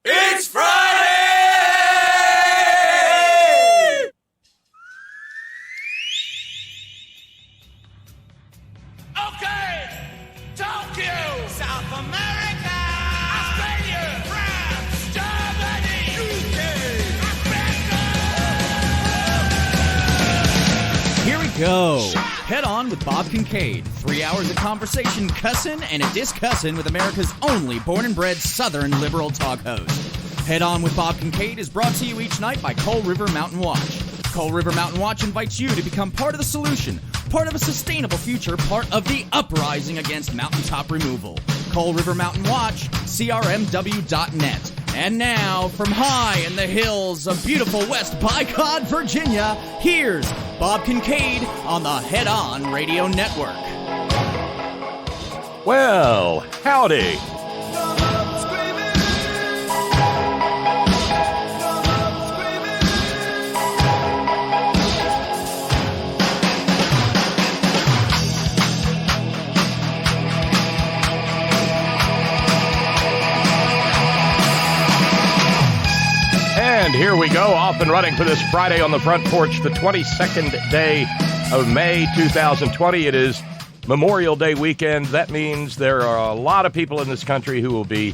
It's Friday! Okay! Tokyo! South America! Australia! France! Germany! UK! America! Here we go. Head on with Bob Kincaid. 3 hours of conversation, cussin' and a discussin' with America's only born and bred Southern liberal talk host. Head on with Bob Kincaid is brought to you each night by Coal River Mountain Watch. Coal River Mountain Watch invites you to become part of the solution, part of a sustainable future, part of the uprising against mountaintop removal. Coal River Mountain Watch, crmw.net. And now, from high in the hills of beautiful West Bicod, Virginia, here's Bob Kincaid on the Head On Radio Network. Well, howdy. And here we go, off and running for this Friday on the Front Porch, the 22nd day of May 2020. It is Memorial Day weekend. That means there are a lot of people in this country who will be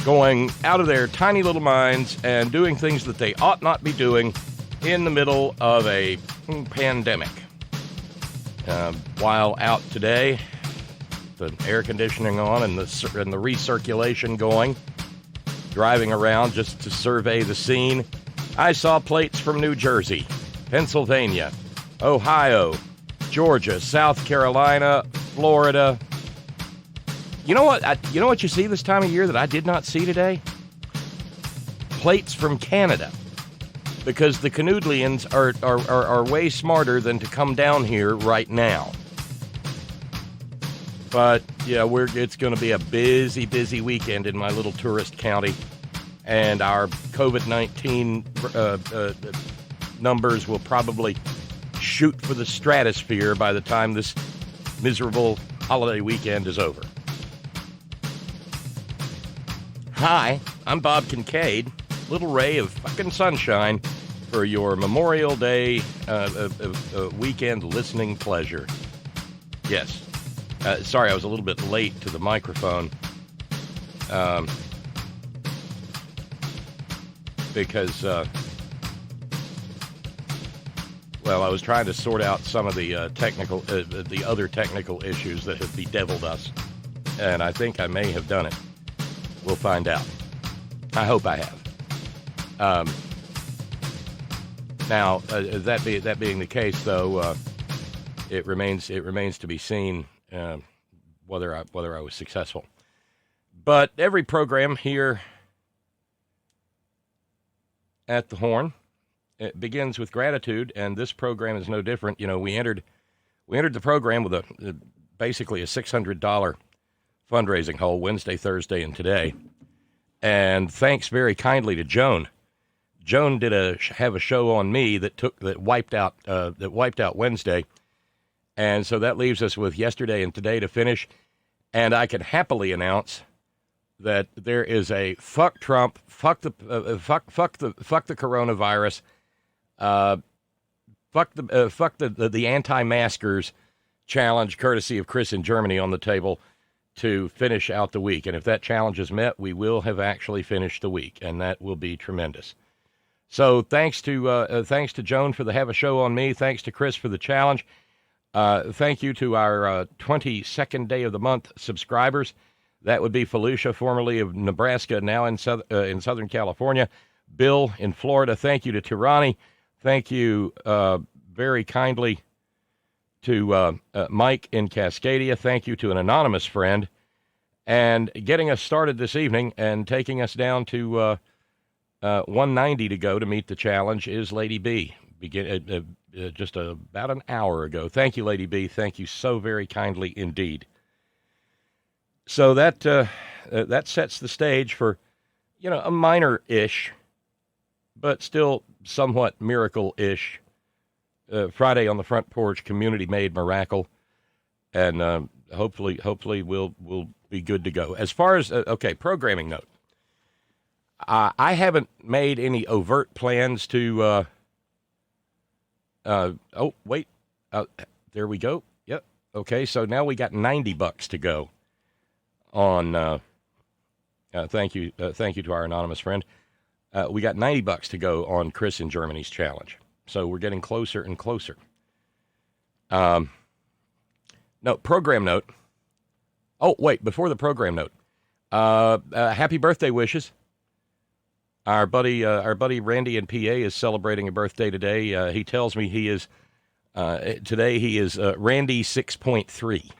going out of their tiny little minds and doing things that they ought not be doing in the middle of a pandemic. While out today, the air conditioning on and the recirculation going, driving around just to survey the scene, I saw plates from New Jersey, Pennsylvania, Ohio, Georgia, South Carolina, Florida. You know what you see this time of year that I did not see today? Plates from Canada. Because the Canoodlians are way smarter than to come down here right now. But yeah, it's going to be a busy weekend in my little tourist county, and our COVID-19 numbers will probably shoot for the stratosphere by the time this miserable holiday weekend is over. Hi, I'm Bob Kincaid, little ray of fucking sunshine for your Memorial Day weekend listening pleasure. Yes. Sorry, I was a little bit late to the microphone because, I was trying to sort out some of the the other technical issues that have bedeviled us, and I think I may have done it. We'll find out. I hope I have. Now, that being the case, though, it remains to be seen. Whether I was successful. But every program here at the Horn, it begins with gratitude, and this program is no different. You know, we entered the program with basically a $600 fundraising hole Wednesday, Thursday, and today. And thanks very kindly to Joan. Joan did have a show on me that wiped out Wednesday. And so that leaves us with yesterday and today to finish. And I can happily announce that there is a fuck Trump, fuck the coronavirus, fuck the anti-maskers challenge, courtesy of Chris in Germany, on the table to finish out the week. And if that challenge is met, we will have actually finished the week, and that will be tremendous. So thanks to Joan for the have a show on me. Thanks to Chris for the challenge. Thank you to our 22nd day of the month subscribers. That would be Felicia, formerly of Nebraska, now in Southern California. Bill in Florida. Thank you to Tirani. Thank you very kindly to Mike in Cascadia. Thank you to an anonymous friend. And getting us started this evening and taking us down to 190 to go to meet the challenge is Lady B. Just about an hour ago. Thank you, Lady B. Thank you so very kindly indeed. So that sets the stage for, a minor-ish, but still somewhat miracle-ish Friday on the Front Porch community-made miracle, and hopefully we'll be good to go. As far as programming note, I haven't made any overt plans to. Oh wait, there we go. Yep. Okay, so now we got $90 to go on. Thank you to our anonymous friend. We got $90 to go on Chris in Germany's challenge. So we're getting closer and closer. No, program note. Oh, wait, before the program note. Happy birthday wishes. Our buddy Randy in PA is celebrating a birthday today. He tells me he is, today he is Randy 6.3.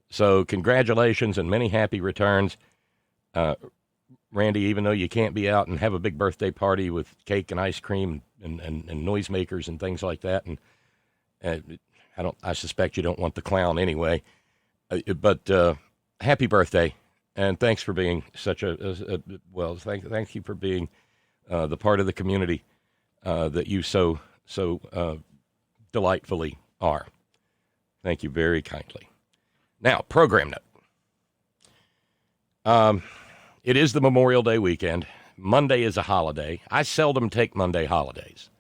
So congratulations and many happy returns. Randy, even though you can't be out and have a big birthday party with cake and ice cream and noisemakers and things like that, and I suspect you don't want the clown anyway, but happy birthday, and thanks for being such thank you for being the part of the community that you so delightfully are. Thank you very kindly. Now, program note. It is the Memorial Day weekend. Monday is a holiday. I seldom take Monday holidays.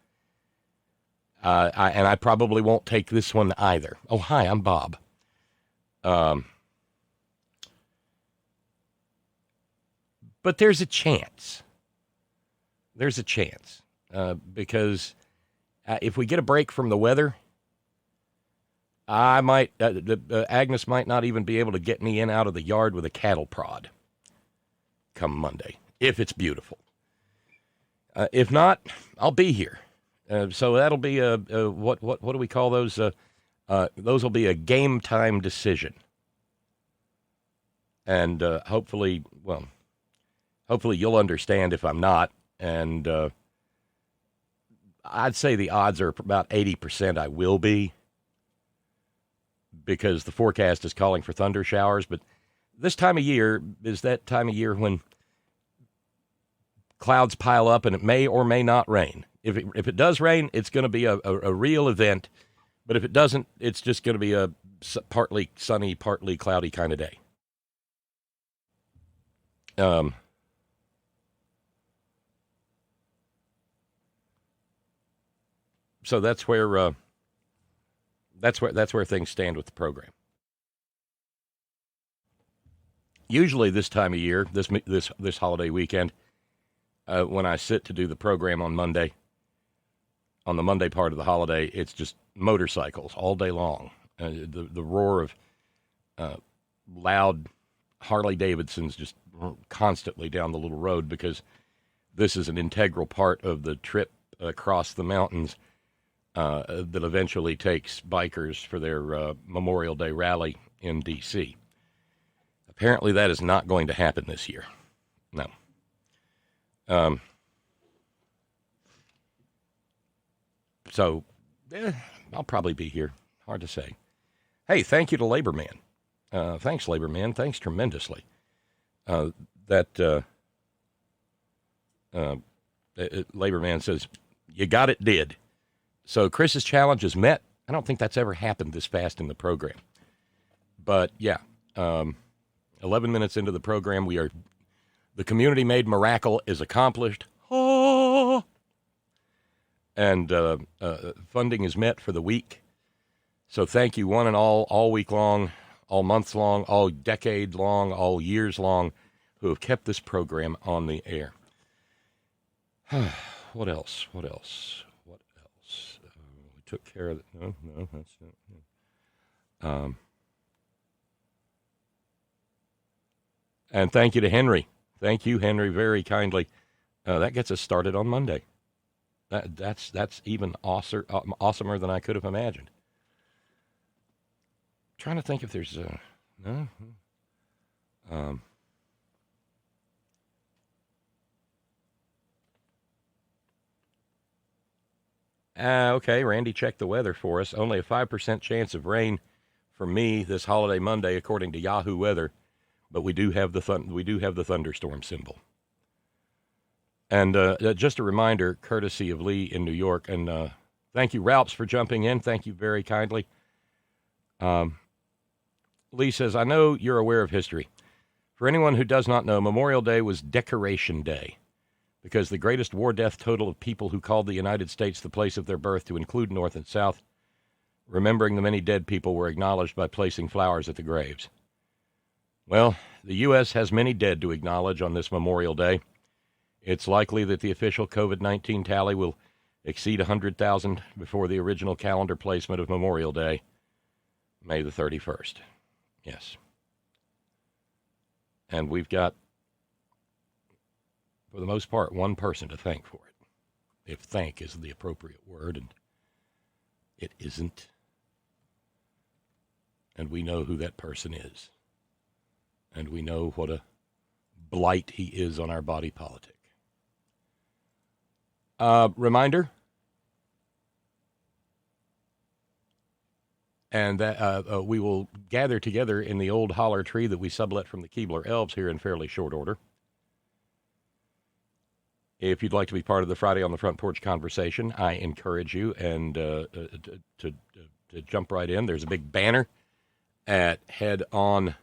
And I probably won't take this one either. Oh, hi, I'm Bob. But there's a chance. There's a chance. Because if we get a break from the weather, I might, Agnes might not even be able to get me in out of the yard with a cattle prod come Monday, if it's beautiful. If not, I'll be here. So that'll be what do we call those? Those will be a game time decision. And hopefully you'll understand if I'm not. And I'd say the odds are about 80% I will be, because the forecast is calling for thunder showers. But this time of year is that time of year when clouds pile up and it may or may not rain. If it does rain, it's going to be a real event. But if it doesn't, it's just going to be a partly sunny, partly cloudy kind of day. So that's where things stand with the program. Usually this time of year, this holiday weekend, when I sit to do the program on Monday, on the Monday part of the holiday, it's just motorcycles all day long. The roar of loud Harley Davidsons just constantly down the little road, because this is an integral part of the trip across the mountains that eventually takes bikers for their Memorial Day rally in D.C. Apparently that is not going to happen this year. No. So I'll probably be here. Hard to say. Hey, thank you to Labor Man. Thanks, Labor Man. Thanks tremendously. Labor Man says, you got it, did. So Chris's challenge is met. I don't think that's ever happened this fast in the program. But, yeah, 11 minutes into the program, the community-made miracle is accomplished. Oh! And funding is met for the week. So thank you one and all week long, all months long, all decade long, all years long, who have kept this program on the air. What else? We took care of it. No, that's it. And thank you to Henry. Thank you, Henry, very kindly. That gets us started on Monday. That's even awesomer than I could have imagined. Trying to think if there's no. Okay, Randy checked the weather for us. Only a 5% chance of rain for me this holiday Monday, according to Yahoo Weather. But we do have the thunderstorm symbol. And just a reminder, courtesy of Lee in New York, and thank you, Ralphs, for jumping in. Thank you very kindly. Lee says, I know you're aware of history, For anyone who does not know, Memorial Day was Decoration Day because the greatest war death total of people who called the United States the place of their birth to include North and South, remembering the many dead people, were acknowledged by placing flowers at the graves. Well, the U.S. has many dead to acknowledge on this Memorial Day. It's likely that the official COVID-19 tally will exceed 100,000 before the original calendar placement of Memorial Day, May the 31st. Yes. And we've got, for the most part, one person to thank for it, if thank is the appropriate word, and it isn't. And we know who that person is. And we know what a blight he is on our body politic. Reminder, and that we will gather together in the old holler tree that we sublet from the Keebler Elves here in fairly short order. If you'd like to be part of the Friday on the Front Porch conversation, I encourage you and to jump right in. There's a big banner at headon.live.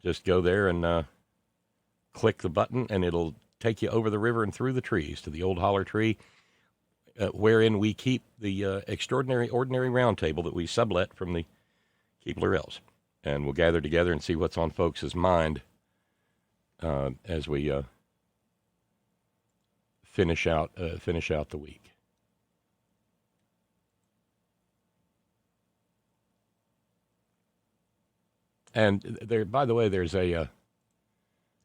Just go there and click the button, and it'll take you over the river and through the trees to the old holler tree, wherein we keep the extraordinary, ordinary round table that we sublet from the Keebler Elves. And we'll gather together and see what's on folks' mind as we finish out the week. And there, by the way, there's a.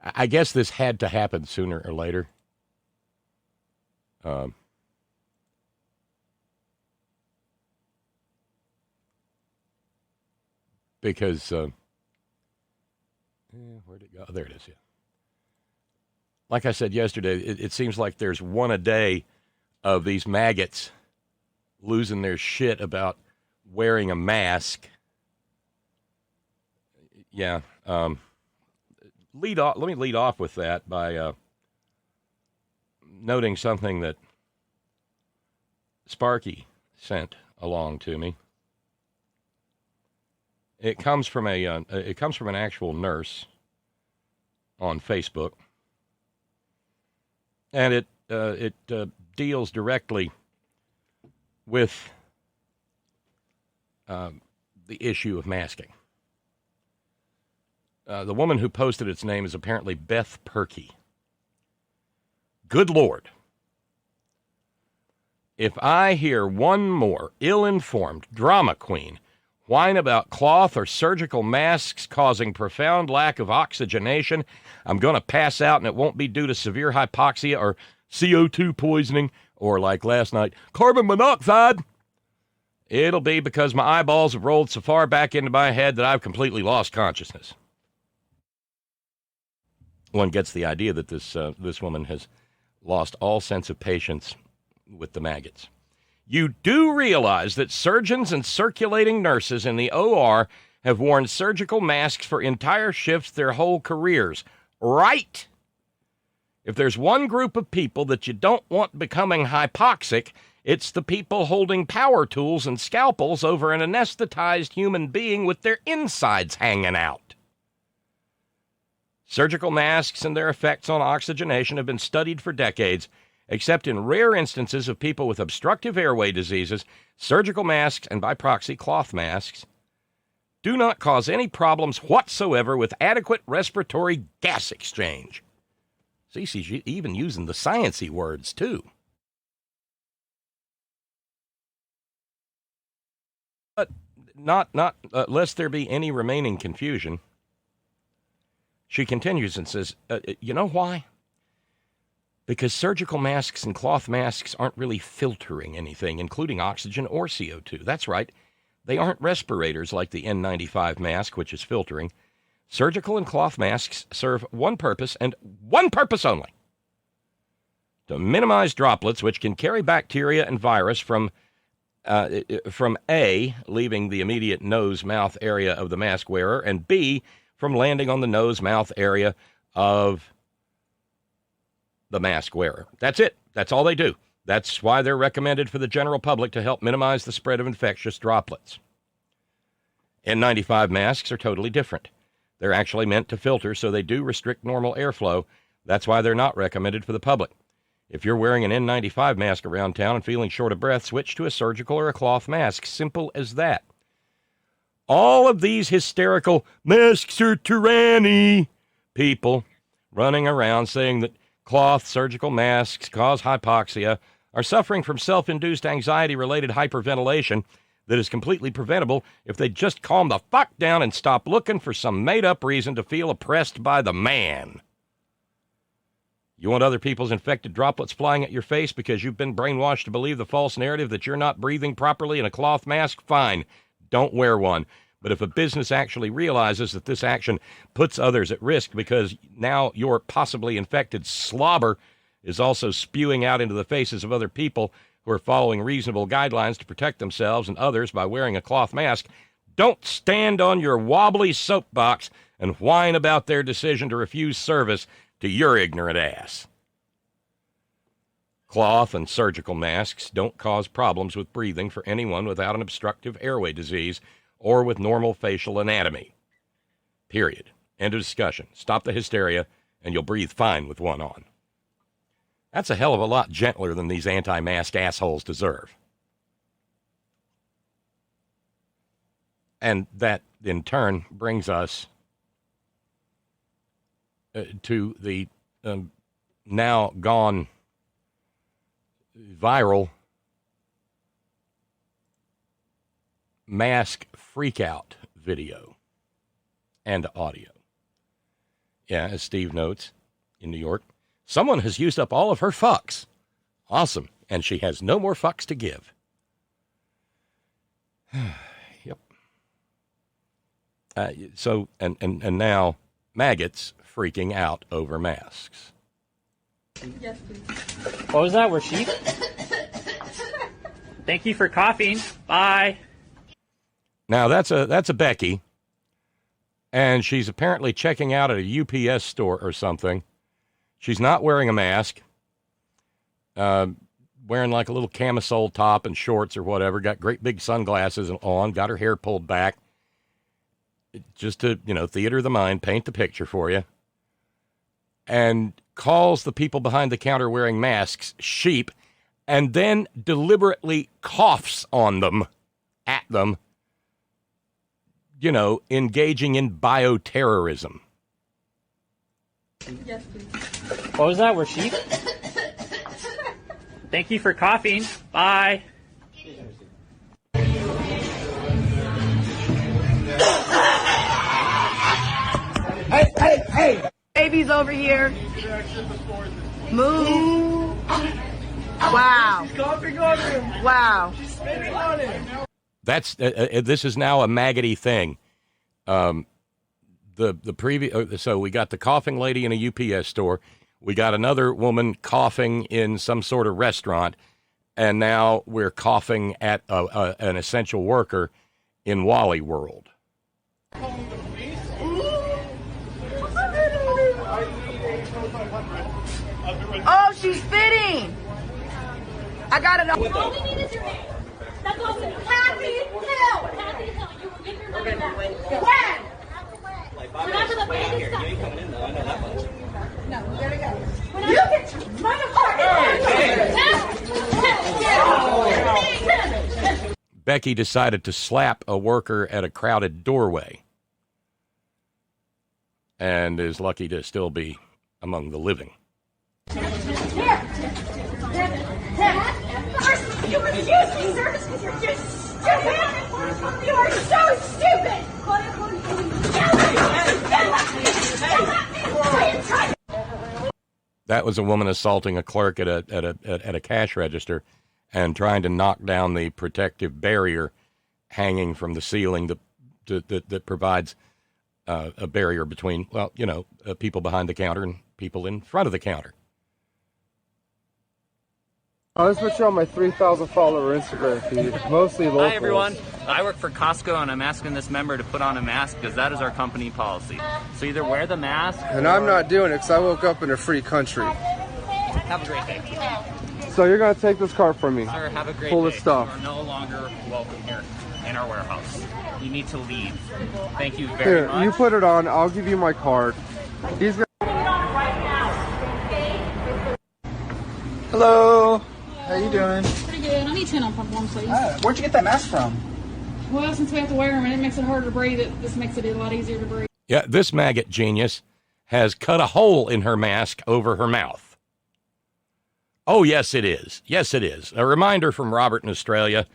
I guess this had to happen sooner or later. Because where'd it go? Oh, there it is. Yeah. Like I said yesterday, it seems like there's one a day of these maggots losing their shit about wearing a mask. Yeah. Let me lead off with that by noting something that Sparky sent along to me. It comes from an actual nurse on Facebook, and it deals directly with the issue of masking. The woman who posted its name is apparently Beth Perky. Good Lord. If I hear one more ill-informed drama queen whine about cloth or surgical masks causing profound lack of oxygenation, I'm going to pass out, and it won't be due to severe hypoxia or CO2 poisoning or, like last night, carbon monoxide. It'll be because my eyeballs have rolled so far back into my head that I've completely lost consciousness. One gets the idea that this woman has lost all sense of patience with the maggots. You do realize that surgeons and circulating nurses in the OR have worn surgical masks for entire shifts their whole careers, right? If there's one group of people that you don't want becoming hypoxic, it's the people holding power tools and scalpels over an anesthetized human being with their insides hanging out. Surgical masks and their effects on oxygenation have been studied for decades. Except in rare instances of people with obstructive airway diseases, surgical masks, and by proxy cloth masks, do not cause any problems whatsoever with adequate respiratory gas exchange. See, she's even using the sciencey words, too. But not lest there be any remaining confusion, she continues and says, you know why? Because surgical masks and cloth masks aren't really filtering anything, including oxygen or CO2. That's right. They aren't respirators like the N95 mask, which is filtering. Surgical and cloth masks serve one purpose, and one purpose only: to minimize droplets, which can carry bacteria and virus from A, leaving the immediate nose-mouth area of the mask wearer, and B, from landing on the nose-mouth area of the mask wearer. That's it. That's all they do. That's why they're recommended for the general public, to help minimize the spread of infectious droplets. N95 masks are totally different. They're actually meant to filter, so they do restrict normal airflow. That's why they're not recommended for the public. If you're wearing an N95 mask around town and feeling short of breath, switch to a surgical or a cloth mask. Simple as that. All of these hysterical masks are tyranny people running around saying that cloth surgical masks cause hypoxia are suffering from self-induced anxiety-related hyperventilation that is completely preventable if they just calm the fuck down and stop looking for some made-up reason to feel oppressed by the man. You want other people's infected droplets flying at your face because you've been brainwashed to believe the false narrative that you're not breathing properly in a cloth mask? Fine, don't wear one. But if a business actually realizes that this action puts others at risk because now your possibly infected slobber is also spewing out into the faces of other people who are following reasonable guidelines to protect themselves and others by wearing a cloth mask, don't stand on your wobbly soapbox and whine about their decision to refuse service to your ignorant ass. Cloth and surgical masks don't cause problems with breathing for anyone without an obstructive airway disease or with normal facial anatomy. Period. End of discussion. Stop the hysteria, and you'll breathe fine with one on. That's a hell of a lot gentler than these anti-mask assholes deserve. And that, in turn, brings us to the now gone viral mask freakout video and audio. Yeah, as Steve notes, in New York, someone has used up all of her fucks. Awesome. And she has no more fucks to give. Yep. So now maggots freaking out over masks. Yes, please. What was that? We're sheep? Thank you for coughing. Bye. Now that's a Becky, and she's apparently checking out at a UPS store or something. She's not wearing a mask, wearing like a little camisole top and shorts or whatever, got great big sunglasses on, got her hair pulled back, just to, theater of the mind, paint the picture for you, and calls the people behind the counter wearing masks sheep, and then deliberately coughs on them, at them, engaging in bioterrorism. Yes, please. What was that? We're sheep? Thank you for coughing. Bye. Hey! Baby's over here. Move. Wow. She's coughing on him. Wow. She's spitting on him. That's this is now a MAGAty thing. The previous, so we got the coughing lady in a UPS store. We got another woman coughing in some sort of restaurant, and now we're coughing at an essential worker in Wally World. Oh, she's spitting. I got it. All we need is your name. That's all we need. Happy Hill. Happy Hill. You will get your money back. When? Remember the baby stuff. You ain't coming in though. I know that much. No, there we go. You get your motherfucking Becky decided to slap a worker at a crowded doorway and is lucky to still be among the living. You refuse me service because you're just stupid. You are so stupid. That was a woman assaulting a clerk at a cash register and trying to knock down the protective barrier hanging from the ceiling that provides a barrier between, people behind the counter and people in front of the counter. I just put you on my 3,000 follower Instagram feed, mostly locals. Hi, everyone. I work for Costco, and I'm asking this member to put on a mask because that is our company policy. So either wear the mask And I'm not doing it because I woke up in a free country. Have a great day. So you're going to take this car from me. Sir, have a great Full day. of stuff. You are no longer welcome here. in our warehouse. You need to leave. Thank you very Here, much. you put it on. I'll give you my card. These guys. Hello. How you doing? Pretty good. I need 10 on pump one, please. Where'd you get that mask from? Well, since we have to wear them and it makes it harder to breathe, this makes it a lot easier to breathe. Yeah, this MAGAT genius has cut a hole in her mask over her mouth. Oh, yes, it is. Yes, it is. A reminder from Robert in Australia.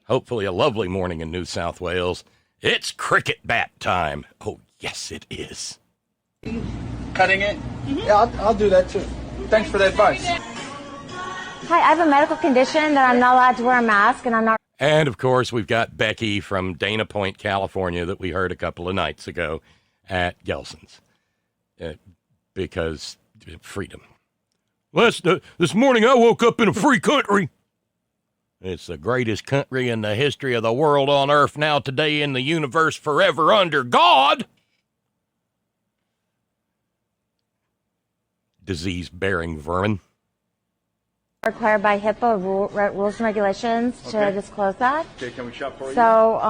Hopefully a lovely morning in New South Wales. It's cricket bat time. Oh, yes, it is. Cutting it? Yeah, I'll do that too. Thanks for the advice. Hi, I have a medical condition that I'm not allowed to wear a mask, and I'm not. And, of course, we've got Becky from Dana Point, California, that we heard a couple of nights ago at Gelson's. Because freedom. This morning I woke up in a free country. It's the greatest country in the history of the world, on earth, now, today, in the universe, forever, under God. Disease-bearing vermin. Required by HIPAA rules and regulations to disclose that. Okay, can we shop for you? So,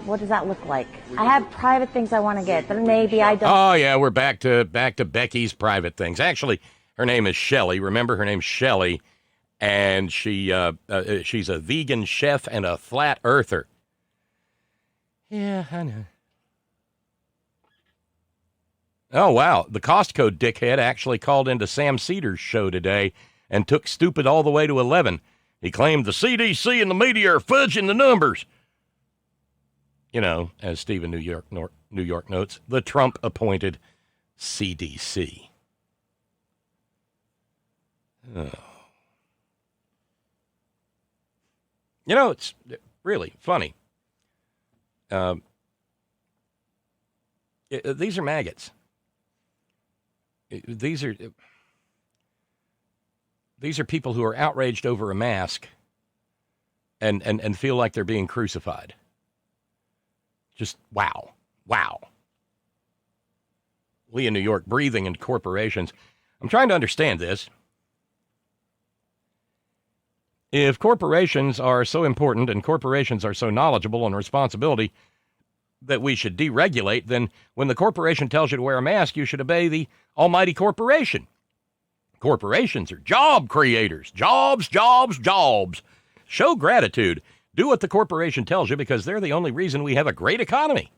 what does that look like? I have private things I want to get, but maybe I don't. Oh, yeah, we're back to Becky's private things. Actually, her name is Shelley. Remember, her name's Shelley, and she's a vegan chef and a flat earther. Yeah, I know. Oh, wow. The Costco dickhead actually called into Sam Cedars' show today and took stupid all the way to 11. He claimed the CDC and the media are fudging the numbers. You know, as Stephen New York notes, the Trump-appointed CDC. Oh. You know, it's really funny. These are maggots. These are people who are outraged over a mask and feel like they're being crucified. Just wow. Wow. Lee in New York, breathing in corporations. I'm trying to understand this. If corporations are so important and corporations are so knowledgeable on responsibility that we should deregulate, then when the corporation tells you to wear a mask, you should obey the almighty corporation. Corporations are job creators. Jobs, jobs, jobs. Show gratitude. Do what the corporation tells you, because they're the only reason we have a great economy.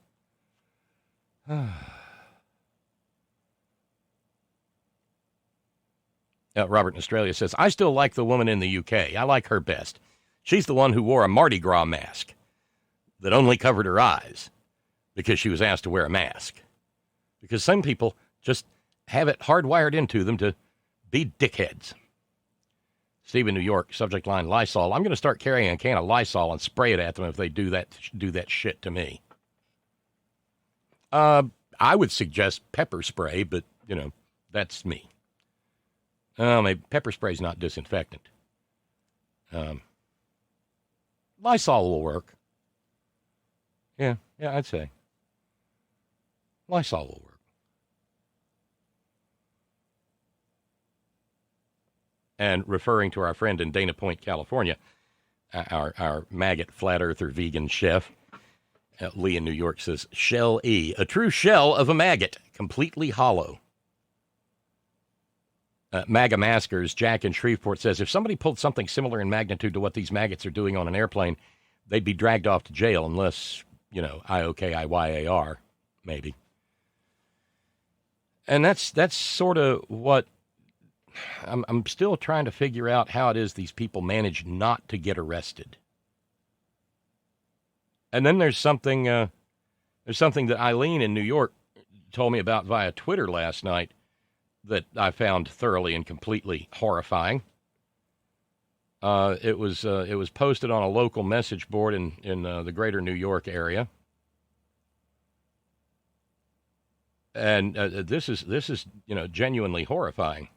Robert in Australia says, I still like the woman in the UK. I like her best. She's the one who wore a Mardi Gras mask that only covered her eyes because she was asked to wear a mask. Because some people just have it hardwired into them to be dickheads. Steve in New York, subject line Lysol. I'm going to start carrying a can of Lysol and spray it at them if they do that shit to me. I would suggest pepper spray, but, you know, that's me. Maybe pepper spray's not disinfectant. Lysol will work. Yeah, I'd say. Lysol will work. And referring to our friend in Dana Point, California, our maggot flat earther vegan chef, Lee in New York says, Shell E, a true shell of a maggot, completely hollow. MAGA Maskers, Jack in Shreveport says, if somebody pulled something similar in magnitude to what these maggots are doing on an airplane, they'd be dragged off to jail unless, you know, IOKIYAR, maybe. And that's sort of what I'm still trying to figure out, how it is these people manage not to get arrested. And then there's something that Eileen in New York told me about via Twitter last night that I found thoroughly and completely horrifying. It was posted on a local message board in the greater New York area. And this is you know, genuinely horrifying.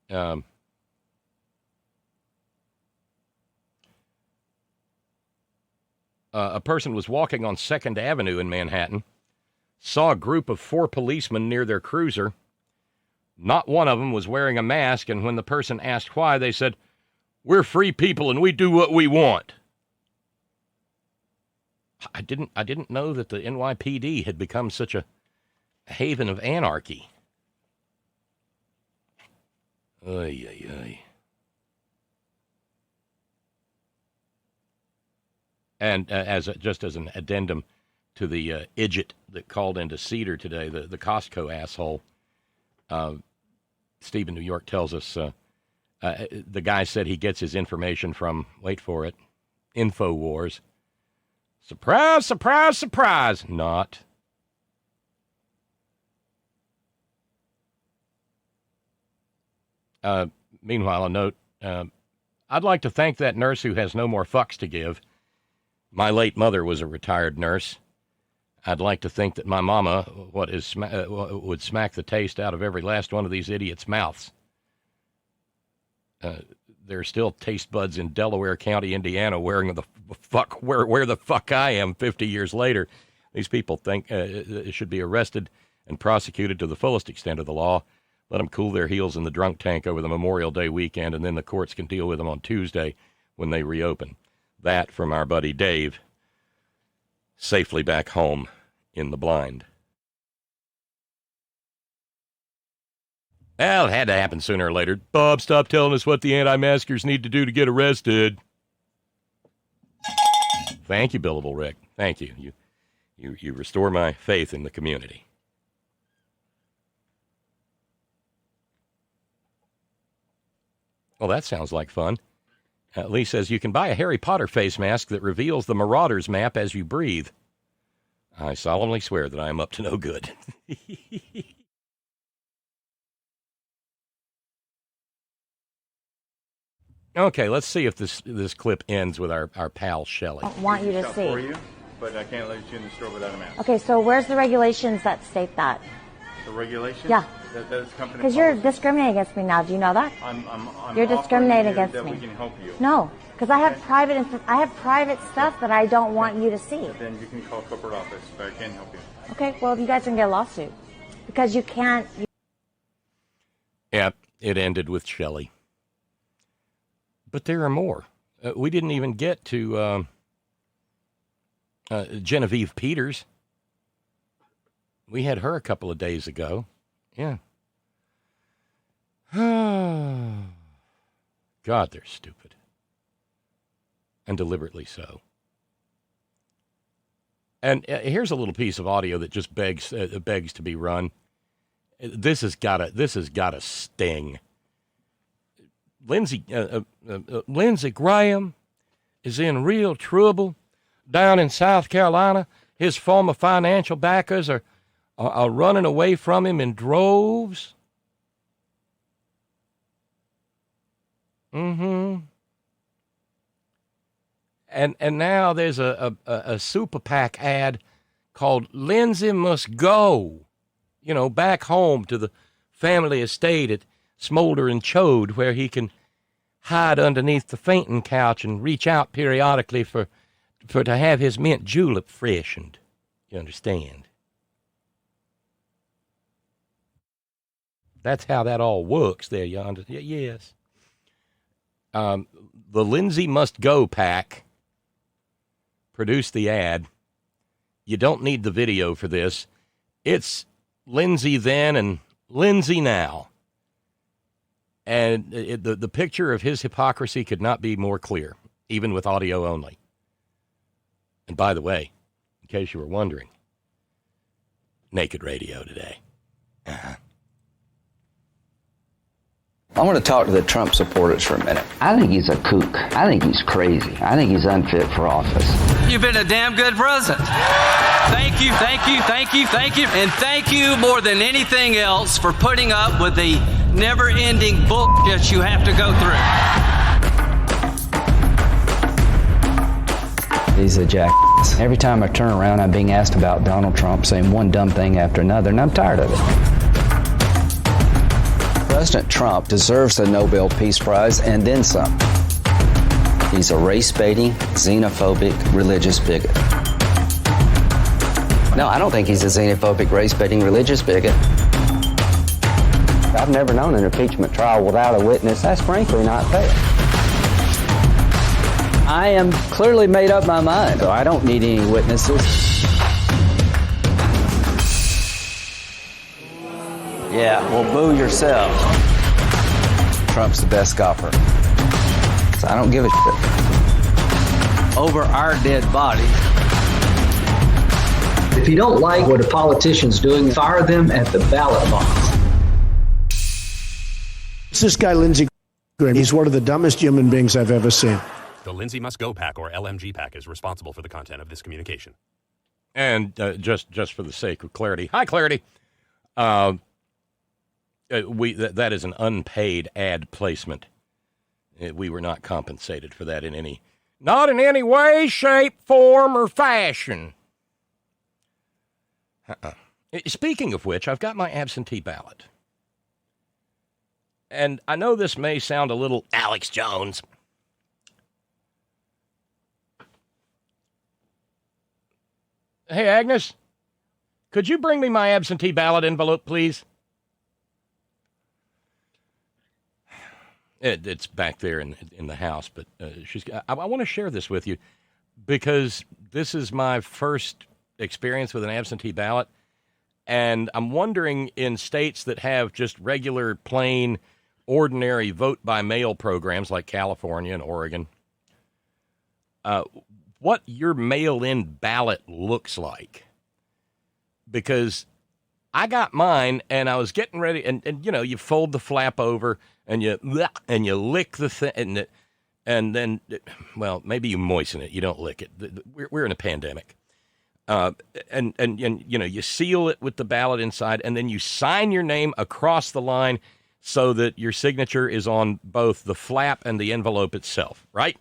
A person was walking on 2nd Avenue in Manhattan, saw a group of 4 policemen near their cruiser. Not one of them was wearing a mask, and when the person asked why, they said, We're free people and we do what we want. I didn't know that the NYPD had become such a haven of anarchy. Oy, oy, oy. And just as an addendum to the idiot that called into Cedar today, the Costco asshole, Steve in New York tells us the guy said he gets his information from, wait for it, InfoWars. Surprise, surprise, surprise. Not. Meanwhile, a note, I'd like to thank that nurse who has no more fucks to give. My late mother was a retired nurse. I'd like to think that my mama would smack the taste out of every last one of these idiots' mouths. There are still taste buds in Delaware County, Indiana, where the fuck I am 50 years later. These people think it should be arrested and prosecuted to the fullest extent of the law. Let them cool their heels in the drunk tank over the Memorial Day weekend, and then the courts can deal with them on Tuesday when they reopen. That from our buddy Dave, safely back home in the blind. Well, it had to happen sooner or later. Bob, stop telling us what the anti-maskers need to do to get arrested. Thank you, Billable Rick. Thank you. You restore my faith in the community. Well, that sounds like fun. Lee says, you can buy a Harry Potter face mask that reveals the Marauders map as you breathe. I solemnly swear that I am up to no good. Okay, let's see if this clip ends with our pal Shelley. I want you to see. For you, but I can't let you in the store without a mask. Okay, so where's the regulations that state that? The regulations? Yeah. That is company Because you're discriminating against me now. Do you know that? You're discriminating against that me. We can help you. No, because I have private stuff that I don't want you to see. Then you can call corporate office, but I can't help you. Okay, well, you guys can get a lawsuit because you can't. Yeah, it ended with Shelley. But there are more. We didn't even get to Genevieve Peters. We had her a couple of days ago. Yeah. God, they're stupid. And deliberately so. And here's a little piece of audio that just begs to be run. This has got to sting. Lindsey Graham is in real trouble down in South Carolina. His former financial backers are running away from him in droves. Mm-hmm. And now there's a Super PAC ad called Lindsey Must Go, back home to the family estate at Smolder and Chode, where he can hide underneath the fainting couch and reach out periodically to have his mint julep freshened. You understand? That's how that all works there, you understand? Yes. The Lindsey Must Go PAC produced the ad. You don't need the video for this. It's Lindsey then and Lindsey now. And the picture of his hypocrisy could not be more clear, even with audio only. And by the way, in case you were wondering, Naked Radio today. I want to talk to the Trump supporters for a minute. I think he's a kook. I think he's crazy. I think he's unfit for office. You've been a damn good president. Thank you, thank you, thank you, thank you. And thank you more than anything else for putting up with the never-ending bullshit you have to go through. He's a jackass. Every time I turn around, I'm being asked about Donald Trump, saying one dumb thing after another, and I'm tired of it. President Trump deserves the Nobel Peace Prize and then some. He's a race-baiting, xenophobic, religious bigot. No, I don't think he's a xenophobic, race-baiting, religious bigot. I've never known an impeachment trial without a witness. That's frankly not fair. I am clearly made up my mind, so I don't need any witnesses. Yeah, well, boo yourself. Trump's the best golfer. So I don't give a shit. Over our dead body. If you don't like what a politician's doing, fire them at the ballot box. It's this guy, Lindsey Graham. He's one of the dumbest human beings I've ever seen. The Lindsey Must Go PAC, or LMG PAC, is responsible for the content of this communication. And just for the sake of clarity, hi, Clarity. That is an unpaid ad placement. We were not compensated for that not in any way, shape, form, or fashion. Speaking of which, I've got my absentee ballot. And I know this may sound a little Alex Jones. Hey, Agnes, could you bring me my absentee ballot envelope, please? It's back there in the house, but I want to share this with you because this is my first experience with an absentee ballot, and I'm wondering in states that have just regular, plain, ordinary vote-by-mail programs like California and Oregon, what your mail-in ballot looks like. Because I got mine, and I was getting ready, and you know, you fold the flap over, and you lick the thing, and then, well, maybe you moisten it. You don't lick it. We're in a pandemic. And you know, you seal it with the ballot inside, and then you sign your name across the line so that your signature is on both the flap and the envelope itself, right?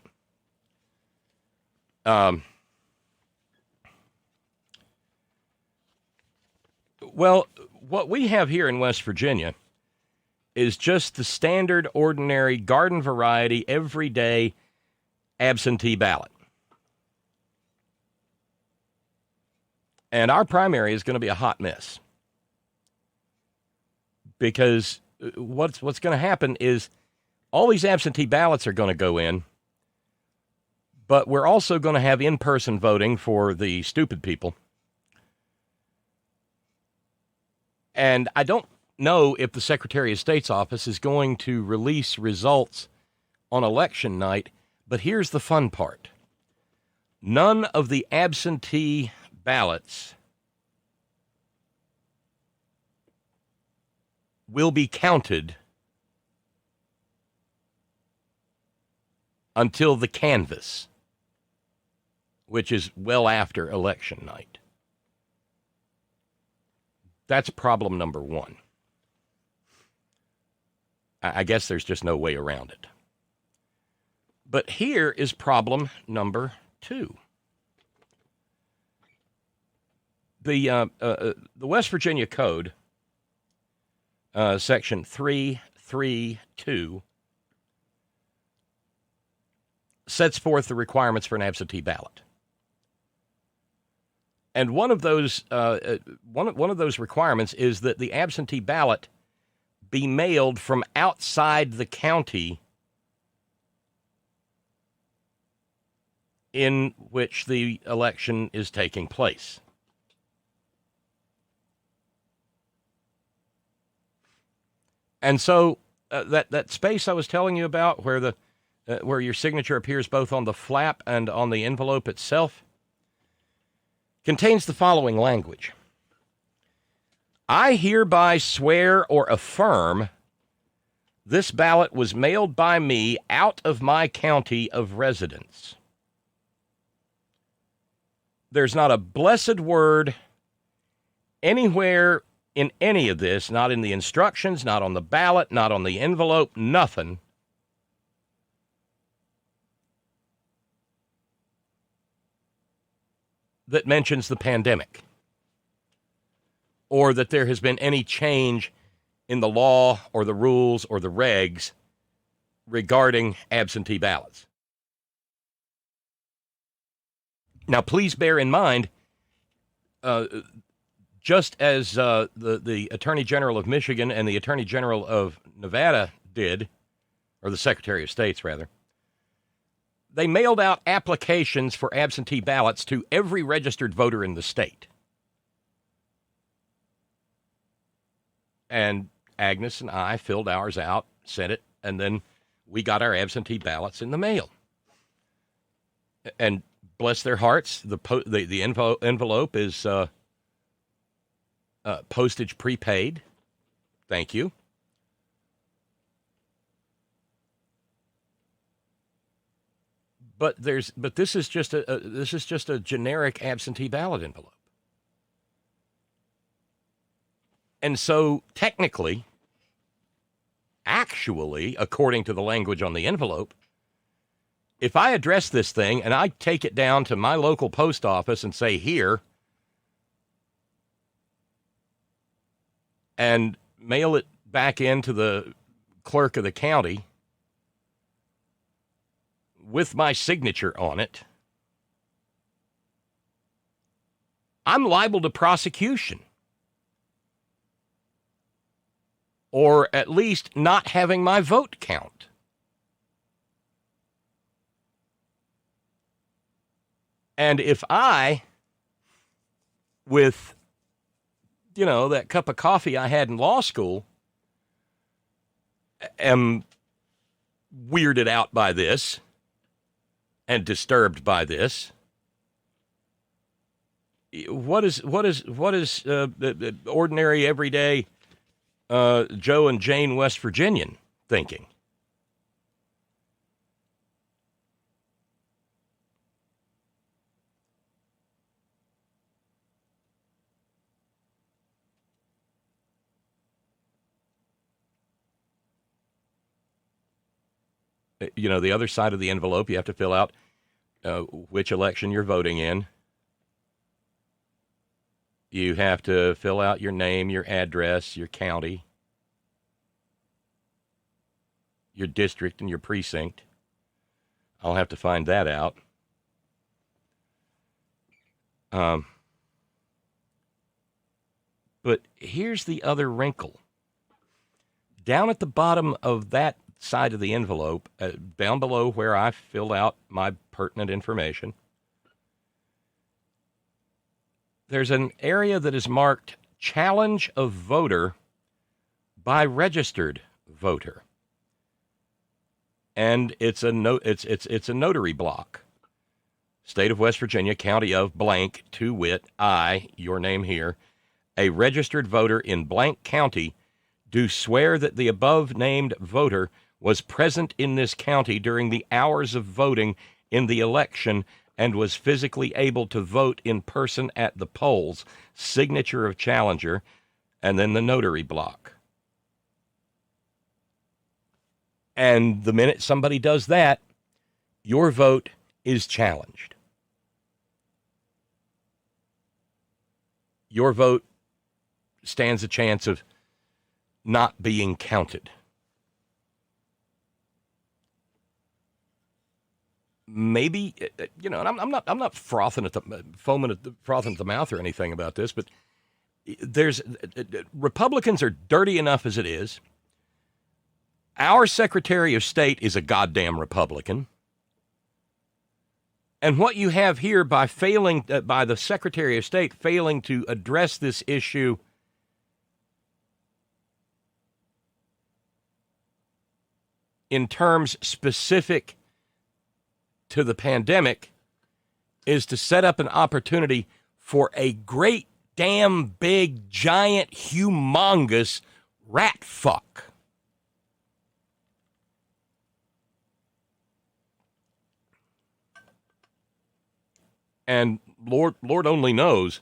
Well, what we have here in West Virginia is just the standard, ordinary, garden variety, everyday absentee ballot. And our primary is going to be a hot mess. Because what's going to happen is all these absentee ballots are going to go in, but we're also going to have in-person voting for the stupid people. And I don't know if the Secretary of State's office is going to release results on election night, but here's the fun part. None of the absentee ballots will be counted until the canvass, which is well after election night. That's problem number one. I guess there's just no way around it. But here is problem number two. The West Virginia Code, Section 332, sets forth the requirements for an absentee ballot. And one of those requirements is that the absentee ballot be mailed from outside the county in which the election is taking place. And so that space I was telling you about, where where your signature appears both on the flap and on the envelope itself, contains the following language. I hereby swear or affirm this ballot was mailed by me out of my county of residence. There's not a blessed word anywhere in any of this, not in the instructions, not on the ballot, not on the envelope, nothing, that mentions the pandemic or that there has been any change in the law or the rules or the regs regarding absentee ballots. Now, please bear in mind, just as the Attorney General of Michigan and the Attorney General of Nevada did, or the Secretary of State's rather, they mailed out applications for absentee ballots to every registered voter in the state. And Agnes and I filled ours out, sent it, and then we got our absentee ballots in the mail. And bless their hearts, the envelope is postage prepaid. Thank you. But this is just a generic absentee ballot envelope. And so technically, actually, according to the language on the envelope, if I address this thing and I take it down to my local post office and say, here, and mail it back into the clerk of the county with my signature on it, I'm liable to prosecution. Or at least not having my vote count. And if I, with, that cup of coffee I had in law school, am weirded out by this and disturbed by this, what is ordinary, everyday Joe and Jane West Virginian thinking? The other side of the envelope, you have to fill out which election you're voting in. You have to fill out your name, your address, your county, your district, and your precinct. I'll have to find that out. But here's the other wrinkle. Down at the bottom of that side of the envelope, down below where I filled out my pertinent information, there's an area that is marked Challenge of Voter by Registered Voter. And it's a notary block. State of West Virginia, county of blank, to wit, I, your name here, a registered voter in blank county, do swear that the above named voter was present in this county during the hours of voting in the election and was physically able to vote in person at the polls, signature of challenger, and then the notary block. And the minute somebody does that, your vote is challenged. Your vote stands a chance of not being counted. Maybe, and I'm not frothing at the mouth or anything about this, but Republicans are dirty enough as it is. Our Secretary of State is a goddamn Republican. And what you have here by the Secretary of State failing to address this issue in terms specific to the pandemic is to set up an opportunity for a great damn big, giant, humongous rat fuck. And Lord only knows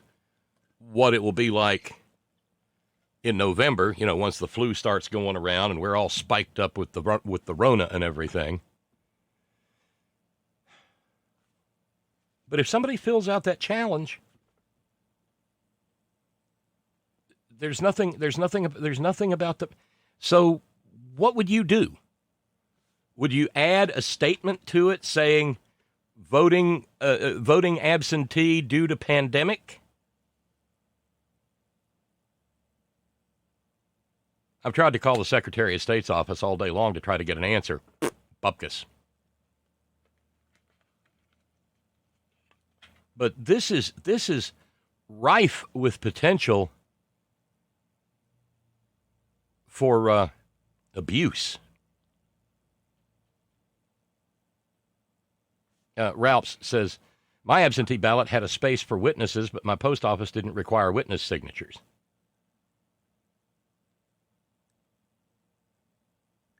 what it will be like in November, once the flu starts going around and we're all spiked up with the Rona and everything. But if somebody fills out that challenge, there's nothing about the. So what would you do? Would you add a statement to it saying voting absentee due to pandemic? I've tried to call the Secretary of State's office all day long to try to get an answer. Bupkis. But this is rife with potential for abuse. Ralphs says, my absentee ballot had a space for witnesses, but my post office didn't require witness signatures.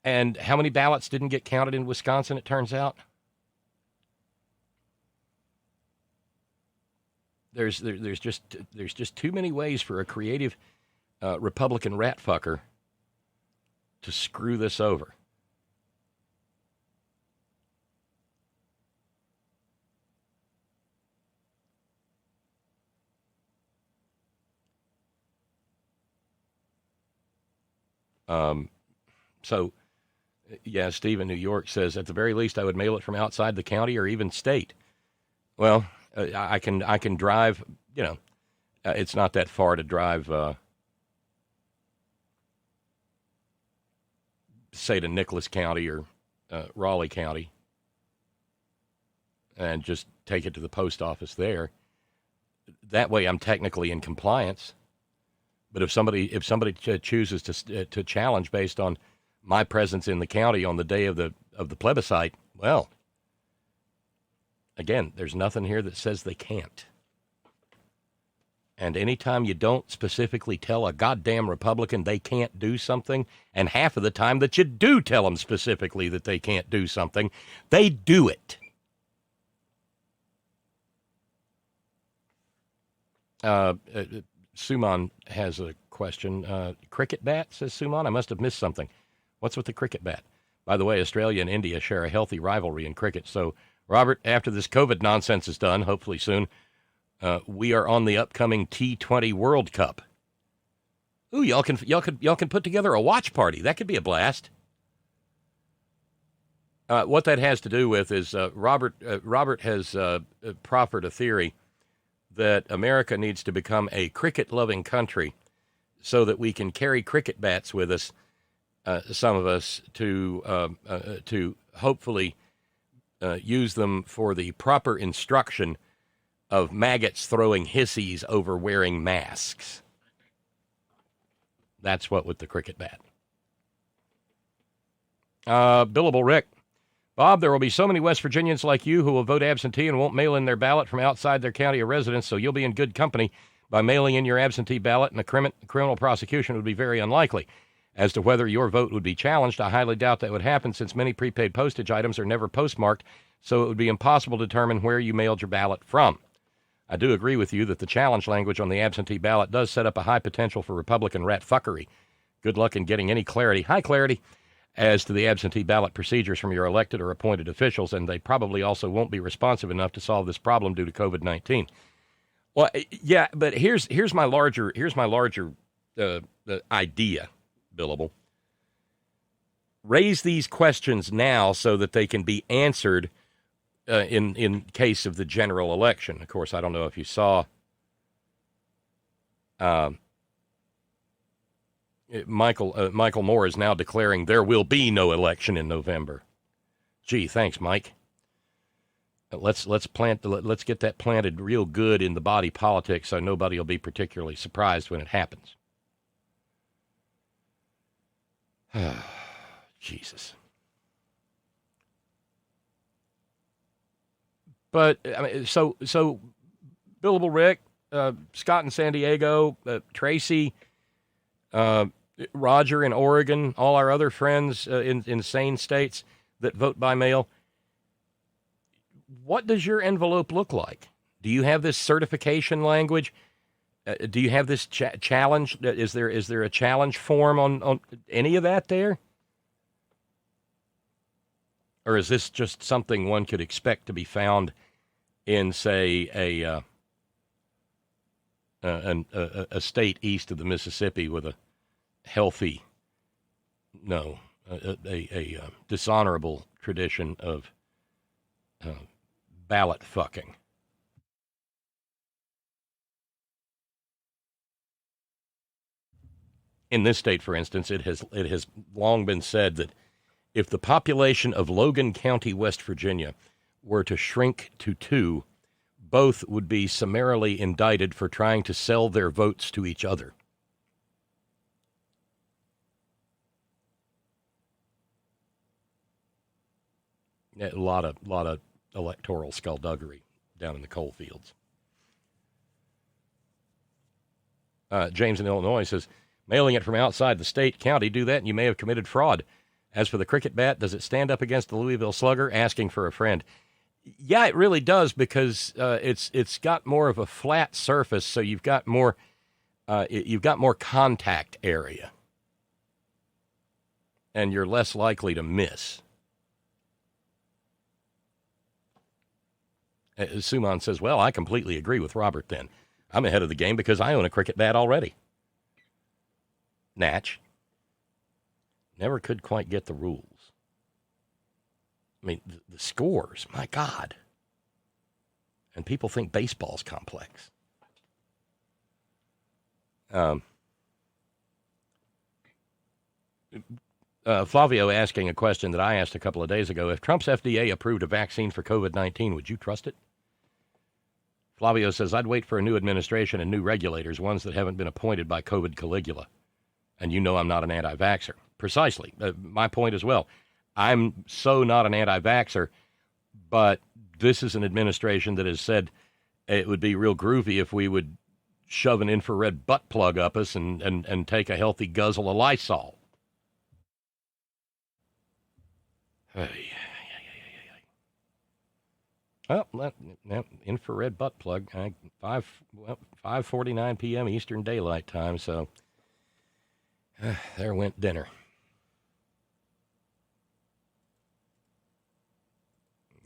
And how many ballots didn't get counted in Wisconsin, it turns out? There's just too many ways for a creative Republican rat fucker to screw this over. So, yeah, Steve in New York says, at the very least, I would mail it from outside the county or even state. Well, I can drive, it's not that far to drive, say, to Nicholas County or Raleigh County and just take it to the post office there. That way I'm technically in compliance. But if somebody chooses to challenge based on my presence in the county on the day of the plebiscite, well, again, there's nothing here that says they can't. And anytime you don't specifically tell a goddamn Republican they can't do something, and half of the time that you do tell them specifically that they can't do something, they do it. Suman has a question. Cricket bat, says Suman. I must have missed something. What's with the cricket bat? By the way, Australia and India share a healthy rivalry in cricket. So, Robert, after this COVID nonsense is done, hopefully soon, we are on the upcoming T20 World Cup. Ooh, y'all can put together a watch party. That could be a blast. What that has to do with is Robert has proffered a theory that America needs to become a cricket-loving country so that we can carry cricket bats with us, some of us, to hopefully use them for the proper instruction of maggots throwing hissies over wearing masks. That's what with the cricket bat. Billable Rick. Bob, there will be so many West Virginians like you who will vote absentee and won't mail in their ballot from outside their county of residence, so you'll be in good company by mailing in your absentee ballot, and a criminal prosecution would be very unlikely. As to whether your vote would be challenged, I highly doubt that would happen since many prepaid postage items are never postmarked, so it would be impossible to determine where you mailed your ballot from. I do agree with you that the challenge language on the absentee ballot does set up a high potential for Republican rat fuckery. Good luck in getting any clarity. High clarity as to the absentee ballot procedures from your elected or appointed officials, and they probably also won't be responsive enough to solve this problem due to COVID-19. Well, yeah, but here's my larger idea, Billable. Raise these questions now so that they can be answered in case of the general election. Of course, I don't know if you saw Michael Moore is now declaring there will be no election in November. Gee, thanks, Mike. Let's get that planted real good in the body politic so nobody will be particularly surprised when it happens. Jesus. But I mean, so Billable Rick, Scott in San Diego, Tracy, Roger in Oregon, all our other friends in insane states that vote by mail. What does your envelope look like? Do you have this certification language? Do you have this challenge? Is there a challenge form on any of that there? Or is this just something one could expect to be found in, say, a state east of the Mississippi with a healthy, a dishonorable tradition of ballot fucking? In this state, for instance, it has long been said that if the population of Logan County, West Virginia, were to shrink to 2, both would be summarily indicted for trying to sell their votes to each other. A lot of electoral skullduggery down in the coal fields. James in Illinois says, mailing it from outside the state, county, do that and you may have committed fraud. As for the cricket bat, does it stand up against the Louisville Slugger asking for a friend? Yeah, it really does, because it's got more of a flat surface, so you've got more contact area, and you're less likely to miss. Suman says, well, I completely agree with Robert then. I'm ahead of the game because I own a cricket bat already. Natch. Never could quite get the rules. I mean, the scores, my God. And people think baseball's complex. Flavio asking a question that I asked a couple of days ago. If Trump's FDA approved a vaccine for COVID-19, would you trust it? Flavio says, I'd wait for a new administration and new regulators, ones that haven't been appointed by COVID Caligula. And you know I'm not an anti-vaxxer. Precisely. My point as well. I'm so not an anti-vaxxer, but this is an administration that has said it would be real groovy if we would shove an infrared butt plug up us and take a healthy guzzle of Lysol. Well, that infrared butt plug, 5:49 p.m. Eastern Daylight Time, so there went dinner.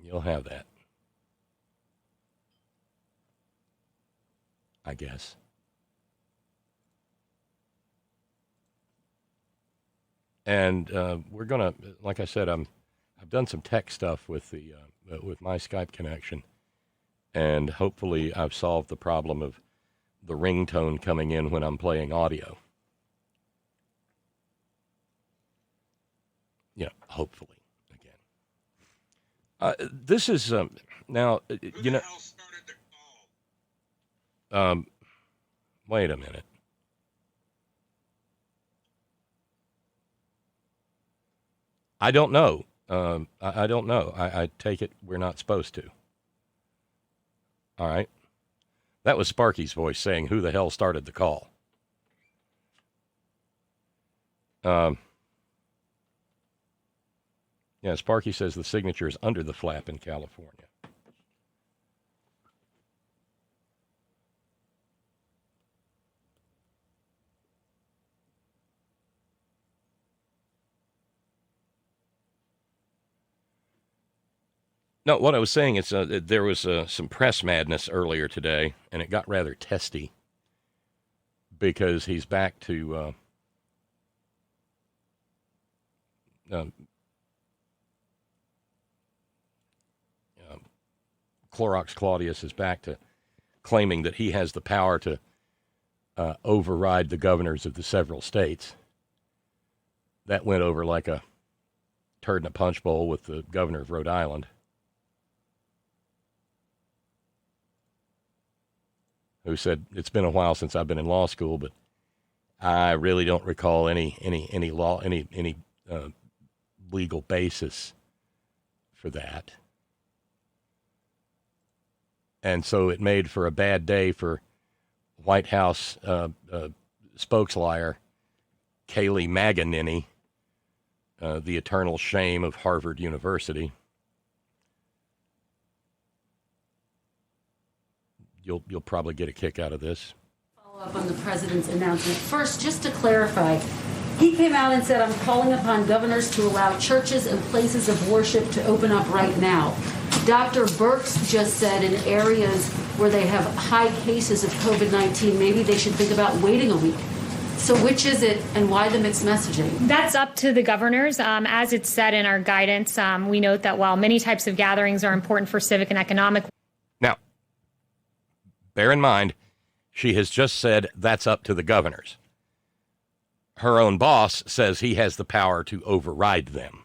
You'll have that, I guess. And we're gonna, like I said, I've done some tech stuff with with my Skype connection, and hopefully I've solved the problem of the ringtone coming in when I'm playing audio. You know, hopefully. This is now, you know. Wait a minute. I don't know. I don't know. I take it we're not supposed to. All right. That was Sparky's voice saying, "Who the hell started the call?" Yeah, Sparky says the signature is under the flap in California. No, what I was saying is there was some press madness earlier today, and it got rather testy because he's back to Clorox Claudius is back to claiming that he has the power to override the governors of the several states. That went over like a turd in a punch bowl with the governor of Rhode Island, who said, it's been a while since I've been in law school, but I really don't recall any legal basis for that. And so it made for a bad day for White House spokesliar Kayleigh MAGAninny, the eternal shame of Harvard University. You'll probably get a kick out of this. Follow up on the president's announcement. First, just to clarify, he came out and said, I'm calling upon governors to allow churches and places of worship to open up right now. Dr. Birx just said in areas where they have high cases of COVID-19, maybe they should think about waiting a week. So which is it, and why the mixed messaging? That's up to the governors. As it's said in our guidance, we note that while many types of gatherings are important for civic and economic. Now, bear in mind, she has just said that's up to the governors. Her own boss says he has the power to override them.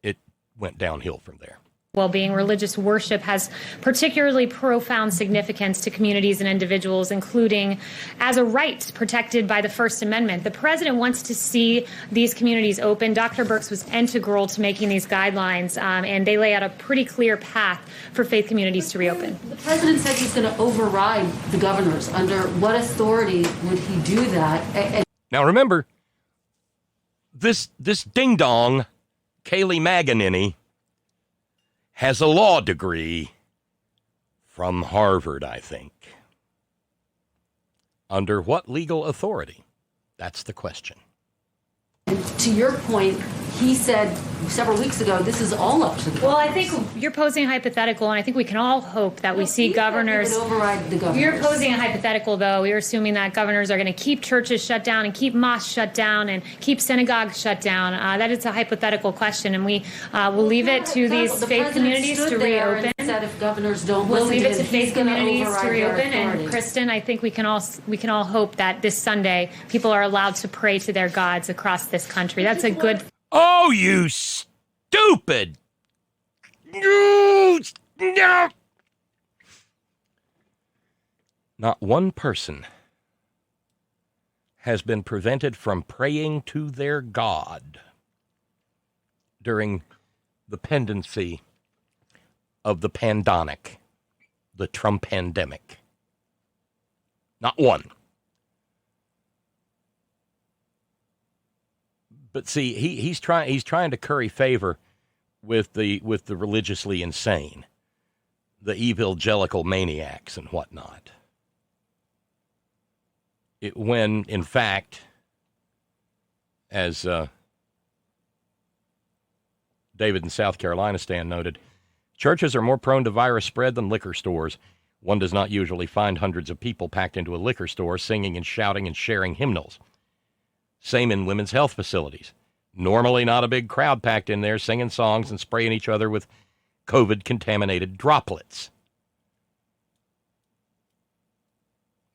It went downhill from there. well-being. Religious worship has particularly profound significance to communities and individuals, including as a right protected by the First Amendment. The president wants to see these communities open. Dr. Birx was integral to making these guidelines, and they lay out a pretty clear path for faith communities to reopen. The president said he's going to override the governors. Under what authority would he do that? Now remember, this ding-dong, Kayleigh MAGAninny, has a law degree from Harvard, I think. Under what legal authority? That's the question. To your point, he said several weeks ago, this is all up to the Well, I think you're posing a hypothetical, and I think we can all hope that we see governors. Would override the governors. You're posing a hypothetical, though. You're assuming that governors are going to keep churches shut down and keep mosques shut down and keep synagogues shut down. That is a hypothetical question, and we will leave it to these faith communities to reopen. Said if governors don't We'll listen leave it to him, faith he's gonna communities to override their reopen. And authority. Kristen, I think we can all hope that this Sunday people are allowed to pray to their gods across this country. That's a good. Oh, you stupid! No! Not one person has been prevented from praying to their God during the pendency of the pandemic, the Trumpandemic. Not one. But see, he's trying to curry favor with the religiously insane, the evangelical maniacs and whatnot. When in fact, as David in South Carolina stand noted, churches are more prone to virus spread than liquor stores. One does not usually find hundreds of people packed into a liquor store singing and shouting and sharing hymnals. Same in women's health facilities. Normally not a big crowd packed in there singing songs and spraying each other with COVID-contaminated droplets.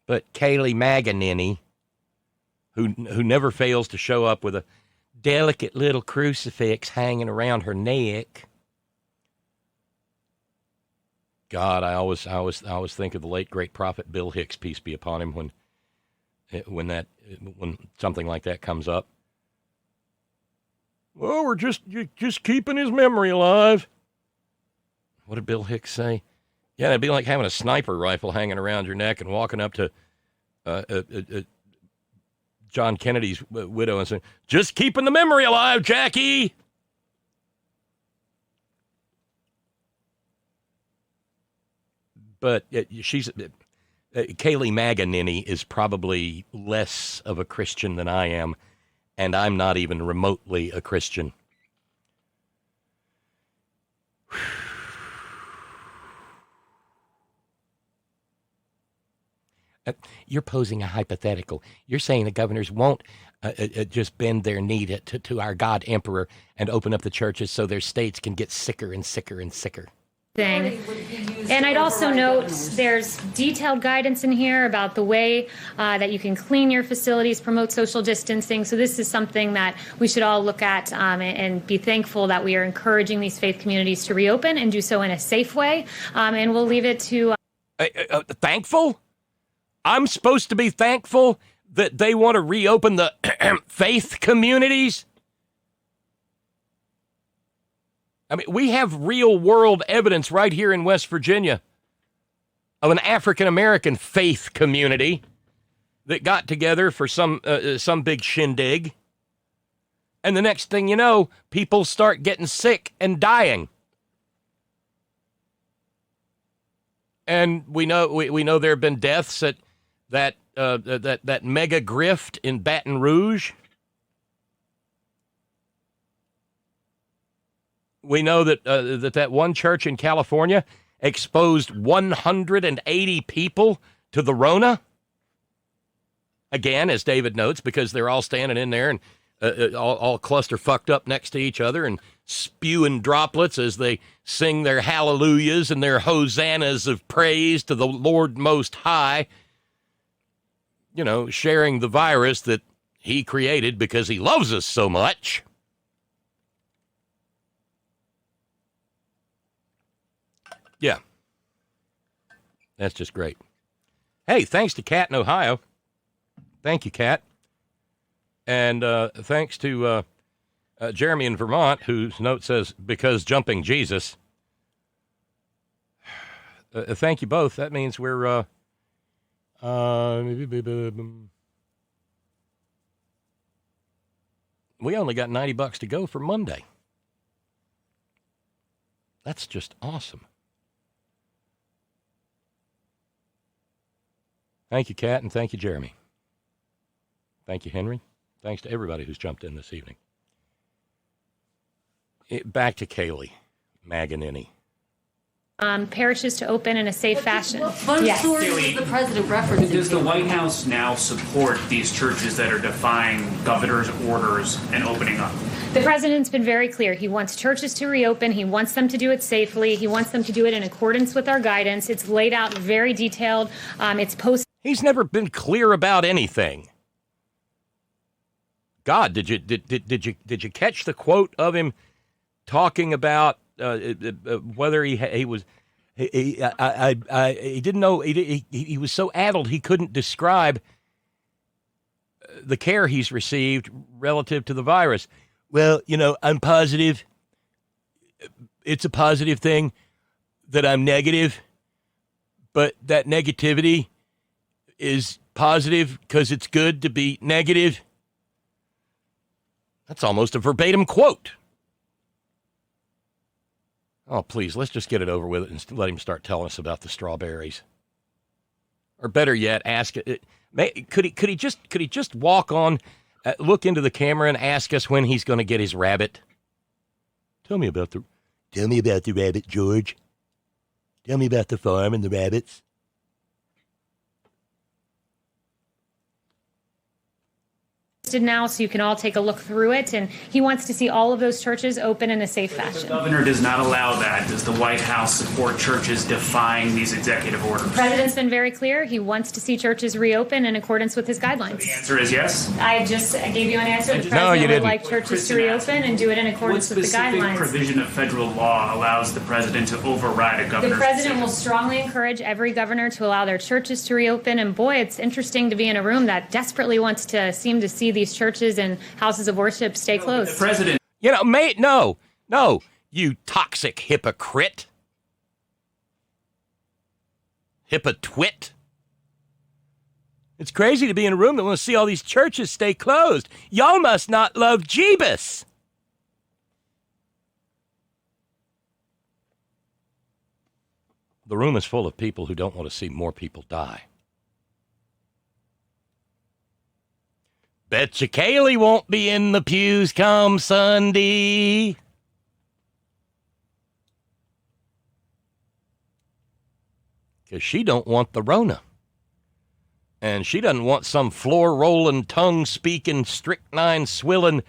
But Kayleigh MAGAninny, who never fails to show up with a delicate little crucifix hanging around her neck. God, I always think of the late great prophet Bill Hicks, peace be upon him, when something like that comes up. Well, we're just keeping his memory alive. What did Bill Hicks say? Yeah, it'd be like having a sniper rifle hanging around your neck and walking up to John Kennedy's widow and saying, "Just keeping the memory alive, Jackie." But Kayleigh MAGAninny is probably less of a Christian than I am, and I'm not even remotely a Christian. You're posing a hypothetical. You're saying the governors won't just bend their knee to our God Emperor and open up the churches so their states can get sicker and sicker and sicker. Thing. And I'd also note there's detailed guidance in here about the way that you can clean your facilities, promote social distancing. So this is something that we should all look at and be thankful that we are encouraging these faith communities to reopen and do so in a safe way. And we'll leave it to... Thankful? I'm supposed to be thankful that they want to reopen the faith communities? I mean, we have real-world evidence right here in West Virginia of an African-American faith community that got together for some big shindig. And the next thing you know, people start getting sick and dying. And we know there have been deaths at that mega grift in Baton Rouge. We know that that one church in California exposed 180 people to the Rona. Again, as David notes, because they're all standing in there and all cluster fucked up next to each other and spewing droplets as they sing their hallelujahs and their hosannas of praise to the Lord Most High. You know, sharing the virus that he created because he loves us so much. Yeah. That's just great. Hey, thanks to Kat in Ohio. Thank you, Kat. And thanks to Jeremy in Vermont, whose note says, because jumping Jesus. Thank you both. That means we're... we only got $90 to go for Monday. That's just awesome. Thank you, Kat, and thank you, Jeremy. Thank you, Henry. Thanks to everybody who's jumped in this evening. Back to Kayleigh MAGAninny. Parishes to open in a safe fashion. What sources is the president referencing? Does the White House now support these churches that are defying governor's orders and opening up? The president's been very clear. He wants churches to reopen. He wants them to do it safely. He wants them to do it in accordance with our guidance. It's laid out very detailed. It's posted. He's never been clear about anything. God, did you catch the quote of him talking about whether he was he didn't know he was so addled he couldn't describe the care he's received relative to the virus. Well, I'm positive. It's a positive thing that I'm negative, but that negativity is positive because it's good to be negative. That's almost a verbatim quote. Oh, please, let's just get it over with it and let him start telling us about the strawberries. Or better yet, ask it. Could he just walk on, look into the camera and ask us when he's going to get his rabbit? Tell me about the rabbit, George. Tell me about the farm and the rabbits. Now, so you can all take a look through it, and he wants to see all of those churches open in a safe fashion. The governor does not allow that. Does the White House support churches defying these executive orders? The president's been very clear. He wants to see churches reopen in accordance with his guidelines. The answer is yes? I gave you an answer. The president would like churches to reopen and do it in accordance with the guidelines. What specific provision of federal law allows the president to override a governor's The president decision? will strongly encourage every governor to allow their churches to reopen, and boy, it's interesting to be in a room that desperately wants to seem to see these churches and houses of worship stay closed. The president... No, you toxic hypocrite. Hypotwit. It's crazy to be in a room that wants to see all these churches stay closed. Y'all must not love Jeebus. The room is full of people who don't want to see more people die. Betcha Kayleigh won't be in the pews come Sunday. Because she don't want the Rona. And she doesn't want some floor-rolling, tongue-speaking, strychnine-swilling,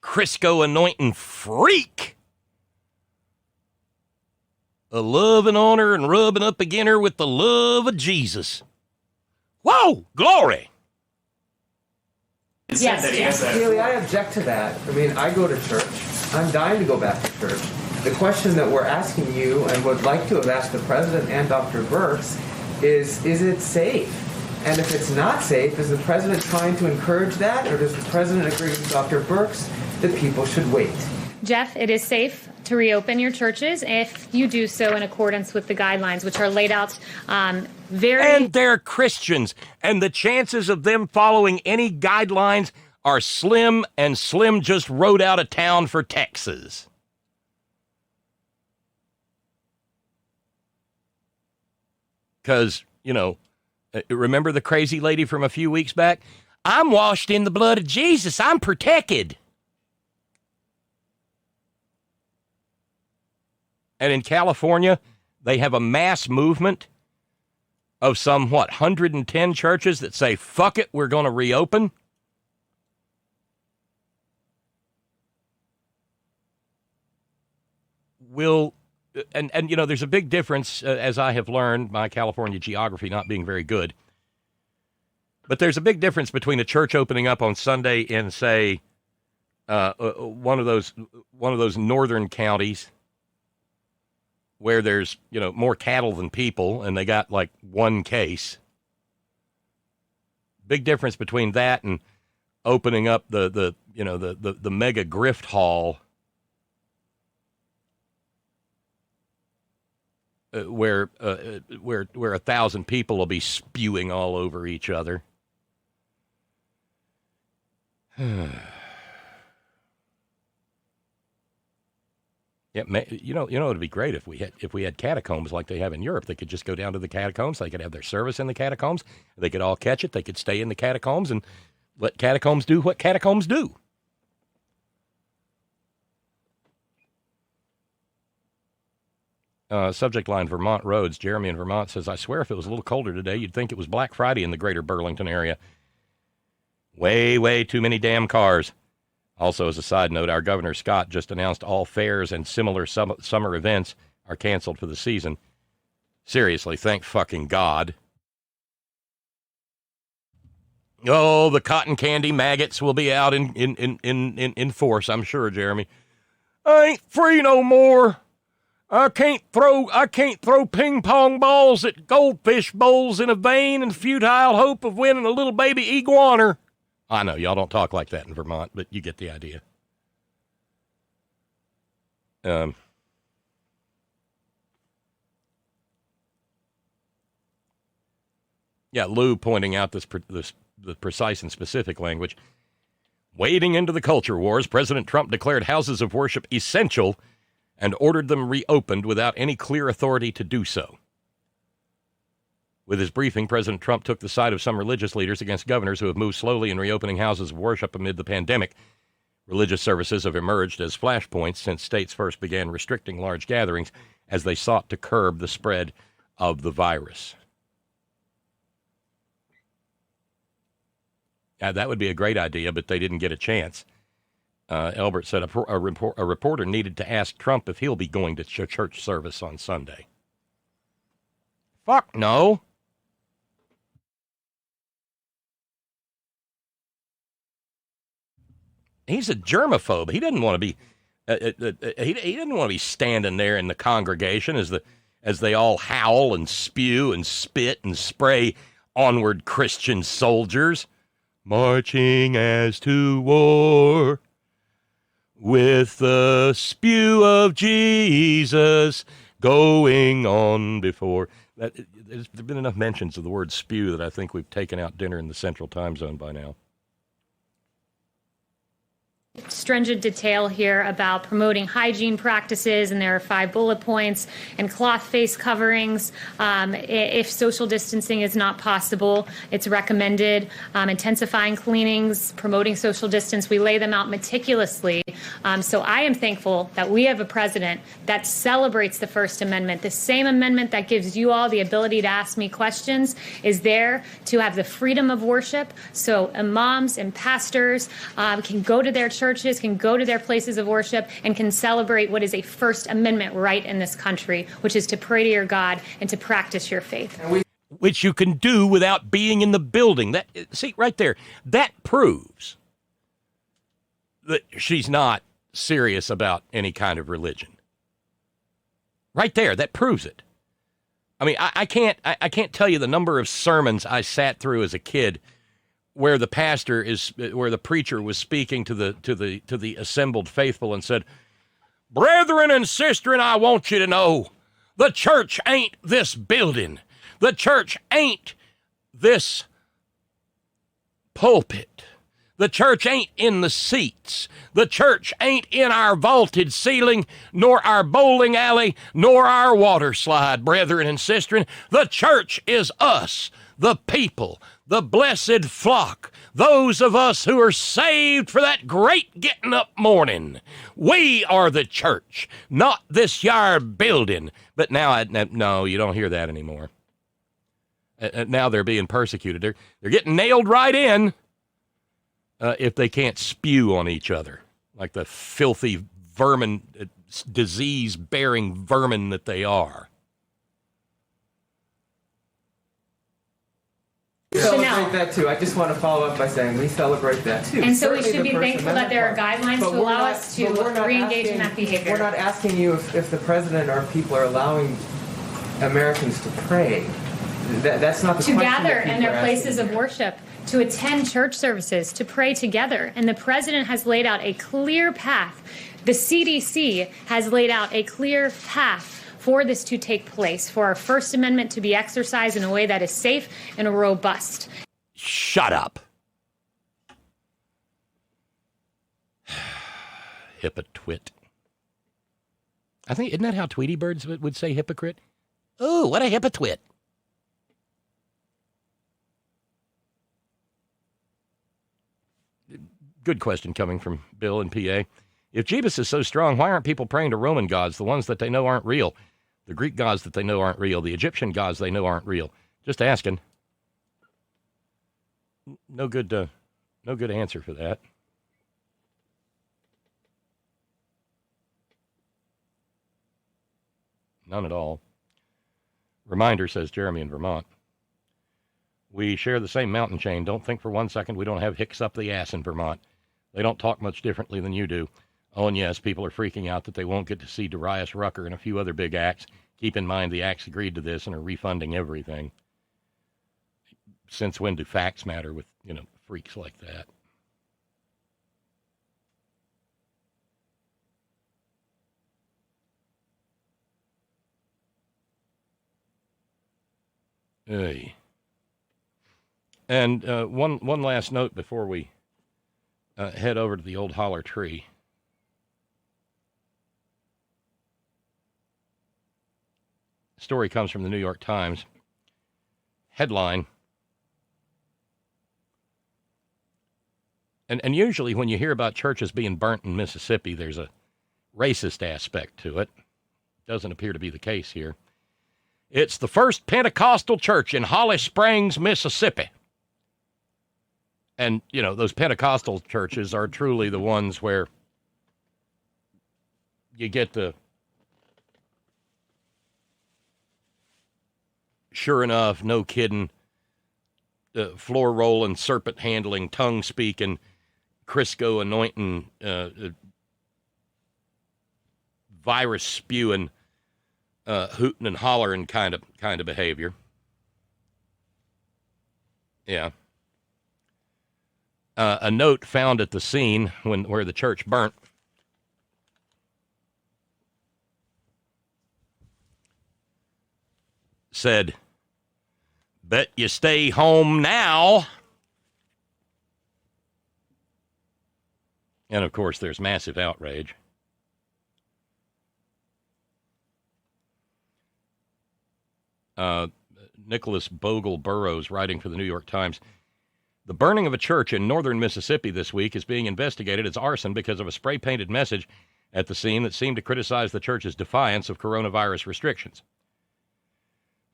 Crisco-anointing freak. A loving on her and rubbing up against her with the love of Jesus. Whoa, glory. Yes. Kayleigh, I object to that. I mean, I go to church. I'm dying to go back to church. The question that we're asking you and would like to have asked the president and Dr. Birx is it safe? And if it's not safe, is the president trying to encourage that, or does the president agree with Dr. Birx that people should wait? Jeff, it is safe to reopen your churches if you do so in accordance with the guidelines, which are laid out very... And they're Christians, and the chances of them following any guidelines are slim, and Slim just rode out of town for Texas. Because, remember the crazy lady from a few weeks back? I'm washed in the blood of Jesus. I'm protected. And in California, they have a mass movement of some, 110 churches that say, fuck it, we're going to reopen. There's a big difference, as I have learned, my California geography not being very good. But there's a big difference between a church opening up on Sunday in, say, one of those northern counties where there's more cattle than people, and they got like one case. Big difference between that and opening up the mega grift hall where 1,000 people will be spewing all over each other. Yeah, it'd be great if we had catacombs like they have in Europe. They could just go down to the catacombs. They could have their service in the catacombs. They could all catch it. They could stay in the catacombs and let catacombs do what catacombs do. Subject line, Vermont roads. Jeremy in Vermont says, I swear if it was a little colder today, you'd think it was Black Friday in the greater Burlington area. Way, way too many damn cars. Also, as a side note, our Governor Scott just announced all fairs and similar summer events are canceled for the season. Seriously, thank fucking God. Oh, the cotton candy maggots will be out in force, I'm sure, Jeremy. I ain't free no more. I can't throw ping pong balls at goldfish bowls in a vain and futile hope of winning a little baby iguana. I know, y'all don't talk like that in Vermont, but you get the idea. Yeah, Lou pointing out the precise and specific language. Wading into the culture wars, President Trump declared houses of worship essential and ordered them reopened without any clear authority to do so. With his briefing, President Trump took the side of some religious leaders against governors who have moved slowly in reopening houses of worship amid the pandemic. Religious services have emerged as flashpoints since states first began restricting large gatherings as they sought to curb the spread of the virus. That would be a great idea, but they didn't get a chance. Elbert said a reporter needed to ask Trump if he'll be going to church service on Sunday. Fuck no. He's a germaphobe. He doesn't want to be. He didn't want to be standing there in the congregation as they all howl and spew and spit and spray onward Christian soldiers, marching as to war with the spew of Jesus going on before. There's been enough mentions of the word spew that I think we've taken out dinner in the Central Time Zone by now. Stringent detail here about promoting hygiene practices, and there are 5 bullet points, and cloth face coverings. If social distancing is not possible, it's recommended. Intensifying cleanings, promoting social distance. We lay them out meticulously. So I am thankful that we have a president that celebrates the First Amendment. The same amendment that gives you all the ability to ask me questions is there to have the freedom of worship. So imams and pastors can go to their churches, can go to their places of worship, and can celebrate what is a First Amendment right in this country, which is to pray to your God and to practice your faith. Which you can do without being in the building. See, right there, that proves that she's not serious about any kind of religion. Right there, that proves it. I mean, I can't tell you the number of sermons I sat through as a kid where the preacher was speaking to the assembled faithful and said, "Brethren and sistren, I want you to know, the church ain't this building. The church ain't this pulpit. The church ain't in the seats. The church ain't in our vaulted ceiling, nor our bowling alley, nor our water slide, brethren and sistren. The church is us, the people, the blessed flock, those of us who are saved for that great getting up morning. We are the church, not this yard building." But now, no, you don't hear that anymore. Now they're being persecuted. They're getting nailed right in if they can't spew on each other like the filthy vermin, disease-bearing vermin that they are. celebrate that too. I just want to follow up by saying we celebrate that too. And so we Certainly should be the First thankful that there are Amendment guidelines part. to But we're allow not- us to but we're not re-engage in asking- that behavior. We're not asking you if the president or people are allowing Americans to pray. That's not the to question. gather that in people their are places asking. of worship, to attend church services, to pray together. And the president has laid out a clear path. The CDC has laid out a clear path for this to take place, for our First Amendment to be exercised in a way that is safe and robust. Shut up. Hypocrite. I think, isn't that how Tweety Birds would say hypocrite? Ooh, what a hypocrite. Good question coming from Bill in PA. If Jeebus is so strong, why aren't people praying to Roman gods, the ones that they know aren't real? The Greek gods that they know aren't real. The Egyptian gods they know aren't real. Just asking. No good answer for that. None at all. Reminder, says Jeremy in Vermont. We share the same mountain chain. Don't think for 1 second we don't have hicks up the ass in Vermont. They don't talk much differently than you do. Oh, and yes, people are freaking out that they won't get to see Darius Rucker and a few other big acts. Keep in mind the acts agreed to this and are refunding everything. Since when do facts matter with, freaks like that? Hey. And one last note before we head over to the old holler tree. Story comes from the New York Times. Headline. And usually when you hear about churches being burnt in Mississippi, there's a racist aspect to it. Doesn't appear to be the case here. It's the first Pentecostal church in Holly Springs, Mississippi. And, those Pentecostal churches are truly the ones where you get the, sure enough, no kidding, floor rolling, serpent handling, tongue speaking, Crisco anointing, virus spewing, hooting and hollering kind of behavior. Yeah. A note found at the scene where the church burnt said, "Bet you stay home now." And of course, there's massive outrage. Nicholas Bogle Burroughs, writing for the New York Times. The burning of a church in northern Mississippi this week is being investigated as arson because of a spray-painted message at the scene that seemed to criticize the church's defiance of coronavirus restrictions.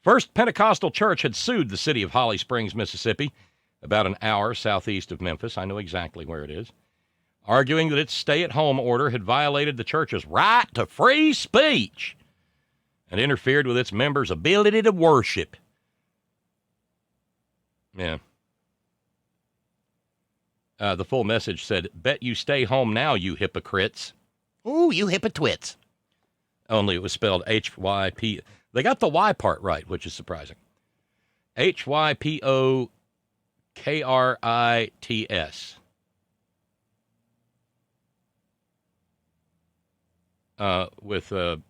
First Pentecostal Church had sued the city of Holly Springs, Mississippi, about an hour southeast of Memphis. I know exactly where it is. Arguing that its stay-at-home order had violated the church's right to free speech and interfered with its members' ability to worship. Yeah. The full message said, "Bet you stay home now, you hypocrites." Ooh, you hypocrites. Only it was spelled H-Y-P. They got the Y part right, which is surprising. H-Y-P-O-K-R-I-T-S. With an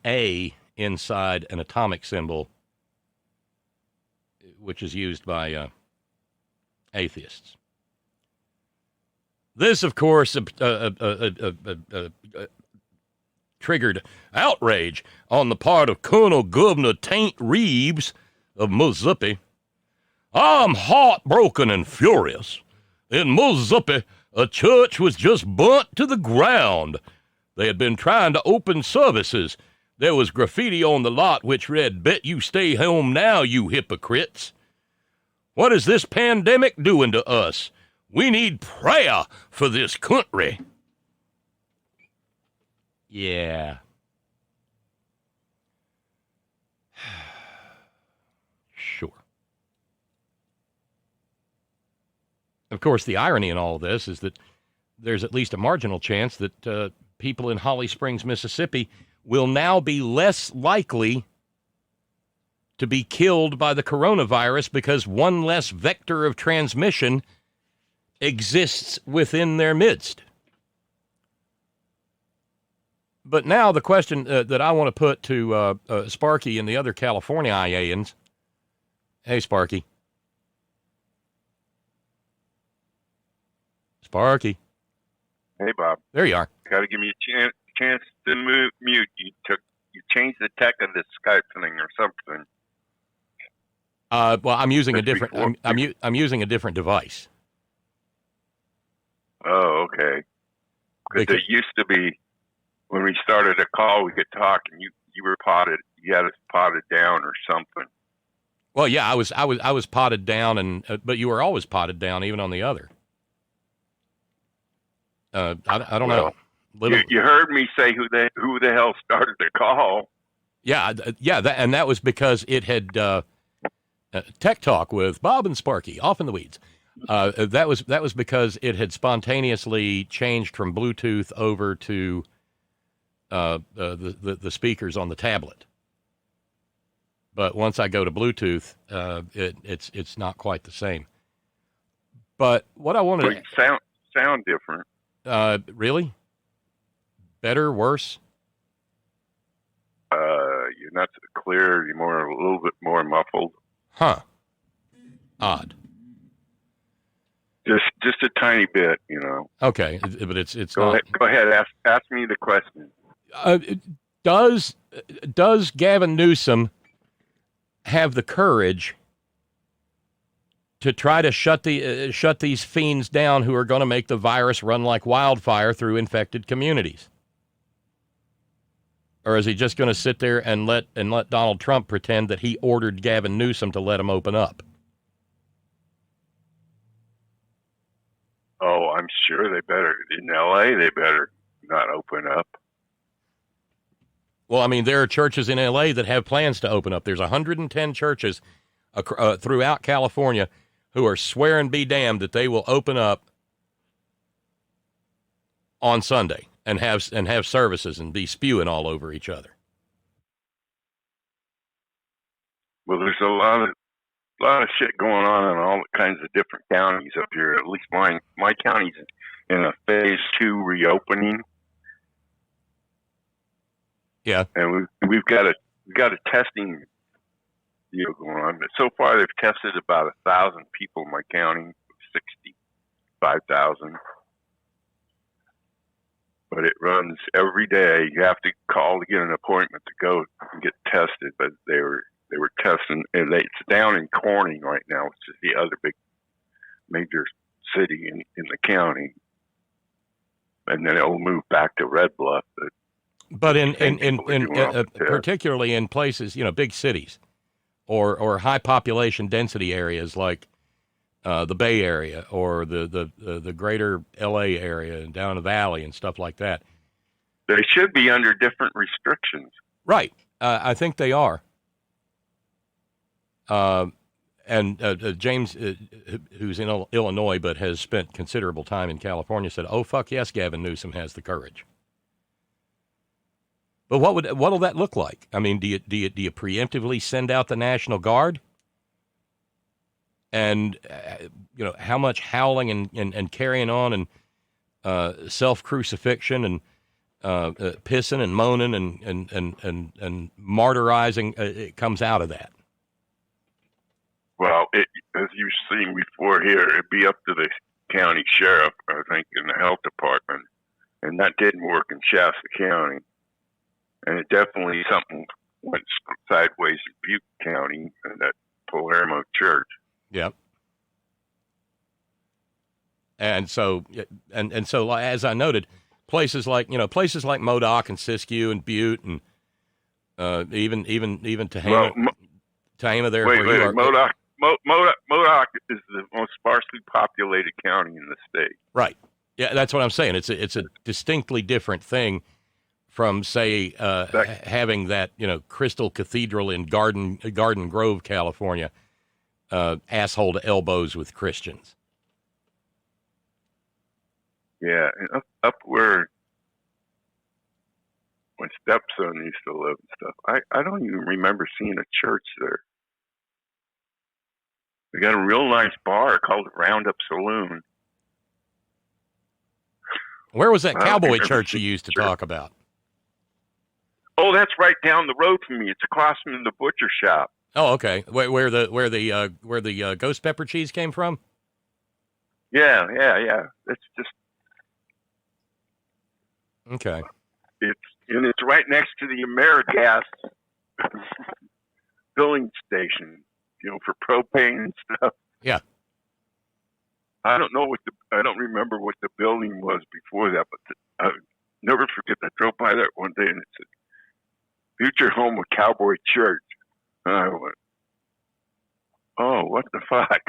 A inside an atomic symbol, which is used by atheists. This, of course, triggered outrage on the part of Colonel Governor Taint Reeves of Mississippi. "I'm heartbroken and furious. In Mississippi, a church was just burnt to the ground. They had been trying to open services. There was graffiti on the lot which read, 'Bet you stay home now, you hypocrites.' What is this pandemic doing to us? We need prayer for this country." Yeah. Sure. Of course, the irony in all of this is that there's at least a marginal chance that people in Holly Springs, Mississippi, will now be less likely to be killed by the coronavirus because one less vector of transmission exists within their midst. But now the question that I want to put to Sparky and the other Californians. Hey, Sparky. Sparky. Hey, Bob. There you are. Got to give me a chance to mute. You changed the tech of this Skype thing or something. Well, I'm using a different. I'm using a different device. Oh, okay. Because it used to be when we started a call, we could talk, and you were potted. You had us potted down or something. Well, yeah, I was potted down, and but you were always potted down, even on the other. I don't know. You heard me say who the hell started the call. Yeah, that was because it had Tech Talk with Bob and Sparky off in the weeds. That was because it had spontaneously changed from Bluetooth over to the speakers on the tablet. But once I go to Bluetooth, it's not quite the same. But what I wanted to sound different. Really? Better, worse? You're not so clear. You're a little bit more muffled. Huh. Odd. Just a tiny bit, Okay, but it's go not. Go ahead. Ask me the question. Does Gavin Newsom have the courage to try to shut these fiends down who are going to make the virus run like wildfire through infected communities? Or is he just going to sit there and let Donald Trump pretend that he ordered Gavin Newsom to let him open up? Oh, I'm sure they better. In L.A., they better not open up. Well, I mean, there are churches in L.A. that have plans to open up. There's 110 churches throughout California who are swearing be damned that they will open up on Sunday and have services and be spewing all over each other. Well, there's a lot of shit going on in all kinds of different counties up here. At least my county's in a phase 2 reopening. Yeah, and we've got a testing deal going on. But so far, they've tested about 1,000 people in my county, 65,000. But it runs every day. You have to call to get an appointment to go and get tested. But they were testing, and it's down in Corning right now, which is the other big major city in the county. And then it'll move back to Red Bluff. But in particularly in places, big cities or high population density areas like the Bay Area or the greater LA area and down the valley and stuff like that. They should be under different restrictions. Right. I think they are. And James, who's in Illinois but has spent considerable time in California, said, "Oh, fuck yes, Gavin Newsom has the courage." But what'll that look like? I mean, do you preemptively send out the National Guard? And how much howling and carrying on and self-crucifixion and pissing and moaning and martyrizing it comes out of that? Well, as you've seen before here, it'd be up to the county sheriff, I think, in the health department, and that didn't work in Shasta County. And it definitely something went sideways in Butte County and that Palermo church. Yep. And so as I noted, places like Modoc and Siskiyou and Butte and even Tehama. Tehama there. Wait, Modoc is the most sparsely populated county in the state. Right. Yeah, that's what I'm saying. It's a distinctly different thing from, say, having that, Crystal Cathedral in Garden Grove, California, asshole to elbows with Christians. Yeah, and up where my stepson used to live and stuff. I don't even remember seeing a church there. We got a real nice bar called Roundup Saloon. Where was that cowboy church you used to talk about? Oh, that's right down the road from me. It's across from the butcher shop. Oh, okay. Where the ghost pepper cheese came from? Yeah. It's just okay. It's right next to the AmeriGas filling station, for propane and stuff. Yeah. I don't remember what the building was before that, but I'll never forget. I drove by there one day and it said, "Future home of Cowboy Church." And I went, "Oh, what the fuck?"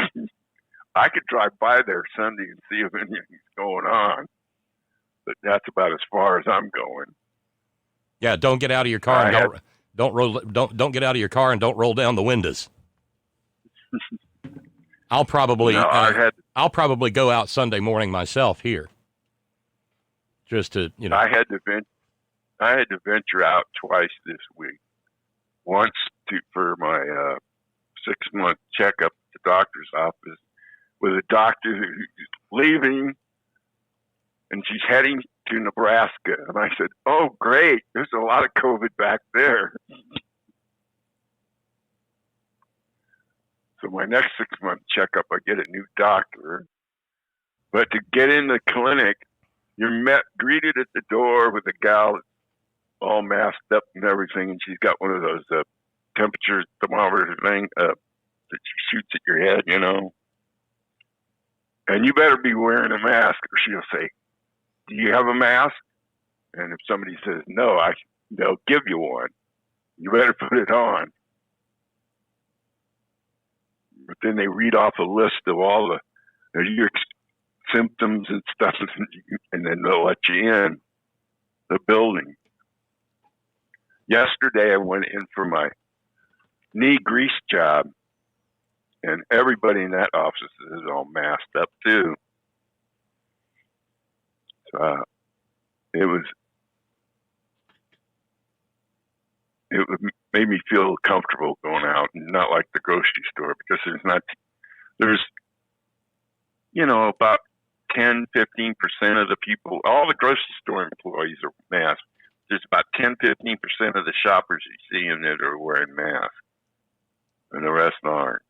I could drive by there Sunday and see if anything's going on, but that's about as far as I'm going. Yeah, don't get out of your car and don't get out of your car and don't roll down the windows. I'll probably go out Sunday morning myself here, just to I had to venture out twice this week. Once for my 6-month checkup at the doctor's office with a doctor who's leaving, and she's heading to Nebraska. And I said, "Oh, great! There's a lot of COVID back there." So my next 6-month checkup, I get a new doctor. But to get in the clinic, you're greeted at the door with a gal that's all masked up and everything, and she's got one of those temperature thermometer thing that she shoots at your head, And you better be wearing a mask, or she'll say, "Do you have a mask?" And if somebody says no, they'll give you one. You better put it on. But then they read off a list of all your symptoms and stuff, and then they'll let you in the building. Yesterday, I went in for my knee grease job, and everybody in that office is all masked up too. So it made me feel comfortable going out and not like the grocery store, because there's about 10-15% of the people, all the grocery store employees are masked. There's about 10-15% of the shoppers you see in it are wearing masks, and the rest aren't.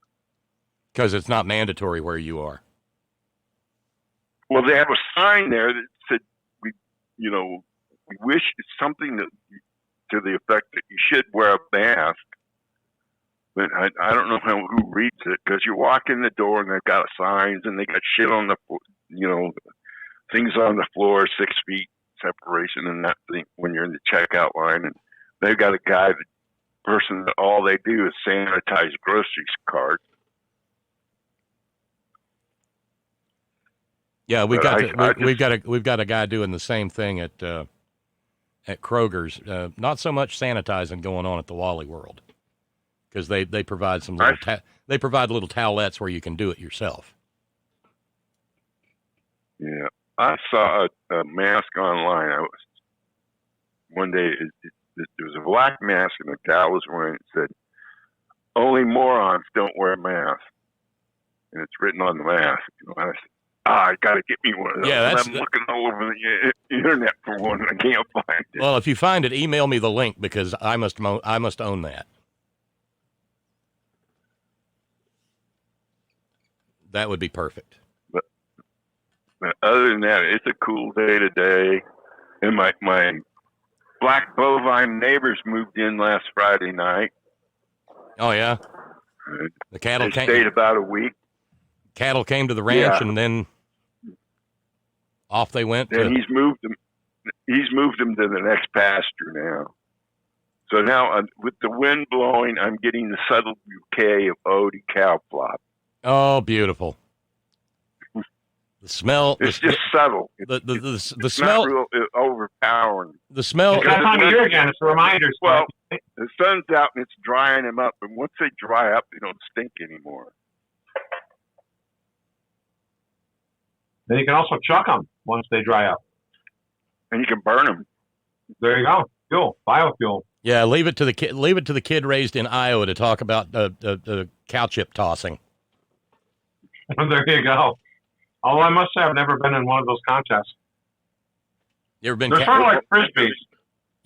Because it's not mandatory where you are. Well, they have a sign there that said, we wish it's something to the effect that you should wear a mask. But I don't know who reads it, because you walk in the door and they've got signs and they got shit on the, things on the floor, 6 feet separation and that thing when you're in the checkout line. And they've got a person that all they do is sanitize grocery carts. Yeah, we've got a guy doing the same thing at Kroger's. Not so much sanitizing going on at the Wally World, because they provide some little little towelettes where you can do it yourself. Yeah, I saw a mask online. One day there was a black mask and a gal was wearing it. Said, "Only morons don't wear masks," and it's written on the mask. I said, I got to get me one of those. Yeah, I'm looking all over the internet for one, and I can't find it. Well, if you find it, email me the link, because I must own that. That would be perfect. But other than that, it's a cool day today. And my black bovine neighbors moved in last Friday night. Oh, yeah? The cattle stayed about a week. Cattle came to the ranch, and then off they went. And he's moved them to the next pasture now. So now, with the wind blowing, I'm getting the subtle bouquet of Odie cow flop. Oh, beautiful! The smell. It's just subtle. The smell. Not real overpowering. The smell. It's that time of year again. It's a reminder. Well, the sun's out and it's drying them up, and once they dry up, they don't stink anymore. Then you can also chuck them. once they dry up. And you can burn them. There you go. Fuel, biofuel. Yeah, leave it to the kid. Leave it to the kid raised in Iowa to talk about the cow chip tossing. There you go. Although I must say, I've never been in one of those contests. You ever been? They're sort of like frisbees.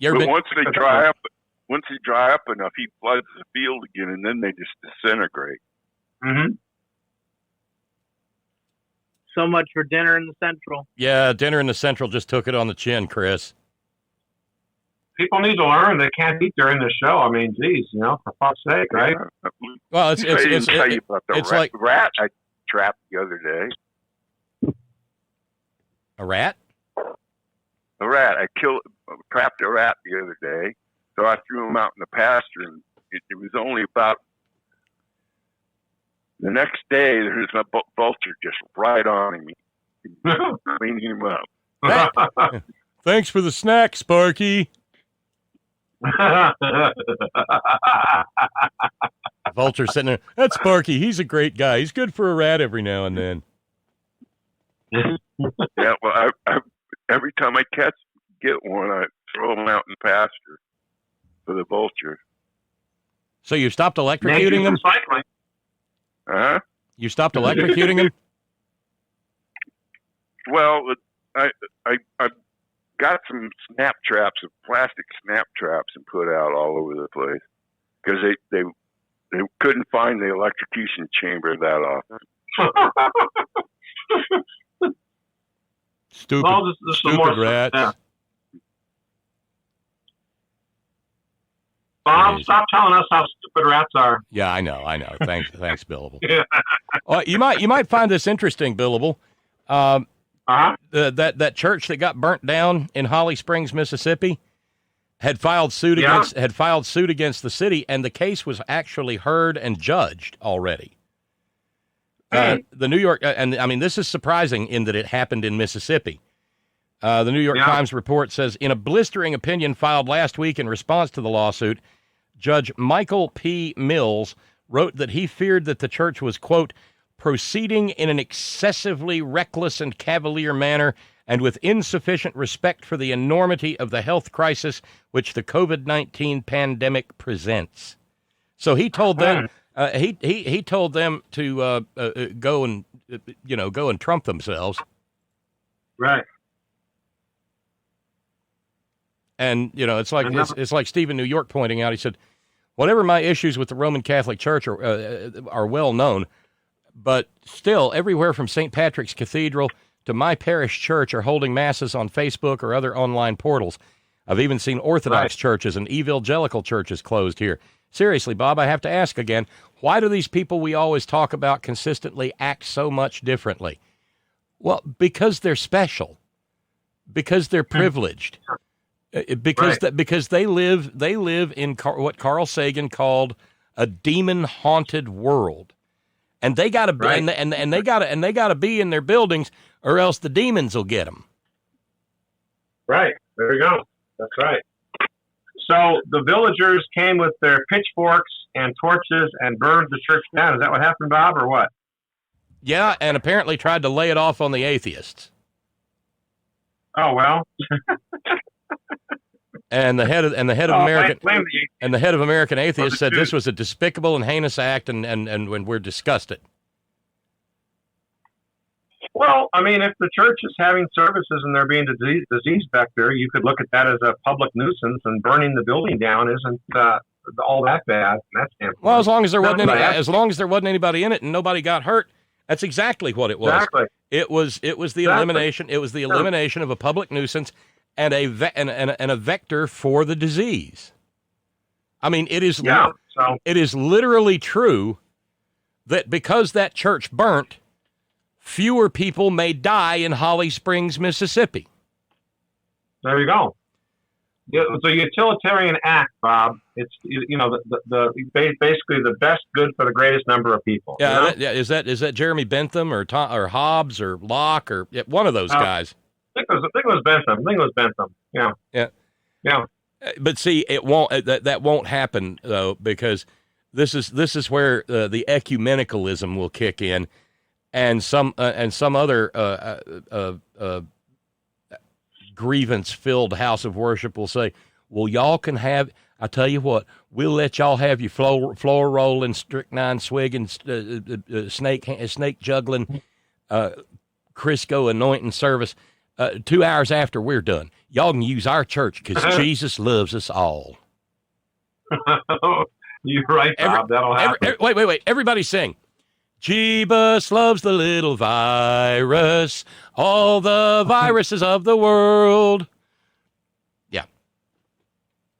But once they dry up enough, he floods the field again, and then they just disintegrate. Mm-hmm. So much for dinner in the Central. Yeah, dinner in the Central just took it on the chin, Chris. People need to learn they can't eat during the show. I mean, geez, for fuck's sake, right? Well, it's tell you about the it's rat, like rat I trapped the other day. A rat? A rat. I trapped a rat the other day. So I threw him out in the pasture, and it was only about the next day. There's a vulture just right on me, cleaning him up. Thanks for the snack, Sparky. Vulture sitting there. That's Sparky. He's a great guy. He's good for a rat every now and then. Yeah, well, I every time I get one, I throw them out in the pasture for the vulture. So you stopped electrocuting them? Huh? You stopped electrocuting them? Well, I got some snap traps, plastic snap traps, and put out all over the place because they couldn't find the electrocution chamber that often. Stupid rats. Yeah. Bob, stop telling us how stupid rats are. Yeah, I know. Thanks, Billable. Yeah. Well, you might find this interesting, Billable. That church that got burnt down in Holly Springs, Mississippi, had filed suit against the city, and the case was actually heard and judged already. The New York, and I mean, this is surprising in that it happened in Mississippi. The New York Times report says, in a blistering opinion filed last week in response to the lawsuit, Judge Michael P. Mills wrote that he feared that the church was, quote, proceeding in an excessively reckless and cavalier manner and with insufficient respect for the enormity of the health crisis which the COVID-19 pandemic presents. So he told them, he told them to go and Trump themselves. Right. And it's like Stephen New York pointing out. He said, whatever my issues with the Roman Catholic Church are well known, but still, everywhere from St. Patrick's Cathedral to my parish church are holding masses on Facebook or other online portals. I've even seen Orthodox churches and evangelical churches closed here. Seriously, Bob, I have to ask again, why do these people we always talk about consistently act so much differently? Well, because they're special, because they're privileged, because they live in what Carl Sagan called a demon-haunted world. And they got to be, and they got to be in their buildings, or else the demons will get them. Right. There you go. That's right. So the villagers came with their pitchforks and torches and burned the church down. Is that what happened, Bob, or what? Yeah, and apparently tried to lay it off on the atheists. Oh well. And the head of American Atheists said this was a despicable and heinous act, and when we're disgusted. Well, I mean, if the church is having services and there being disease vector, you could look at that as a public nuisance, and burning the building down isn't all that bad. Well, as long as there wasn't anybody in it and nobody got hurt, that's exactly what it was. Exactly. It was the elimination. It was the elimination of a public nuisance and a vector for the disease. I mean, it is literally true that because that church burnt, fewer people may die in Holly Springs, Mississippi. There you go. It's a utilitarian act, Bob. It's basically the best good for the greatest number of people. Yeah, is that Jeremy Bentham or Hobbes or Locke or one of those guys? I think it was Bentham. Yeah. But see, it won't. That won't happen though, because this is where the ecumenicalism will kick in, and some other grievance-filled house of worship will say, well, y'all can have, I tell you what, we'll let y'all have your floor rolling, strychnine swigging, snake juggling, Crisco anointing service 2 hours after we're done. Y'all can use our church because Jesus loves us all. You're right, Bob. That'll happen. Wait. Everybody sing. Jeebus loves the little virus, all the viruses of the world. Yeah.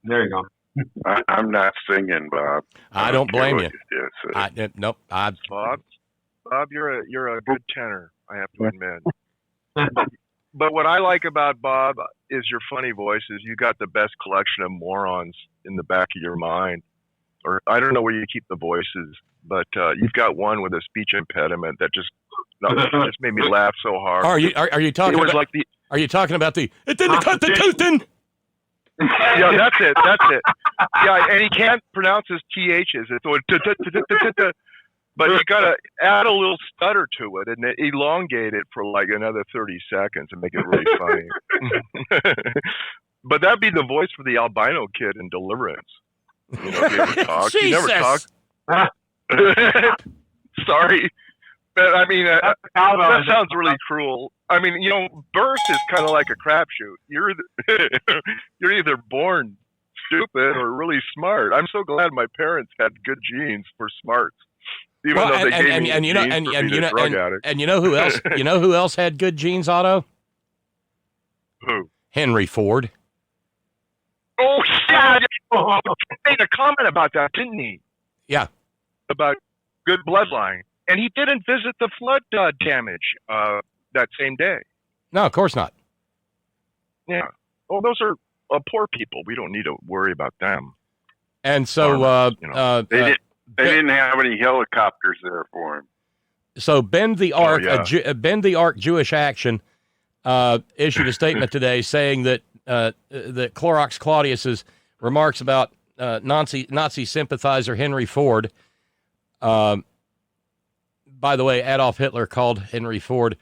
There you go. I'm not singing, Bob. I don't blame you. Nope. Bob, you're a good tenor, I have to admit. But what I like about Bob is your funny voice. Is you got the best collection of morons in the back of your mind. Or I don't know where you keep the voices, but you've got one with a speech impediment that just made me laugh so hard. Are you talking? It was about, like the. Are you talking about the? It didn't cut the tooth in. Yeah, that's it. Yeah, and he can't pronounce his THs. It's but you got to add a little stutter to it and elongate it for like another 30 seconds and make it really funny. But that'd be the voice for the albino kid in Deliverance. You know, if you ever talk. You never talk. Sorry. But I mean, that sounds really cruel. I mean, you know, birth is kind of like a crapshoot. You're either born stupid or really smart. I'm so glad my parents had good genes for smarts. Even though they gave me you know who else? You know who else had good genes, Otto? Who? Henry Ford. Oh yeah, he made a comment about that, didn't he? Yeah. About good bloodline, and he didn't visit the flood damage that same day. No, of course not. Yeah. Oh, those are poor people. We don't need to worry about them. And so they didn't have any helicopters there for him. So Bend the Ark, Bend the Ark Jewish Action issued a statement today saying that that Clorox Claudius's remarks about Nazi sympathizer Henry Ford. By the way, Adolf Hitler called Henry Ford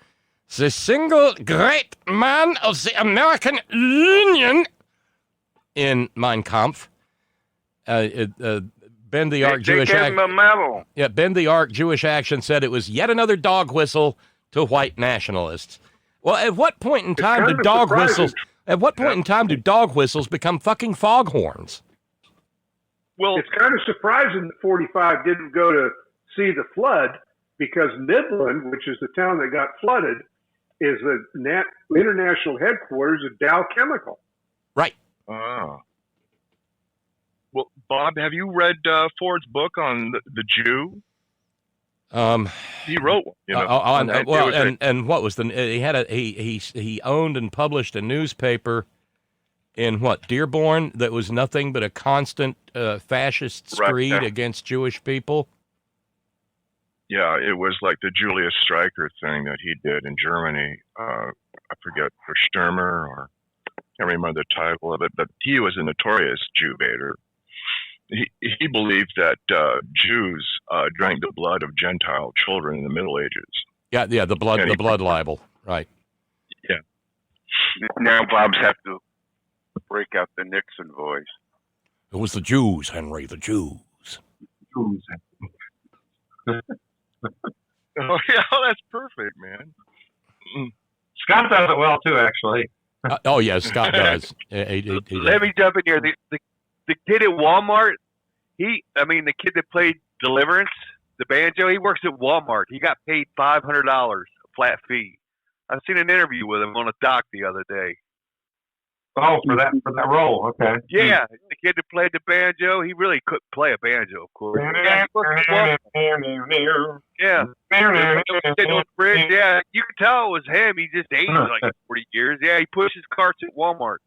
the single great man of the American Union in Mein Kampf. Bend the Ark Jewish Action. Yeah, Bend the Ark Jewish Action said it was yet another dog whistle to white nationalists. Well, at what point in time do dog whistles? At what point in time do dog whistles become fucking foghorns? Well, it's kind of surprising that 45 didn't go to see the flood because Midland, which is the town that got flooded, is the international headquarters of Dow Chemical. Right. Oh. Well, Bob, have you read Ford's book on the Jew? He wrote one. You know, and what was he owned and published a newspaper in Dearborn that was nothing but a constant fascist screed against Jewish people. Yeah, it was like the Julius Streicher thing that he did in Germany. I forget, for Sturmer, or I can't remember the title of it, but he was a notorious Jew baiter. He believed that Jews drank the blood of Gentile children in the Middle Ages. Yeah, the blood libel, right? Yeah. Now Bob's have to break out the Nixon voice. It was the Jews, Henry, the Jews. Oh yeah, that's perfect, man. Scott does it well too, actually. Oh yeah, Scott does. He Let me jump in here. The kid at Walmart, the kid that played Deliverance, the banjo, he works at Walmart. He got paid $500, a flat fee. I've seen an interview with him on a doc the other day. Oh, for that role, okay. Yeah, the kid that played the banjo, he really couldn't play a banjo, of course. Yeah, yeah, you can tell it was him. He just aged like 40 years. Yeah, he pushes carts at Walmart.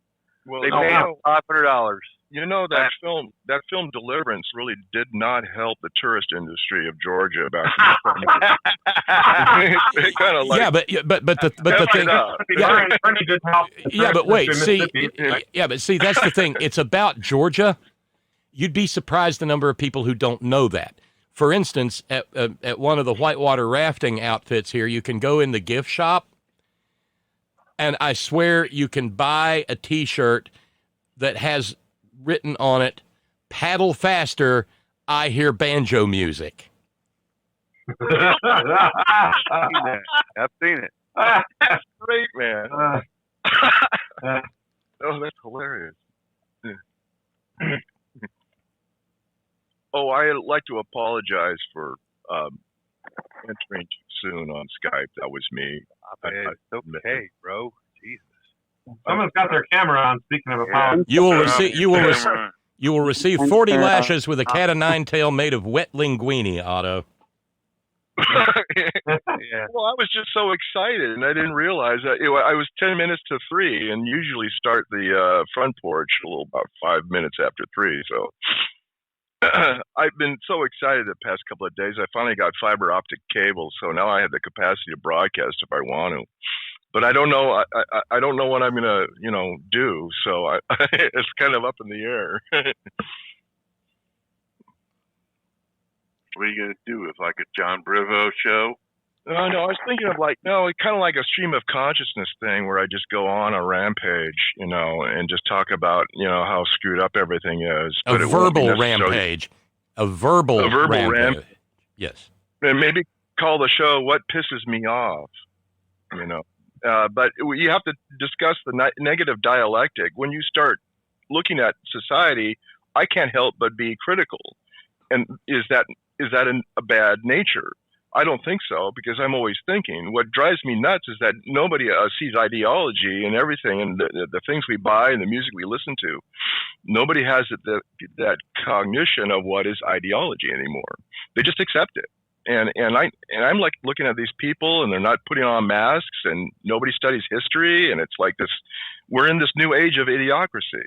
Well, they paid him $500. You know, that film Deliverance really did not help the tourist industry of Georgia back in the kind of like, yeah, but the thing, but wait, see, that's the thing. It's about Georgia. You'd be surprised the number of people who don't know that. For instance, at one of the whitewater rafting outfits here, you can go in the gift shop, And I swear you can buy a T-shirt that has written on it, "Paddle faster, I hear banjo music." I've seen it. That's great, man. Oh, that's hilarious. Oh, I'd like to apologize for entering too soon on Skype. That was me. It's okay, bro. Jesus. Someone's got their camera on. Speaking of apologies, You will receive 40 lashes with a cat o' nine tail made of wet linguine, Otto. Yeah. Well, I was just so excited, and I didn't realize that I was 10 minutes to 3, and usually start the front porch about 5 minutes after 3. So I've been so excited the past couple of days. I finally got fiber optic cable, so now I have the capacity to broadcast if I want to. But I don't know. I don't know what I'm gonna do. So it's kind of up in the air. What are you going to do? It's like a John Brivo show? No, I was thinking of kind of like a stream of consciousness thing where I just go on a rampage, and just talk about, how screwed up everything is. A verbal rampage. A verbal rampage. Yes. And maybe call the show "What Pisses Me Off," But you have to discuss the negative dialectic. When you start looking at society, I can't help but be critical. And is that a bad nature? I don't think so, because I'm always thinking. What drives me nuts is that nobody sees ideology in everything, and the things we buy and the music we listen to. Nobody has that cognition of what is ideology anymore. They just accept it. And I'm like looking at these people, and they're not putting on masks, and nobody studies history, and it's like this. We're in this new age of idiocracy.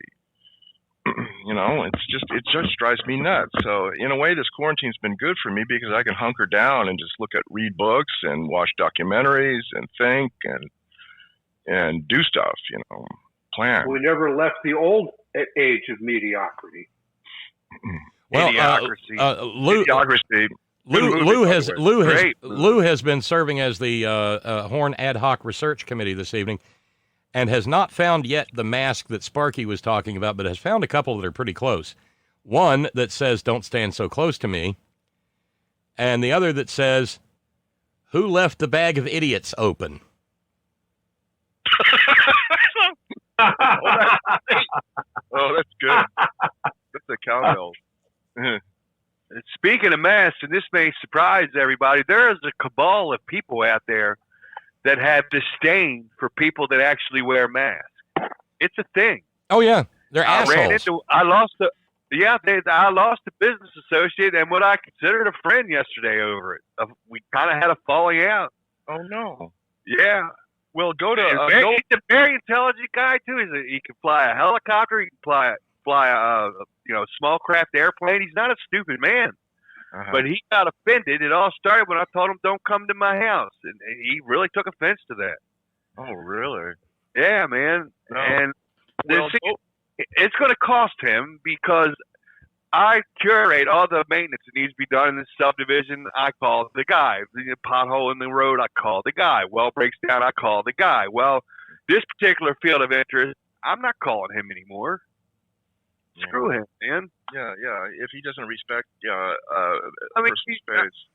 It just drives me nuts. So in a way, this quarantine's been good for me because I can hunker down and just read books and watch documentaries and think and do stuff, plan. We never left the old age of mediocrity. Well, Idiocracy. Lou has been serving as the Horn Ad Hoc Research Committee this evening, and has not found yet the mask that Sparky was talking about, but has found a couple that are pretty close. One that says, "Don't stand so close to me," and the other that says, "Who left the bag of idiots open?" Oh, that's good. That's a cowbell. Speaking of masks, and this may surprise everybody, there is a cabal of people out there that have disdain for people that actually wear masks. It's a thing. Oh yeah, they're assholes. I lost a business associate and what I considered a friend yesterday over it. We kind of had a falling out. Oh no. Yeah. Well, he's a very intelligent guy too. He can fly a helicopter. He can fly a small craft airplane. He's not a stupid man. Uh-huh. But he got offended. It all started when I told him, "Don't come to my house," and he really took offense to that. Oh, really? Yeah, man. No. And it's going to cost him because I curate all the maintenance that needs to be done in this subdivision. I call the guy. The pothole in the road, I call the guy. Well breaks down, I call the guy. Well, this particular field of interest, I'm not calling him anymore. Yeah. Screw him, man. Yeah. If he doesn't respect, person's space.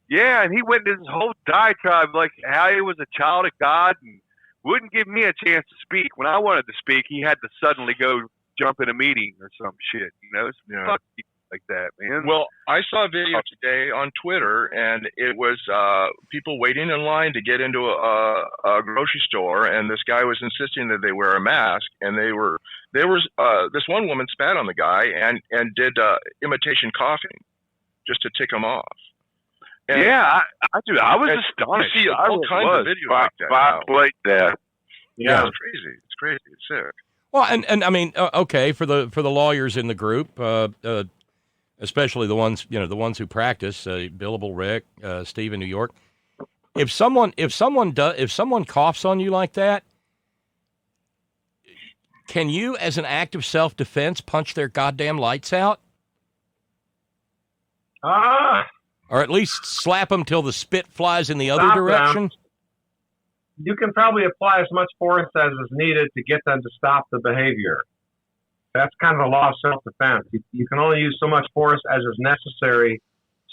Yeah, and he went into this whole diatribe like how he was a child of God and wouldn't give me a chance to speak. When I wanted to speak, he had to suddenly go jump in a meeting or some shit. It's fuck people like that, man. Well, I saw a video today on Twitter, and it was people waiting in line to get into a grocery store, and this guy was insisting that they wear a mask, and this one woman spat on the guy and did imitation coughing just to tick him off. And yeah, I was astonished. You see all kinds of videos like that. Like that. Yeah, it's crazy. It's crazy. It's sick. Well, and I mean, okay, for the lawyers in the group, especially the ones who practice, Billable Rick, Steve in New York. If someone coughs on you like that, can you, as an act of self-defense, punch their goddamn lights out? Or at least slap them till the spit flies in the other direction? you can probably apply as much force as is needed to get them to stop the behavior. That's kind of a law of self-defense. You can only use so much force as is necessary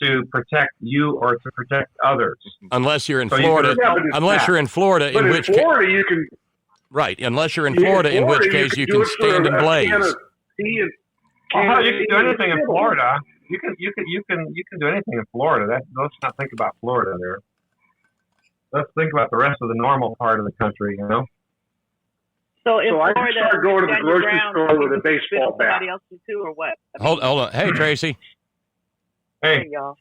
to protect you or to protect others. Unless you're in Florida. Unless you're in Florida, in which case. Florida, you can. Right, unless you're in Florida, in which case you can stand and blaze. You can do anything in Florida. You can do anything in Florida. Let's not think about Florida there. Let's think about the rest of the normal part of the country, you know. So in I Florida, can start going to the grocery store with a baseball bat. Somebody else too, or what? Hold on. Hey, Tracy. Hey, y'all.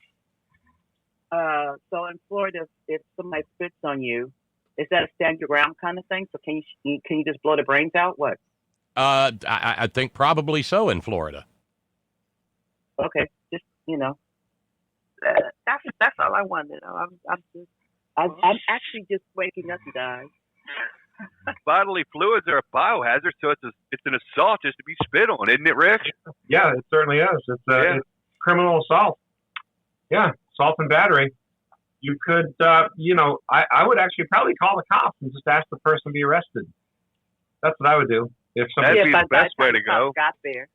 So in Florida, if somebody spits on you, is that a stand your ground kind of thing? So can you just blow the brains out? What? I think probably so in Florida. Okay, just that's all I wanted. I'm actually just waking up, guys. Bodily fluids are a biohazard, so it's an assault just to be spit on, isn't it, Rick? Yeah, it certainly is. It's criminal assault. Yeah, assault and battery. You could, I would actually probably call the cops and just ask the person to be arrested. That's what I would do. If somebody, that'd be the best way to go. Got there.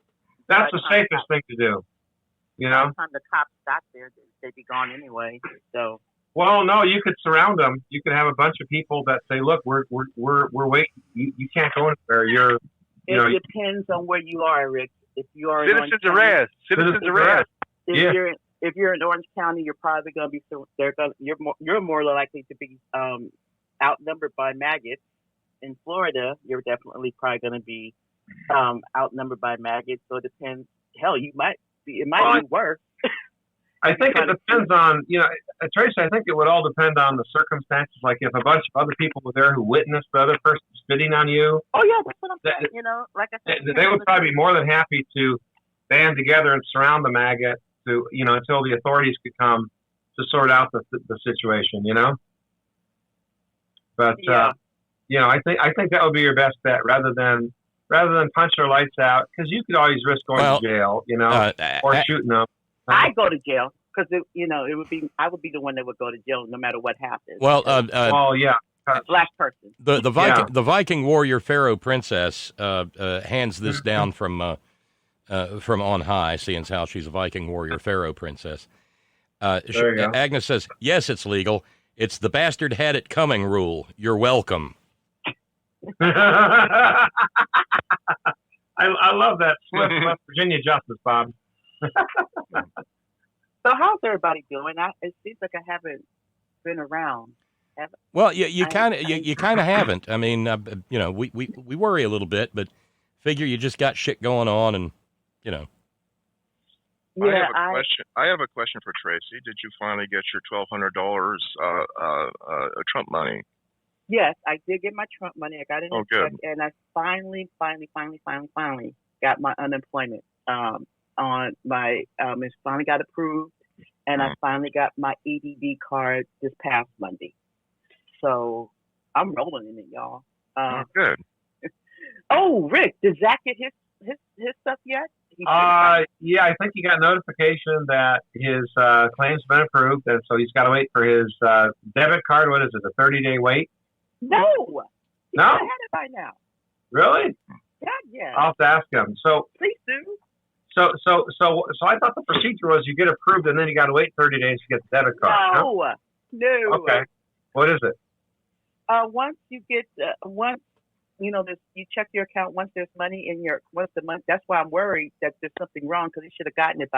That's the safest thing to do. You know. By the time the cops got there, they'd be gone anyway. So. Well, no, you could surround them. You could have a bunch of people that say, "Look, we're waiting. You can't go anywhere. It depends on where you are, Rick. If you are citizens arrest, citizens arrest. If you're in Orange County, you're probably going to be. You're more likely to be outnumbered by maggots. In Florida, you're definitely probably going to be outnumbered by maggots. So it depends. Hell, it might be worse. I think it depends on, Tracy, I think it would all depend on the circumstances. Like if a bunch of other people were there who witnessed the other person spitting on you. Oh, yeah, that's what I'm saying. Like I said. They would probably be more than happy to band together and surround the maggot to, until the authorities could come to sort out the situation, But, I think that would be your best bet rather than punch their lights out, because you could always risk going to jail, or shooting them. I go to jail because it would be I would be the one that would go to jail no matter what happens. Well, yeah, black person. The Viking warrior Pharaoh princess hands this down from on high, seeing as how she's a Viking warrior Pharaoh princess. Agnes says, "Yes, it's legal. It's the bastard had it coming rule. You're welcome." I love that swift West Virginia justice, Bob. So how's everybody doing? It seems like I haven't been around. Well, you kind of haven't. I mean, we worry a little bit, but figure you just got shit going on, and Yeah, I have a question for Tracy. Did you finally get your $1,200 Trump money? Yes, I did get my Trump money. I got it in check, and I finally got my unemployment. On my it finally got approved, and I finally got my EDD card this past Monday. So I'm rolling in it, y'all. Good. Oh, Rick, did Zach get his stuff yet? Yeah, I think he got notification that his claim's been approved, and so he's got to wait for his debit card. What is it? A 30-day wait? No. No. I had it by now. Really? Yeah. I'll have to ask him. So please do. So I thought the procedure was you get approved and then you got to wait 30 days to get the debit card. No. Okay. What is it? Once you get you check your account once there's money in once the month. That's why I'm worried that there's something wrong, because he should have gotten it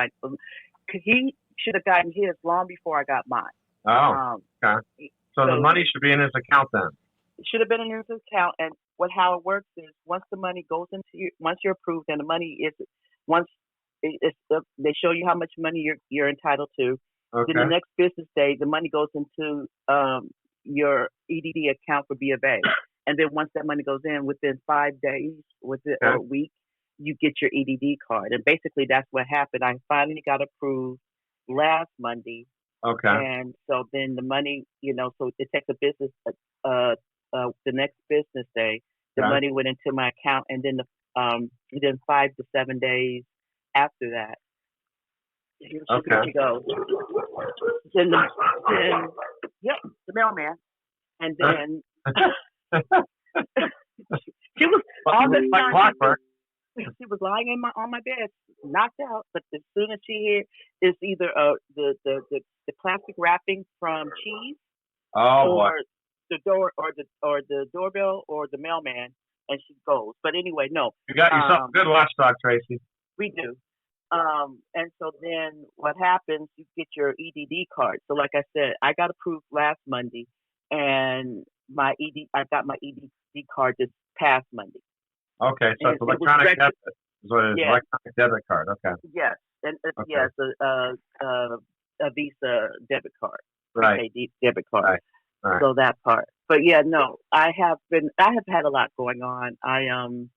he should have gotten his long before I got mine. Oh. Okay. So the money should be in his account then. It should have been in his account, and how it works is once the money goes into once you're approved, and the money is they show you how much money you're entitled to. Okay. Then the next business day, the money goes into your EDD account for B of A. And then once that money goes in, within 5 days, or a week, you get your EDD card. And basically that's what happened. I finally got approved last Monday. Okay. And so then the money, so it takes a business, the next business day, the money went into my account, and then within 5 to 7 days after that, here's where you go. Then the mailman, and then She was all this like time. clockwork. She was lying on my bed, knocked out. But as soon as she hear, it's either the plastic wrapping from cheese, or the door, or the doorbell, or the mailman, and she goes. But anyway, no. You got yourself a good watchdog, Tracy. We do. And so then what happens? You get your EDD card. So like I said, I got approved last Monday, and I got my EDD card this past Monday. Okay, so it's electronic debit. Is what it is. Yeah. Electronic debit card. Okay. Yes, and Okay. yes, a Visa debit card, Right. prepaid debit card. Right. Right. So that part. But yeah, no, I have had a lot going on. I've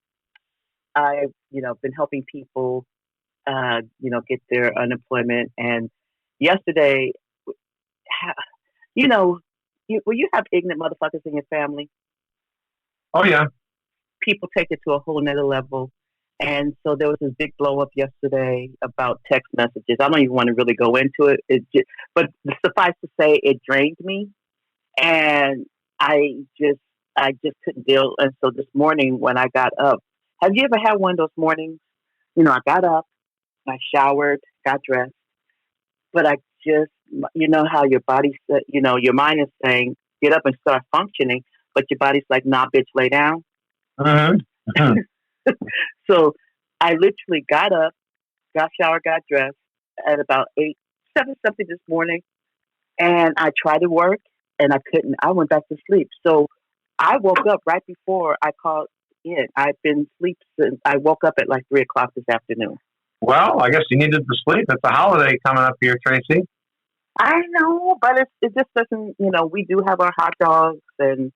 been helping people, get their unemployment. And yesterday, when you have ignorant motherfuckers in your family. Oh yeah. People take it to a whole nother level. And so there was this big blow up yesterday about text messages. I don't even want to really go into it. But suffice to say, it drained me. And I just couldn't deal. And so this morning when I got up, have you ever had one of those mornings? I got up, I showered, got dressed, but I just, how your body, your mind is saying, get up and start functioning, but your body's like, nah, bitch, lay down. Mm-hmm. So I literally got up, got showered, got dressed at about 7 something this morning, and I tried to work, and I couldn't. I went back to sleep. So I woke up right before I called in. I've been asleep since I woke up at like 3 o'clock this afternoon. Well, I guess you needed to sleep. It's a holiday coming up here, Tracy. I know, but it just doesn't. We do have our hot dogs, and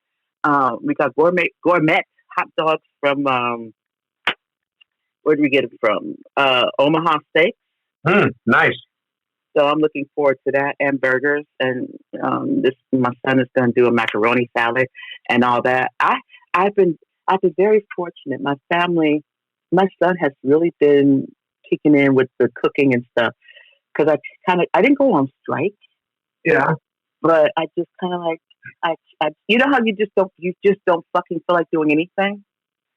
we got gourmet hot dogs from where did we get it from? Omaha Steak. Nice. So I'm looking forward to that, and burgers, and my son is going to do a macaroni salad and all that. I've been very fortunate. My son has really been kicking in with the cooking and stuff, because I didn't go on strike. Yeah. But I just kind of like how you just don't fucking feel like doing anything.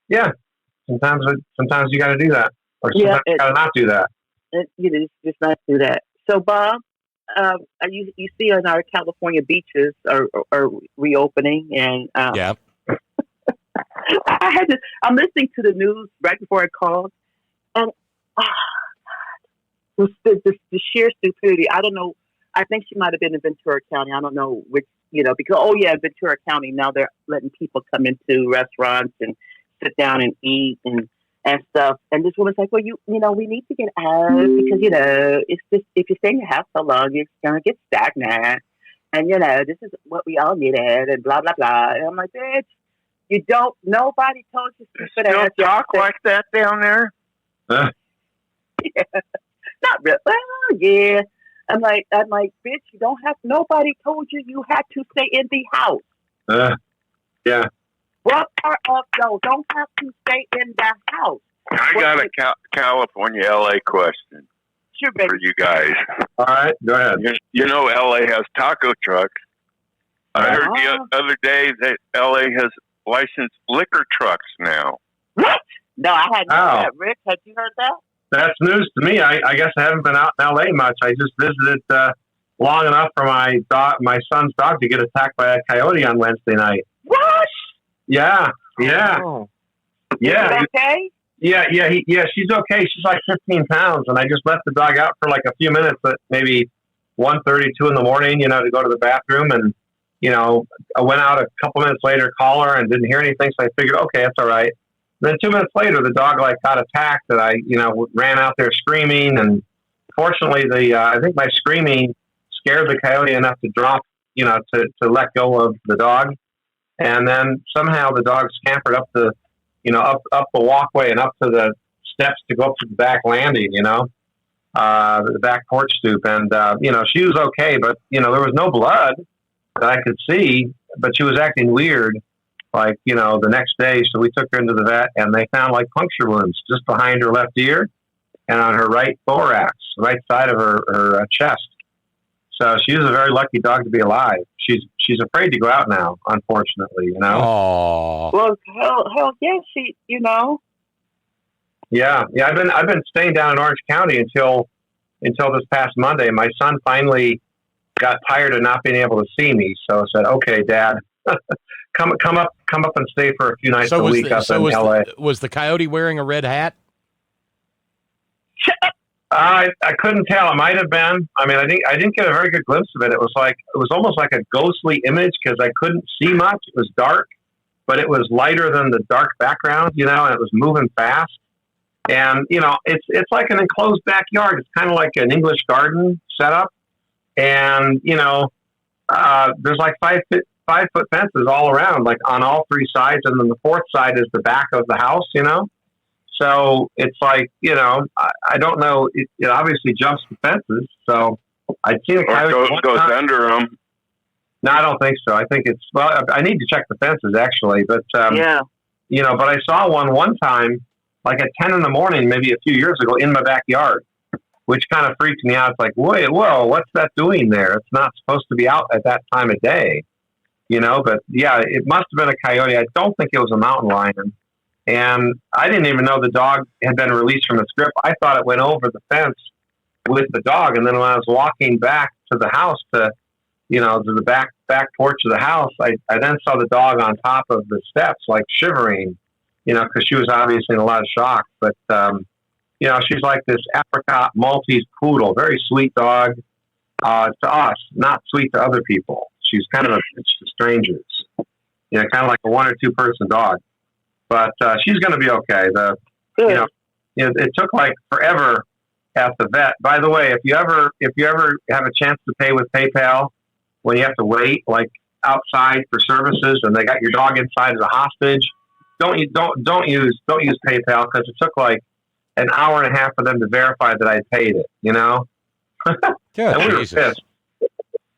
Yeah. Sometimes you got to do that, or sometimes you got to not do that. Just not do that. So, Bob, you see on our California beaches are reopening, and yeah. I'm listening to the news right before I called, and the sheer stupidity. I don't know. I think she might have been in Ventura County. I don't know which, because Ventura County, now they're letting people come into restaurants and sit down and eat and stuff. And this woman's like, well, we need to get out because, it's just, if you stay in your house so long, you're going to get stagnant. And, this is what we all needed and blah, blah, blah. And I'm like, bitch, nobody told you to still talk like that down there? Yeah. Not really. Well, yeah. I'm like, bitch, nobody told you had to stay in the house. Yeah. What part of don't have to stay in the house? I got a California, LA question for you guys. All right, go ahead. LA has taco trucks. I heard the other day that LA has licensed liquor trucks now. What? No, I hadn't heard that. Rick, had you heard that? That's news to me. I guess I haven't been out in LA much. I just visited long enough for my son's dog to get attacked by a coyote on Wednesday night. What? Yeah. Oh. Yeah. Is she okay? Yeah, she's okay. She's like 15 pounds, and I just left the dog out for like a few minutes at maybe 1:30, 2 in the morning, to go to the bathroom, and I went out a couple minutes later, call her, and didn't hear anything, so I figured, okay, that's all right. Then 2 minutes later, the dog got attacked, and I ran out there screaming, and fortunately, I think my screaming scared the coyote enough to drop, to let go of the dog, and then somehow the dog scampered up the, up the walkway and up to the steps to go up to the back landing, the back porch stoop, and she was okay, but there was no blood that I could see, but she was acting weird. The next day, so we took her into the vet, and they found puncture wounds just behind her left ear and on her right thorax, right side of her chest. So she's a very lucky dog to be alive. She's afraid to go out now, unfortunately, you know. Oh. Well, hell yeah, she, you know. Yeah. I've been staying down in Orange County until this past Monday. My son finally got tired of not being able to see me, so I said, "Okay, Dad, come up and stay for a few nights a week up in LA." Was the coyote wearing a red hat? I couldn't tell. It might have been. I mean, I didn't get a very good glimpse of it. It was almost like a ghostly image because I couldn't see much. It was dark, but it was lighter than the dark background, you know, and it was moving fast. And you know, it's like an enclosed backyard. It's kind of like an English garden setup, and you know, there's like 5-foot fences all around, like on all three sides, and then the fourth side is the back of the house, you know. So it's like, you know, I don't know. It obviously jumps the fences. So I'd seen a coyote goes under them. No, I don't think so. I think it's, well, I need to check the fences actually, but yeah, you know, but I saw one time, like at 10 in the morning, maybe a few years ago, in my backyard, which kind of freaked me out. It's like, whoa, what's that doing there? It's not supposed to be out at that time of day, you know. But yeah, it must have been a coyote. I don't think it was a mountain lion. And I didn't even know the dog had been released from its grip. I thought it went over the fence with the dog. And then when I was walking back to the house to the back porch of the house, I then saw the dog on top of the steps, like shivering, you know, because she was obviously in a lot of shock. But, you know, she's like this apricot Maltese poodle, very sweet dog to us, not sweet to other people. She's kind of a bitch to strangers, you know, kind of like a 1 or 2 person dog. But she's going to be okay. You know, it took like forever at the vet. By the way, if you ever have a chance to pay with PayPal when you have to wait like outside for services and they got your dog inside as a hostage, don't use PayPal because it took like an hour and a half for them to verify that I paid it. You know, and we were pissed.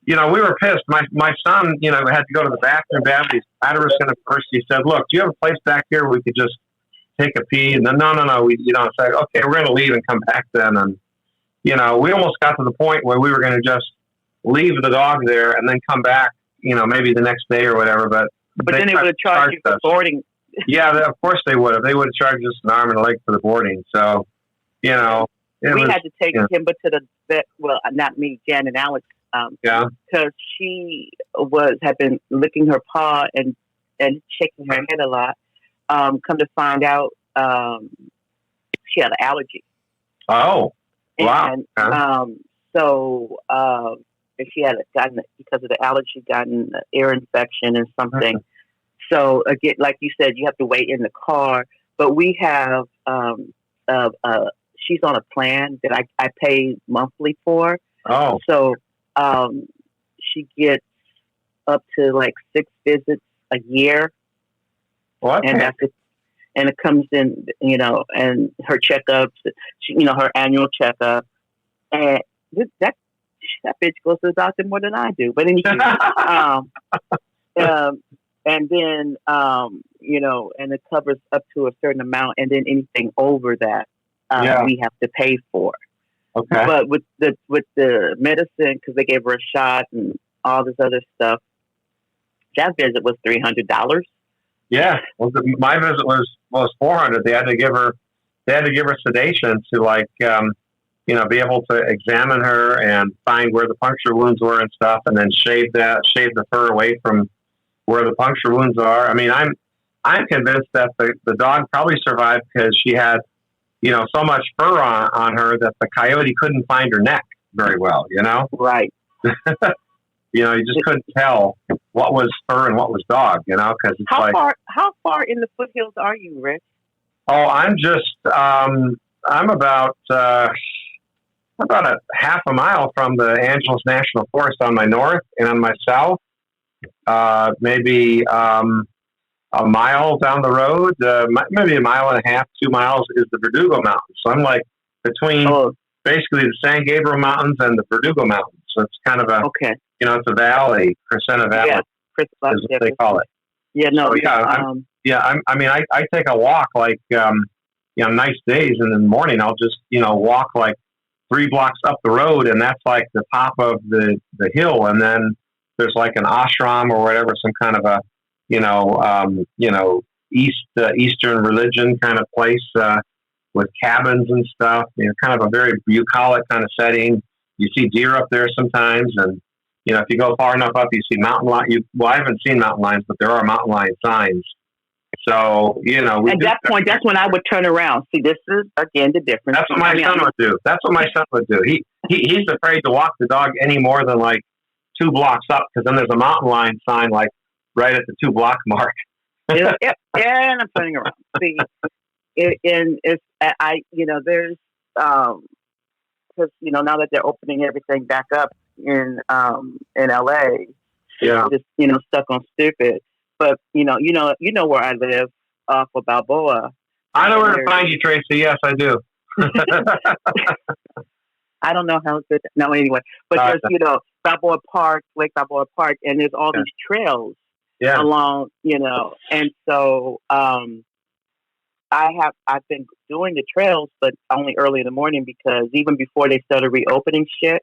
You know, we were pissed. My son, you know, had to go to the bathroom badly. His bladder was going to burst. He said, "Look, do you have a place back here where we could just take a pee?" And then, no. We, you know, it's like, okay, we're going to leave and come back then. And, you know, we almost got to the point where we were going to just leave the dog there and then come back, you know, maybe the next day or whatever. But then they would have charged you for boarding. Yeah, of course they would have. They would have charged us an arm and a leg for the boarding. So, you know. We had to take him to the vet. Well, not me, Jan and Alex. Because she had been licking her paw and shaking her head a lot. Come to find out, she had an allergy. Oh, wow! And so she had gotten, because of the allergy, gotten an ear infection and something. So again, like you said, you have to wait in the car. But we have she's on a plan that I pay monthly for. Oh, so. She gets up to like 6 visits a year. What? And it comes in, you know, and her checkups, you know, her annual checkup. And that bitch goes to the doctor more than I do. But anyway, and then, you know, and it covers up to a certain amount. And then anything over that, we have to pay for. Okay. But with the medicine, because they gave her a shot and all this other stuff, that visit was $300. Yeah, well, my visit was $400. They had to give her sedation to, like, you know, be able to examine her and find where the puncture wounds were and stuff, and then shave the fur away from where the puncture wounds are. I mean, I'm convinced that the dog probably survived because she had, you know, so much fur on her that the coyote couldn't find her neck very well, you know? Right. You know, you just couldn't tell what was fur and what was dog, you know, because it's how far in the foothills are you, Rick? Oh, I'm just, I'm about a half a mile from the Angeles National Forest on my north, and on my south, maybe, a mile down the road, maybe a mile and a half, 2 miles is the Verdugo Mountains. So I'm like between basically the San Gabriel Mountains and the Verdugo Mountains. So it's kind of you know, it's a valley, Crescenta Valley is what they call it. Yeah, no. So, I take a walk like, you know, nice days, and in the morning I'll just, you know, walk like 3 blocks up the road, and that's like the top of the hill, and then there's like an ashram or whatever, some kind of a Eastern religion kind of place with cabins and stuff. Kind of a very bucolic kind of setting. You see deer up there sometimes, and if you go far enough up, you see mountain lion. I haven't seen mountain lions, but there are mountain lion signs. So at that point, that's when I would turn around. See, this is again the difference. That's what my son would do. That's what my son would do. He's afraid to walk the dog any more than like 2 blocks up, because then there's a mountain lion sign like right at the 2 block mark. Yep, and I'm turning around. See, there's because now that they're opening everything back up in LA, yeah, just stuck on stupid. But you know where I live off of Balboa. I know where to find you, Tracy. Yes, I do. I don't know how good. No, anyway, but there's Balboa Park, Lake Balboa Park, and there's all these trails along, and so I've been doing the trails, but only early in the morning, because even before they started reopening shit,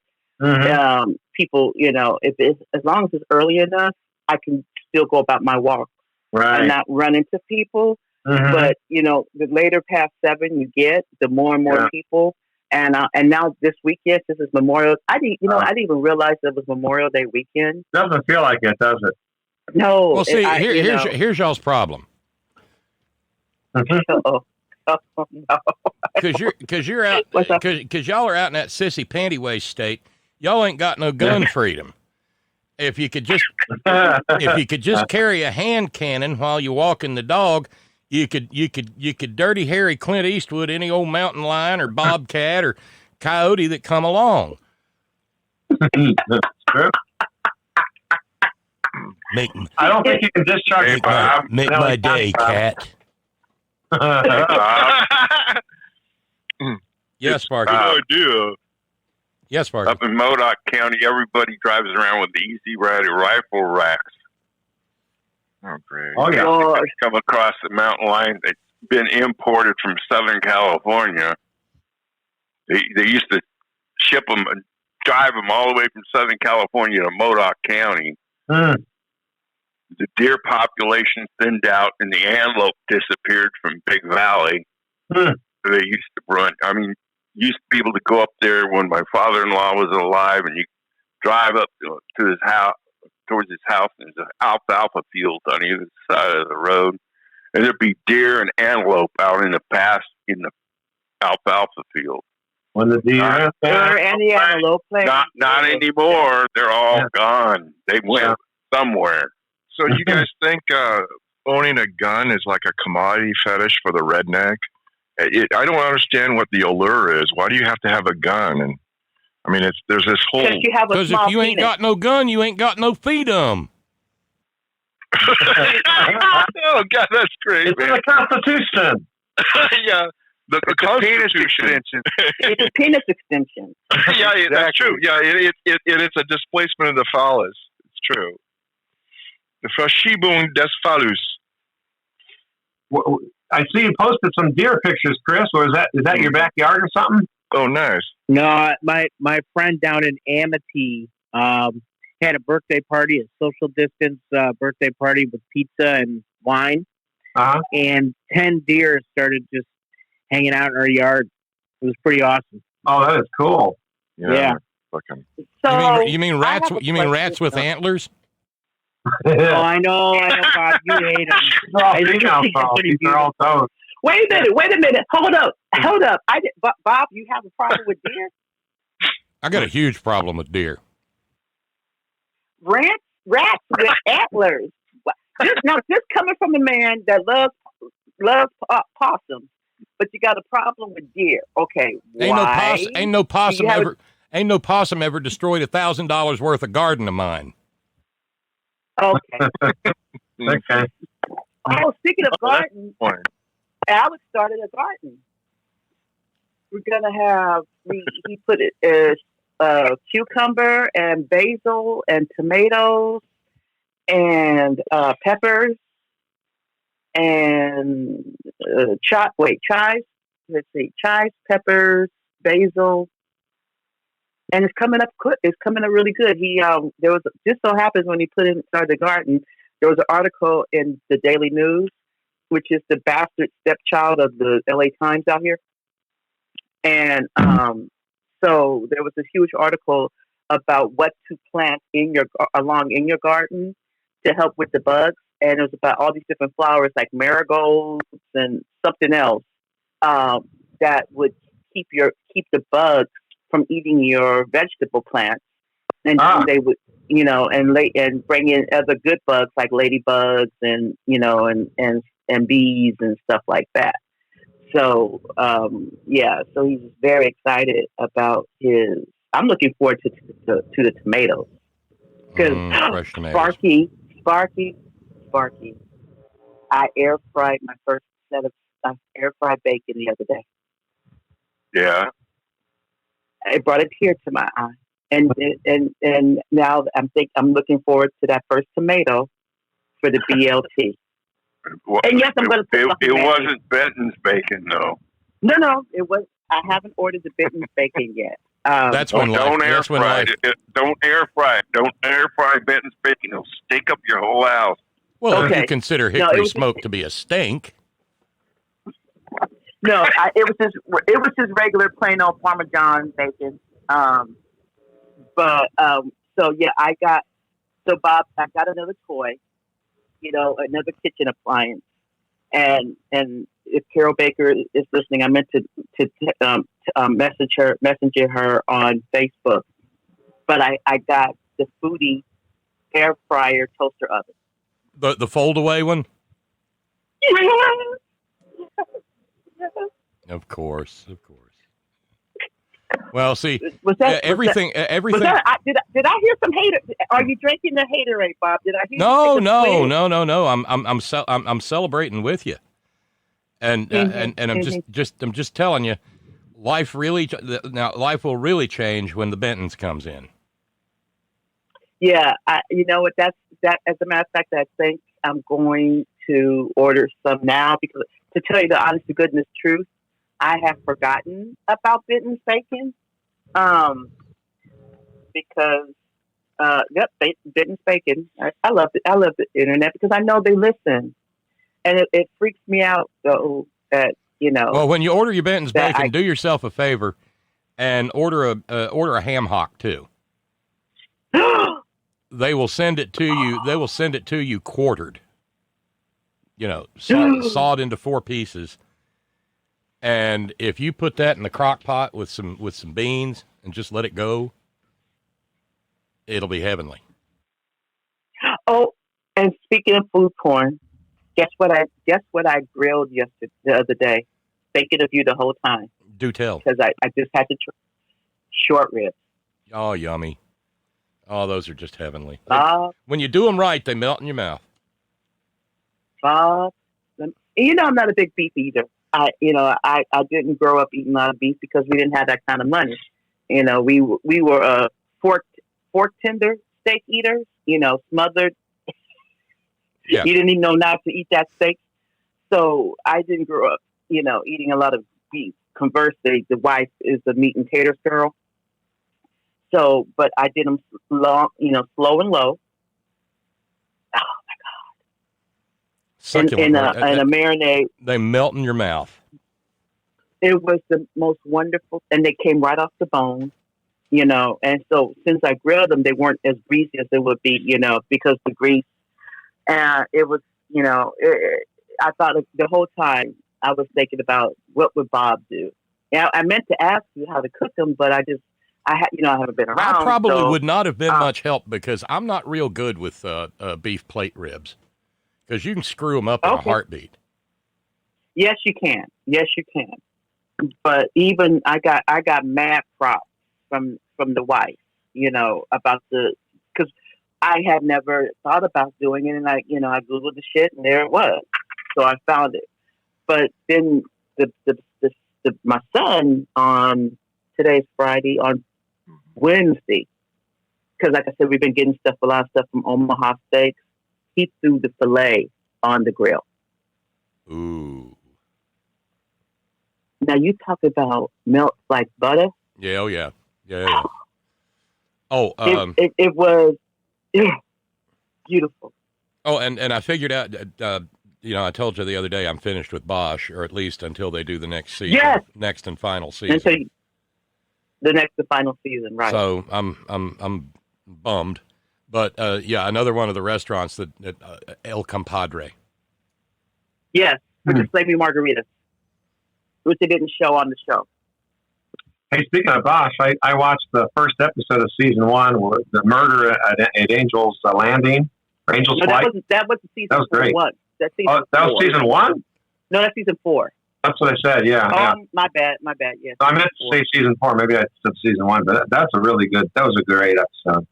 people, as long as it's early enough, I can still go about my walk and not run into people. But the later past 7 you get, the more and more people. And now this weekend, this is Memorial. I didn't even realize it was Memorial Day weekend. Doesn't feel like it, does it? No. Well, see, here's y'all's problem. No. Because you're out, because y'all are out in that sissy panty waist state. Y'all ain't got no gun freedom. If you could just carry a hand cannon while you're walking the dog, you could dirty Harry Clint Eastwood any old mountain lion or bobcat or coyote that come along. I don't think you can discharge make my day, cat. Yes, Sparky. Yes, Sparky. Up in Modoc County, everybody drives around with the Easy Rider rifle racks. Oh, great. Oh, yeah. Come across the mountain lion that's been imported from Southern California. They used to ship them and drive them all the way from Southern California to Modoc County. The deer population thinned out and the antelope disappeared from Big Valley. They used to run. I mean, used to be able to go up there when my father-in-law was alive, and you drive up to his house, towards his house, and there's an alfalfa field on either side of the road, and there'd be deer and antelope out in the alfalfa field. When the deer and the antelope not anymore. They're all gone. They went somewhere. So you guys think owning a gun is like a commodity fetish for the redneck? I don't understand what the allure is. Why do you have to have a gun? And I mean, there's this whole, because if you ain't got no gun, you ain't got no freedom. Oh God, that's great. It's in the Constitution. Yeah, the penis extension. It's a penis extension. Yeah, that's true. Yeah, it's a displacement of the phallus. It's true. The Verschiebung des Phallus. I see you posted some deer pictures, Chris. Or is that your backyard or something? Oh, nice. No, my friend down in Amity had a birthday party, a social distance birthday party with pizza and wine. And 10 deer started just hanging out in our yard. It was pretty awesome. Oh, that is cool. Yeah. Fucking. So you mean rats? You mean rats with antlers? Oh, I know, Bob. You hate them. They're all toes. Wait a minute. Hold up. Bob, you have a problem with deer? I got a huge problem with deer. Rats with antlers. Just coming from a man that loves possums, but you got a problem with deer. Okay, why? Ain't no possum ever destroyed $1,000 worth of garden of mine. Okay. Okay. Oh, speaking of gardens, Alex started a garden. We're gonna have he put it as cucumber and basil and tomatoes and peppers and chives. Let's see, chives, peppers, basil, and it's coming up good. It's coming up really good. He there was just so happens when he put in started the garden, there was an article in the Daily News, which is the bastard stepchild of the LA Times out here, and so there was a huge article about what to plant in your garden to help with the bugs, and it was about all these different flowers like marigolds and something else that would keep the bugs from eating your vegetable plants, and then they would, and bring in other good bugs like ladybugs and and bees and stuff like that. So so he's very excited about his. I'm looking forward to the tomatoes because Sparky. I air fried my first set of air fried bacon the other day. Yeah. It brought a tear to my eye, and now I'm looking forward to that first tomato for the BLT. Well, and yes, I'm going to put it wasn't Benton's bacon, though. No, it was. I haven't ordered the Benton's bacon yet. That's when don't air fry it. Don't air fry it. Don't air fry Benton's bacon. It'll stink up your whole house. Well, if you consider hickory smoke to be a stink. No, it was just regular plain old Parmesan bacon. Bob, I got another toy, another kitchen appliance, and if Carol Baker is listening, I meant to messenger her on Facebook, but I got the Foodie air fryer toaster oven. The fold away one? Of course. Well, see, everything. Did I hear some hater? Are you drinking the haterade, Bob? Did I hear? No. I'm celebrating with you, and I'm just telling you, life will really change when the Bentons comes in. Yeah, you know what? That as a matter of fact, I think I'm going to order some now because, to tell you the honest to goodness truth, I have forgotten about Benton's bacon. Because Benton's bacon. I love it. I love the internet because I know they listen, and it freaks me out though that Well, when you order your Benton's bacon, do yourself a favor and order a ham hock too. They will send it to you. They will send it to you quartered. Sawed into 4 pieces. And if you put that in the crock pot with some beans and just let it go, it'll be heavenly. Oh, and speaking of food porn, guess what I grilled the other day? Thinking of you the whole time. Do tell. Because I just had to short ribs. Oh, yummy. Oh, those are just heavenly. When you do them right, they melt in your mouth. I'm not a big beef eater. I didn't grow up eating a lot of beef because we didn't have that kind of money. We were fork tender steak eaters. Smothered. Yeah. You didn't even know not to eat that steak. So I didn't grow up, eating a lot of beef. Conversely, the wife is a meat and taters girl. So, but I did them slow and low. Oh my God! Succulent. And a marinade. They melt in your mouth. It was the most wonderful, and they came right off the bone, And so, since I grilled them, they weren't as greasy as they would be, because the grease. And it was, I thought the whole time I was thinking about what would Bob do. Yeah, I meant to ask you how to cook them, but I haven't been around. I probably would not have been much help because I'm not real good with beef plate ribs because you can screw them up in a heartbeat. Yes, you can. But even I got mad props from the wife, about because I had never thought about doing it, and I Googled the shit, and there it was. So I found it. But then my son on today's Friday on Wednesday, because like I said, we've been getting a lot of stuff from Omaha Steaks. He threw the filet on the grill. Ooh. Now you talk about melt like butter. Yeah, oh yeah. Oh, it was beautiful. Oh, and I figured out, I told you the other day I'm finished with Bosch, or at least until they do the next season. Yes. Next and final season. Until the next and final season, right. So I'm bummed. But, another one of the restaurants that El Compadre. Yes, which is flaming margaritas, which they didn't show on the show. Hey, speaking of Bosch, I watched the first episode of season 1, where the murder at Angel's Landing, or Angel's Flight. That was the season. That was great. 1. That was season 1? No, that's season 4. That's what I said. Yeah. My bad. Yes. I meant to say season 4. Maybe I said season 1, but that's a really good. That was a great episode.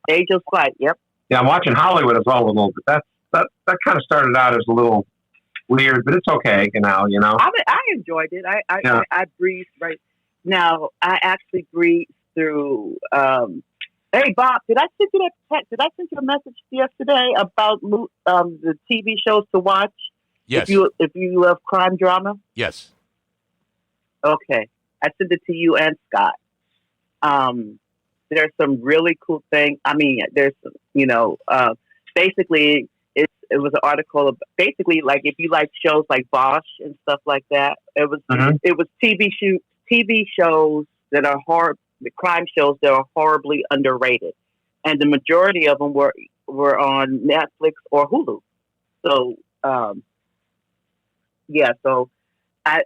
Angel's Flight. Yep. Yeah, I'm watching Hollywood as well a little bit. That kind of started out as a little weird, but it's okay now. I enjoyed it. I breezed right now. I actually breezed through. Hey Bob, did I send you that text? Did I send you a message yesterday about the TV shows to watch? Yes. If you love crime drama. Yes. Okay, I sent it to you and Scott. There's some really cool things. I mean, there's basically. It was an article of basically like if you like shows like Bosch and stuff like that. It was TV shows that are the crime shows that are horribly underrated, and the majority of them were on Netflix or Hulu. So So I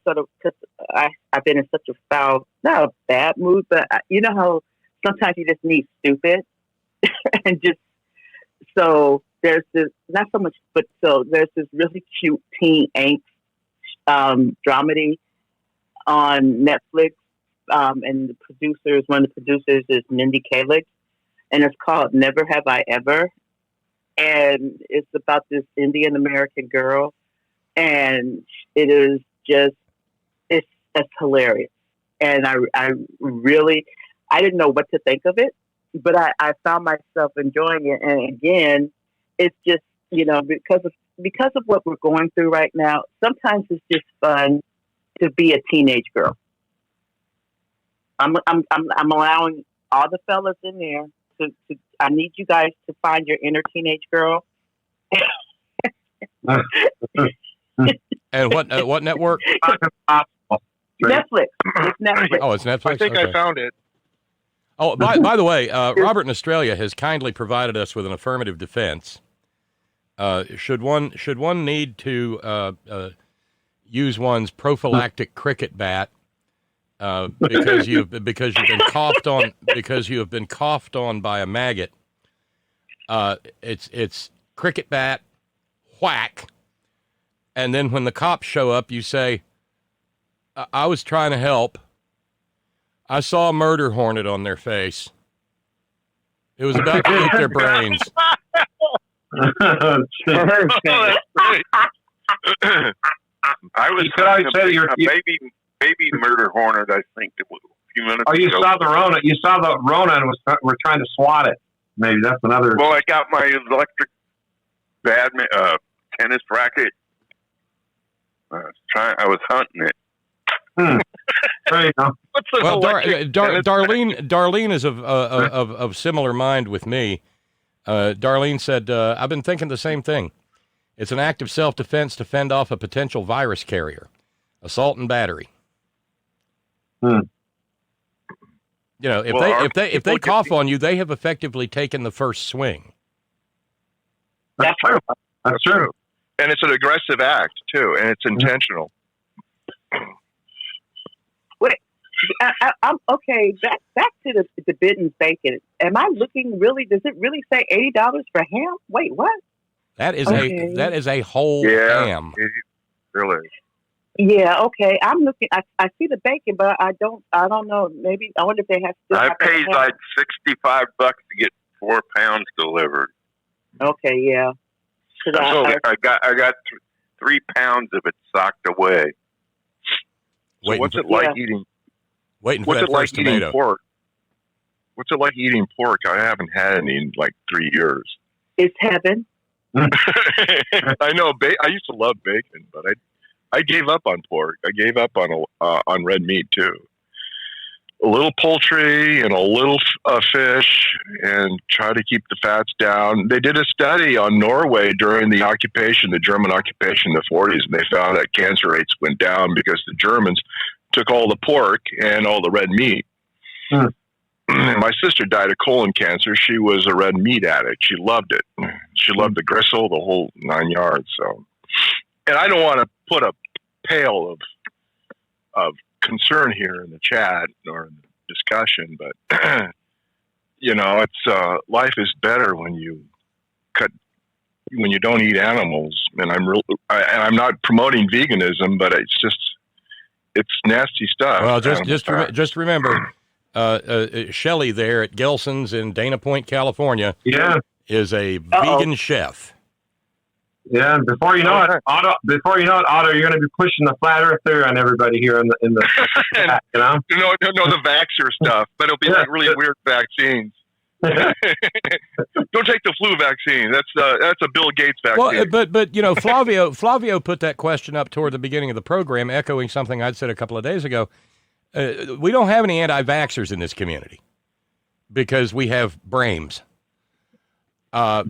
sort of I've been in such a foul, not a bad mood, but you know how sometimes you just need stupid and just so. There's this, not so much, but so there's this really cute teen angst dramedy on Netflix, and one of the producers is Mindy Kayleigh, and it's called Never Have I Ever, and it's about this Indian American girl, and it is just it's hilarious, and I really didn't know what to think of it, but I found myself enjoying it, and again. It's just, because of what we're going through right now, sometimes it's just fun to be a teenage girl. I'm allowing all the fellas in there to I need you guys to find your inner teenage girl. And what network? Netflix. It's Netflix. Oh, it's Netflix? I think I found it. Oh, by the way, Robert in Australia has kindly provided us with an affirmative defense. Should one need to use one's prophylactic cricket bat because you have been coughed on by a maggot? It's cricket bat, whack, and then when the cops show up, you say, "I was trying to help. I saw a murder hornet on their face. It was about to eat their brains." I was a baby murder hornet. I think a few minutes ago. You saw the Rona. You saw the Rona and we're trying to swat it. Maybe that's another. Well, I got my electric tennis racket. I was hunting it. There you go. Well, Darlene is of similar mind with me. Darlene said, "I've been thinking the same thing. It's an act of self-defense to fend off a potential virus carrier, assault and battery." If they cough on you, they have effectively taken the first swing. That's true. That's true. And it's an aggressive act too, and it's intentional. Wait, I'm okay. Back to the bitten bacon. Am I looking really? Does it really say $80 for ham? Wait, what? That is a whole ham. Really? Yeah. Okay. I'm looking. I see the bacon, but I don't know. Maybe I wonder if they have. I paid like $65 to get 4 pounds delivered. Okay. Yeah. I got 3 pounds of it socked away. So what's it like eating? What's it like eating pork? What's it like eating pork? I haven't had any in like 3 years. It's heaven. I know. I used to love bacon, but I gave up on pork. I gave up on red meat too. a little poultry and a little fish, and try to keep the fats down. They did a study on Norway during the occupation, the German occupation in the 40s, and they found that cancer rates went down because the Germans took all the pork and all the red meat. My sister died of colon cancer. She was a red meat addict. She loved it. She loved the gristle, the whole 9 yards. So, and I don't want to put a pale of concern here in the chat or in the discussion, but you know, it's life is better when you don't eat animals. And I'm not promoting veganism, but it's nasty stuff. Well, just remember, Shelley there at Gelson's in Dana Point, California, is a vegan chef. Yeah, and before you know it, Otto, you're going to be pushing the flat earther on everybody here in the chat, you know? No, the vaxxer stuff, but it'll be like really weird vaccines. Don't take the flu vaccine. That's a Bill Gates vaccine. Well, but you know, Flavio put that question up toward the beginning of the program, echoing something I'd said a couple of days ago. We don't have any anti-vaxxers in this community because we have brains. But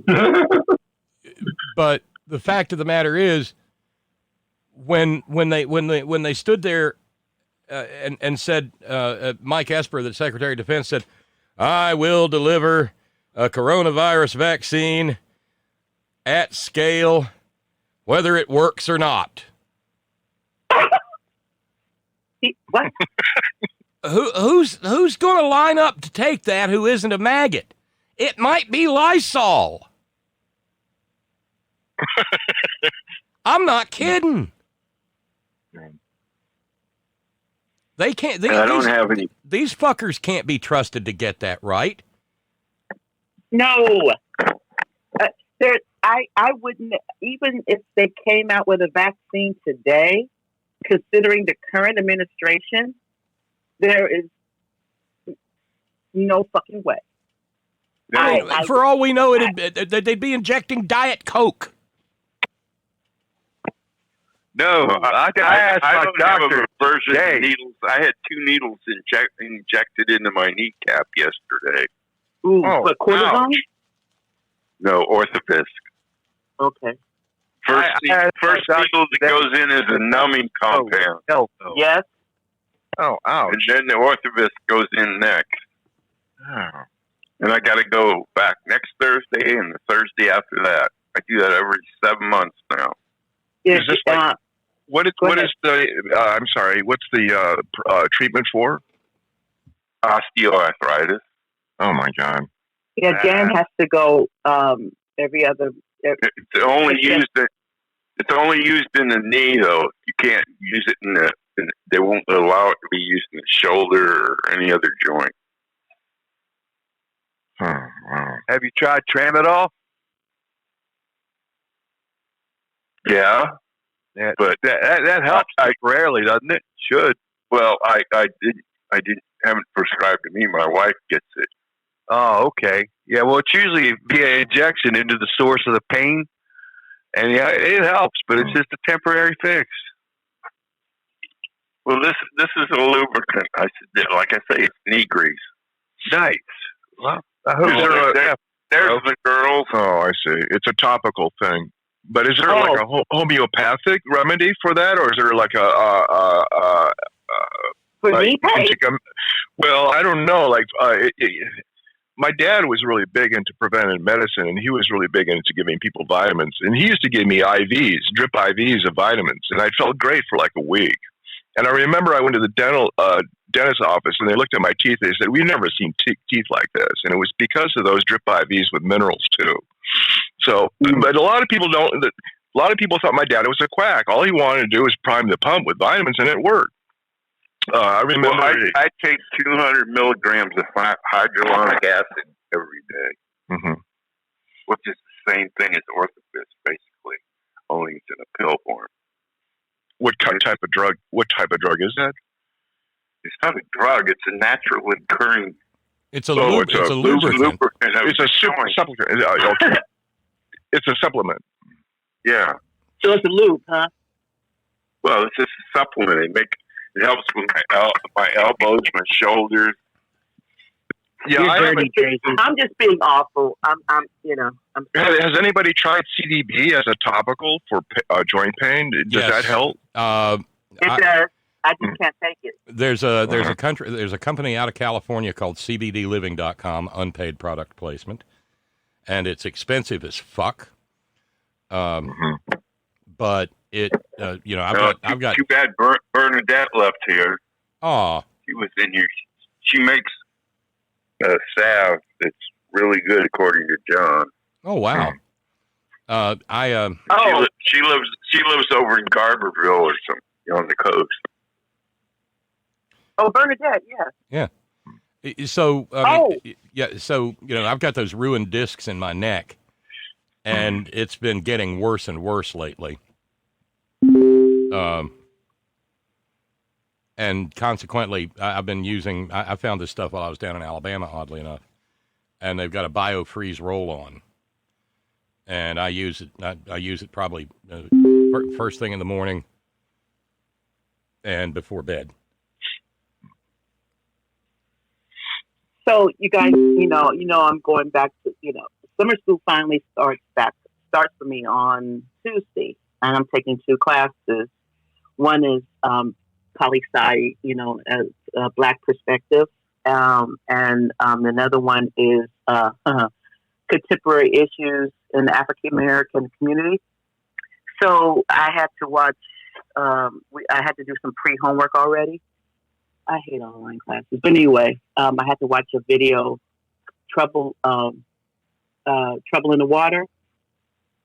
the fact of the matter is, when they stood there and said, Mike Esper, the Secretary of Defense, said, "I will deliver a coronavirus vaccine at scale, whether it works or not." What? Who's going to line up to take that? Who isn't a maggot? It might be Lysol. I'm not kidding. They can't. I don't have any. These fuckers can't be trusted to get that right. No. I wouldn't, even if they came out with a vaccine today, considering the current administration, there is no fucking way. For all we know, they'd be injecting Diet Coke. No, I asked my doctor. Version of needles. I had 2 needles injected into my kneecap yesterday. Ooh, but cortisone? Ouch. No, Orthovisc. Okay. First needle that goes in is a numbing compound. Yes. Oh, ouch. And then the Orthovisc goes in next. Oh. And I got to go back next Thursday and the Thursday after that. I do that every 7 months now. Is this like, what is the, I'm sorry, what's the treatment for? Osteoarthritis. Oh, my God. Yeah, Dan has to go every other... It's only used in the knee, though. You can't use it in the... They won't allow it to be used in the shoulder or any other joint. Oh, wow. Have you tried Tramadol? Yeah. But that helps temporarily, doesn't it? Should. Well, I haven't prescribed to me. My wife gets it. Oh, okay. Yeah, well, it's usually via injection into the source of the pain. And yeah, it helps, but it's just a temporary fix. Well, this is a lubricant. Like I say, it's knee grease. Nice. Well, there's the girls. Oh, I see. It's a topical thing. But is there like a homeopathic remedy for that, or is there like well, I don't know. Like, my dad was really big into preventive medicine, and he was really big into giving people vitamins. And he used to give me IVs, drip IVs of vitamins, and I felt great for like a week. And I remember I went to the dentist office, and they looked at my teeth. They said, "We've never seen teeth like this," and it was because of those drip IVs with minerals too. So, but a lot of people don't. A lot of people thought my dad was a quack. All he wanted to do was prime the pump with vitamins, and it worked. I remember. Well, I take 200 milligrams of hydrolonic acid every day, which is the same thing as Orthovisc, basically, only it's in a pill form. What type of drug? What type of drug is that? It's not a drug. It's a natural occurring. It's a lubricant. It's a supplement. Okay. It's a supplement. Yeah. So it's a lube, huh? Well, it's just a supplement. It helps with my elbows, my shoulders. Yeah, I'm just being awful. Has anybody tried CDB as a topical for joint pain? Does that help? It does. I just can't take it. There's a company out of California called CBDliving.com, unpaid product placement, and it's expensive as fuck. But it, I've got too bad Bernadette left here. Oh, she was in here. She makes a salve that's really good, according to John. Oh wow. She lives over in Garberville or something on the coast. Oh, Bernadette, yeah. So so I've got those ruined discs in my neck, and it's been getting worse and worse lately. And consequently, I've been using. I found this stuff while I was down in Alabama, oddly enough, and they've got a BioFreeze roll-on, and I use it. I use it probably first thing in the morning and before bed. So you guys, I'm going back to, summer school finally starts for me on Tuesday, and I'm taking 2 classes. One is poli-sci, as a Black perspective, and another one is contemporary issues in the African American community. So I had to watch. I had to do some pre-homework already. I hate online classes, but anyway, I had to watch a video, Trouble in the Water,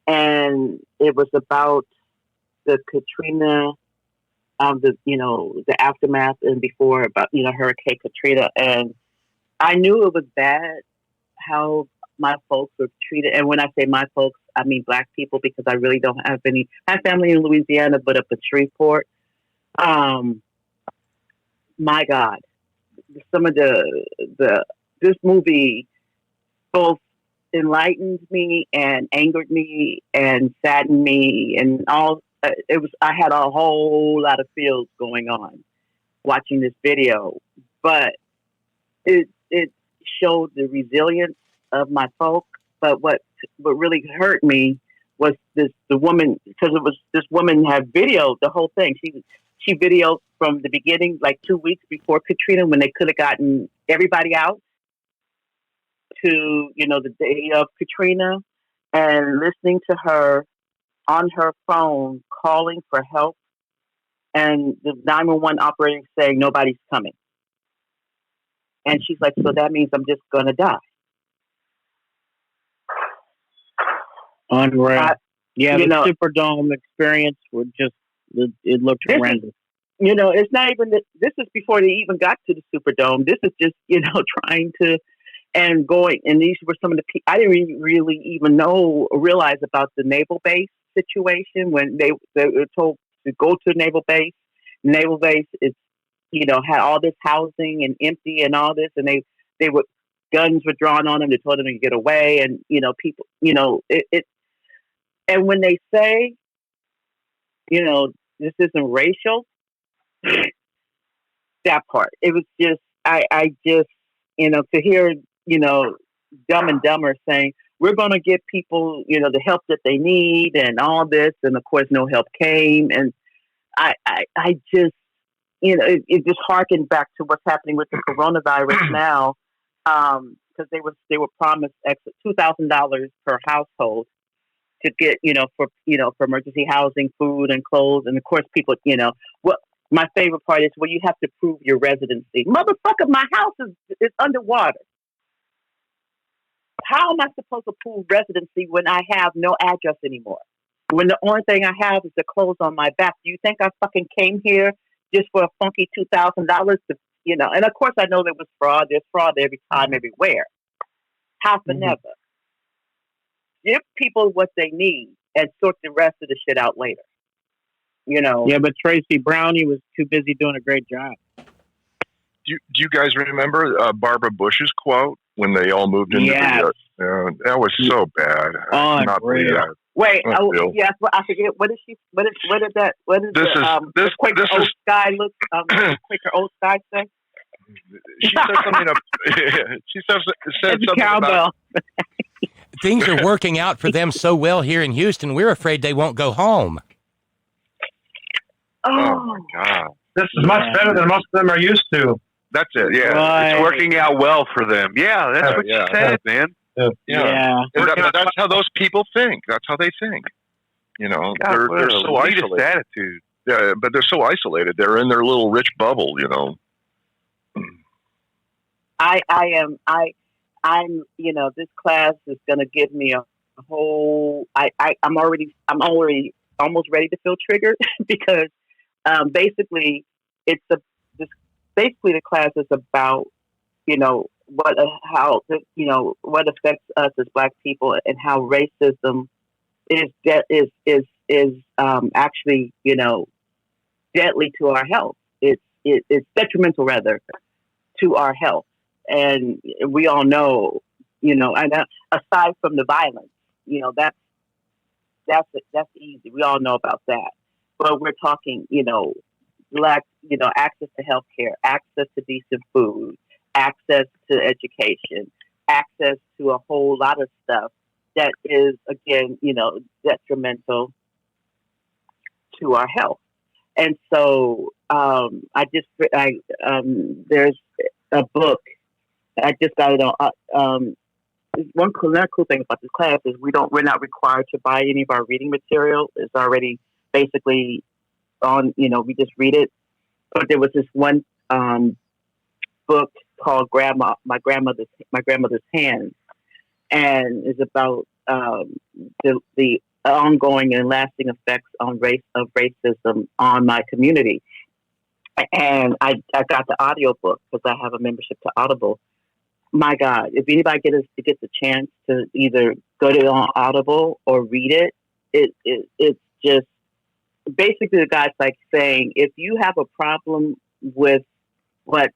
and it was about the Katrina, the aftermath and before about Hurricane Katrina, and I knew it was bad how my folks were treated, and when I say my folks, I mean Black people, because I really don't have any. I have family in Louisiana, but up in Shreveport. My God, some of this movie both enlightened me and angered me and saddened me, and all. I had a whole lot of feels going on watching this video, but it showed the resilience of my folk. But what really hurt me was the woman, because this woman had videoed the whole thing. She videoed from the beginning, like 2 weeks before Katrina, when they could have gotten everybody out, to, the day of Katrina, and listening to her on her phone calling for help, and the 911 operator saying nobody's coming. And she's like, so that means I'm just going to die. Unreal. The Superdome experience would just, it looked horrendous. It's not even this is before they even got to the Superdome. This is just, trying to, and going, and these were some of the people, I didn't really even realize about the naval base situation when they were told to go to the naval base. Naval base is, had all this housing and empty and all this, and they were, guns were drawn on them. They told them to get away, and, people, it, and when they say, this isn't racial, that part, it was just, I just, to hear, Dumb and Dumber saying, we're going to give people, the help that they need and all this. And of course, no help came. And I just, it just harkened back to what's happening with the coronavirus now. Because they were promised extra $2,000 per household to get, for emergency housing, food and clothes. And of course, people, what my favorite part is, you have to prove your residency. Motherfucker, my house is underwater. How am I supposed to prove residency when I have no address anymore? When the only thing I have is the clothes on my back? Do you think I fucking came here just for a funky $2,000 to, and of course I know there was fraud. There's fraud every time, everywhere. Half and never. Give people what they need and sort the rest of the shit out later. Yeah, but Tracy Brownie was too busy doing a great job. Do you guys remember Barbara Bush's quote when they all moved into that was so bad. Not the, Wait, yes, well, I forget. What is she? What did the Quaker Old Sky look? Quaker Old Sky say? She said something. She said something about. Things are working out for them so well here in Houston. We're afraid they won't go home. Oh my God! This is much better than most of them are used to. That's it. Yeah, right. It's working out well for them. Yeah, that's what you said, man. Yeah. But that's how those people think. That's how they think. You know, God, they're so isolated. Attitude. Yeah, but they're so isolated. They're in their little rich bubble. You know. I'm. You know, this class is going to give me a whole. I'm already almost ready to feel triggered because basically basically the class is about, you know, what affects us as Black people and how racism is actually, you know, deadly to our health. It's detrimental rather to our health, and we all know, you know, and aside from the violence, you know, that's easy. We all know about that, but we're talking, you know, access to health care, access to decent food, access to education, access to a whole lot of stuff that is, again, you know, detrimental to our health. And so there's a book. I just got it on. One cool thing about this class is we're not required to buy any of our reading material. It's already basically on, you know, we just read it. But there was this one book called My Grandmother's Hand, and it's about the ongoing and lasting effects of racism on my community. And I got the audio book because I have a membership to Audible. My God, if anybody gets a chance to either go to on Audible or read it, it's just basically the guy's like saying, if you have a problem with what,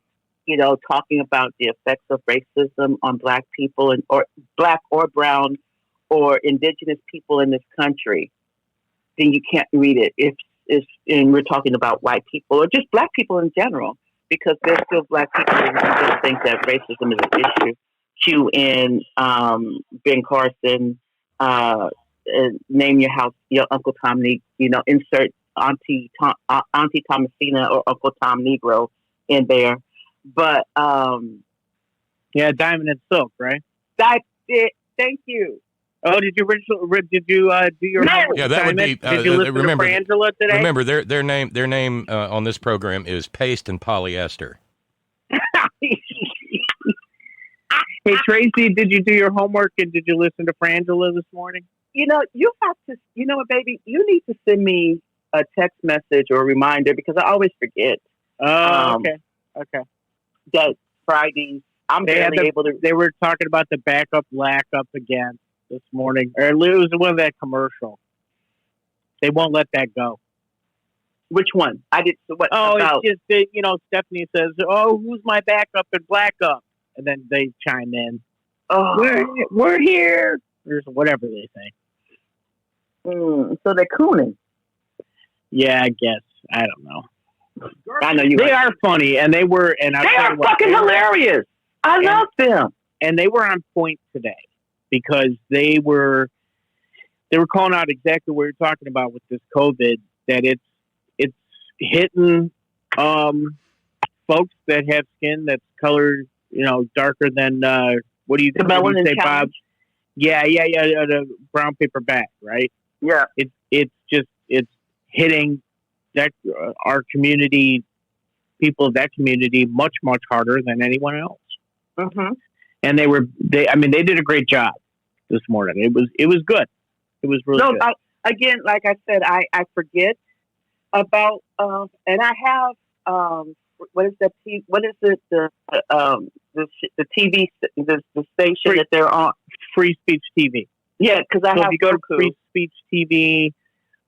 you know, talking about the effects of racism on Black people or Black or brown or indigenous people in this country, then you can't read it. And we're talking about white people or just Black people in general, because there's still Black people who still think that racism is an issue. Cue in Ben Carson, name your house, your Uncle Tom, you know, insert Auntie Thomasina or Uncle Tom Negro in there. But yeah, Diamond and Silk, right? That's it. Thank you. Oh, did you do your homework? Yeah, that would be. Did you listen to Frangela today? Remember, their name on this program is Paste and Polyester. Hey Tracy, did you do your homework and did you listen to Frangela this morning? You know, you have to. You know what, baby? You need to send me a text message or a reminder because I always forget. Oh, okay. That Fridays, I'm barely able to. They were talking about the backup lackup again this morning. Or it was one of that commercial. They won't let that go. Which one? I did. What? Oh, about? It's just you know, Stephanie says, "Oh, who's my backup and black up?" And then they chime in. Oh, we're here. Or whatever they say. So they're cooning. Yeah, I guess. I don't know. I know you. They are funny, and they were, and they are fucking hilarious. I love them, and they were on point today because they were calling out exactly what you're talking about with this COVID. That it's hitting folks that have skin that's colored, you know, darker than what do you say, Bob? Yeah, the brown paper bag, right? Yeah. It's hitting that our community, people of that community, much harder than anyone else. Mm-hmm. And they did a great job this morning. It was good. It was really good. Again, like I said, I forget about and I have what is the TV the station that they're on? Free Speech TV. Yeah, because I have. If you go to Free Speech TV,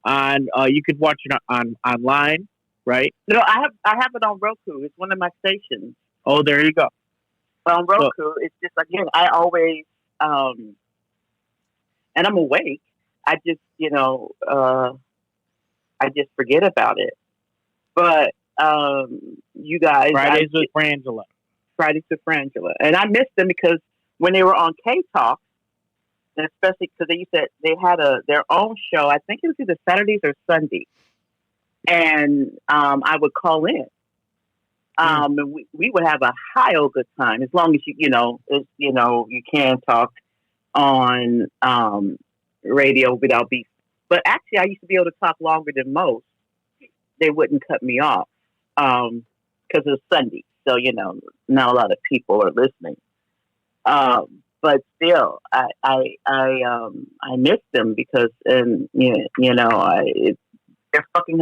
on you could watch it online, right? No, I have it on Roku. It's one of my stations. Oh, there you go. on Roku. It's just, again, I always, and I'm awake. I just, I just forget about it. But you guys, Fridays with Frangela. Fridays with Frangela, and I missed them because when they were on K Talk, and especially because they had their own show. I think it was either Saturdays or Sundays, and I would call in. And we would have a high old good time as long as you can talk on radio without beef. But actually, I used to be able to talk longer than most. They wouldn't cut me off because it was Sunday, so not a lot of people are listening. But still, I miss them because they're fucking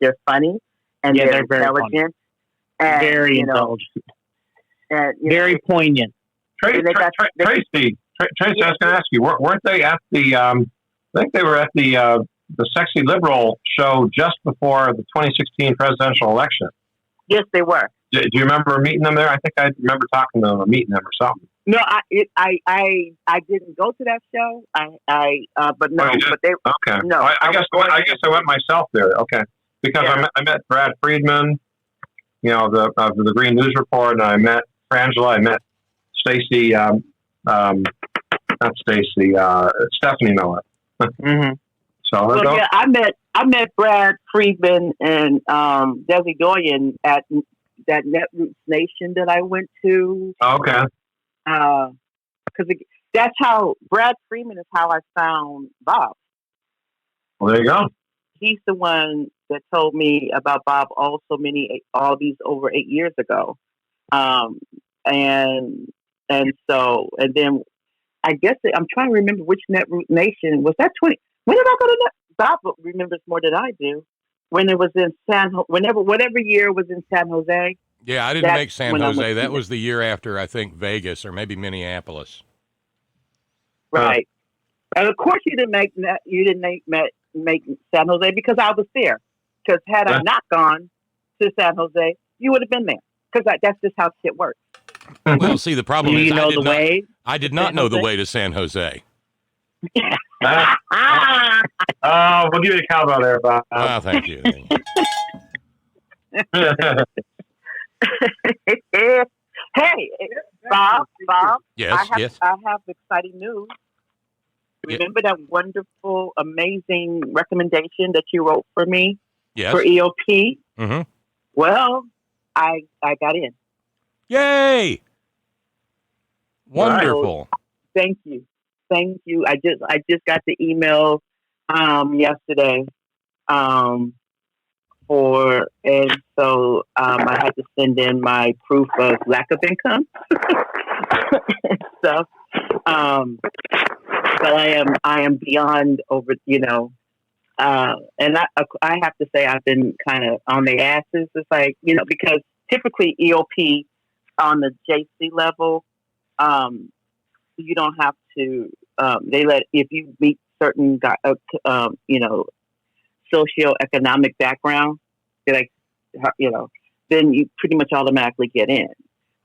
they're funny and they're intelligent. Funny. And, very indulgent. And, very poignant. Tracy, I was going to ask you, weren't they at the? I think they were at the Sexy Liberal show just before the 2016 presidential election. Yes, they were. Do you remember meeting them there? I think I remember talking to them or meeting them or something. No, I didn't go to that show. But no, but they. Okay. No, I guess I went myself there. Okay, because I met Brad Friedman, the Green News Report, and I met Frangela. I met Stacy, not Stacy, Stephanie Miller. Mm-hmm. So I met Brad Friedman and Desi Doyen at that Netroots Nation that I went to. Okay. Because that's how Brad Friedman is how I found Bob. Well, there you go. He's the one that told me about Bob all these over 8 years ago. And then I guess I'm trying to remember which Netroot Nation was that 20. When did I go to Bob remembers more than I do. When it was in whatever year it was in San Jose. Yeah, I didn't make San Jose. That was the year after, I think, Vegas or maybe Minneapolis. Right. And of course you didn't make San Jose because I was there. Because had I not gone to San Jose, you would have been there. Because that's just how shit works. Well, see, the problem is I did not know the Jose? way to San Jose. We'll give you a cowbell there, Bob. Oh, thank you. Hey, Bob. Yes, I have exciting news. Remember that wonderful, amazing recommendation that you wrote for me for EOP? Mm-hmm. Well, I got in. Yay! Wonderful. So, thank you. I just got the email yesterday. So I had to send in my proof of lack of income and stuff. But I am beyond over, and I have to say I've been kind of on the asses. It's like, because typically EOP on the JC level, you don't have to, if you meet certain, socioeconomic background, then you pretty much automatically get in.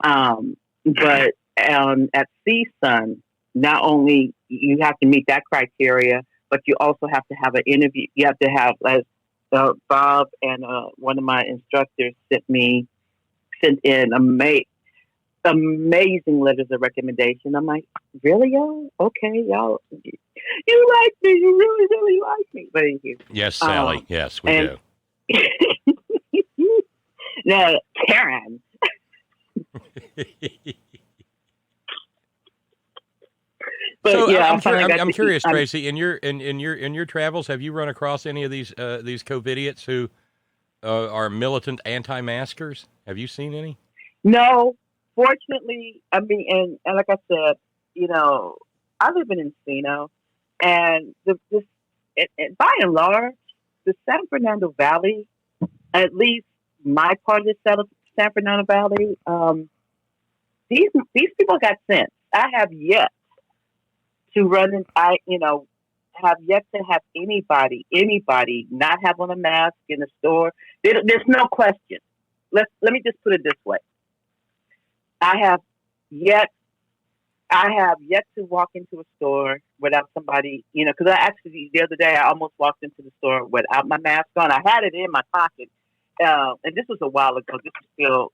But at CSUN, not only you have to meet that criteria, but you also have to have an interview. You have to have, as Bob and one of my instructors sent in amazing letters of recommendation. I'm like, really, y'all? Okay, y'all. You like me. You really, really like me. But thank you. Yes, Sally. Yes, we do. Now, Karen. But so yeah, I'm curious, Tracy. In your travels, have you run across any of these COVIDiots who are militant anti-maskers? Have you seen any? No, fortunately. I mean, and like I said, I live in Encino, and by and large, the San Fernando Valley, at least my part of the San Fernando Valley, these people got sense. I have yet to run in, have yet to have anybody not have on a mask in the store. There's no question. Let me just put it this way. I have yet to walk into a store without somebody, because I actually, the other day, I almost walked into the store without my mask on. I had it in my pocket. And this was a while ago. This was still,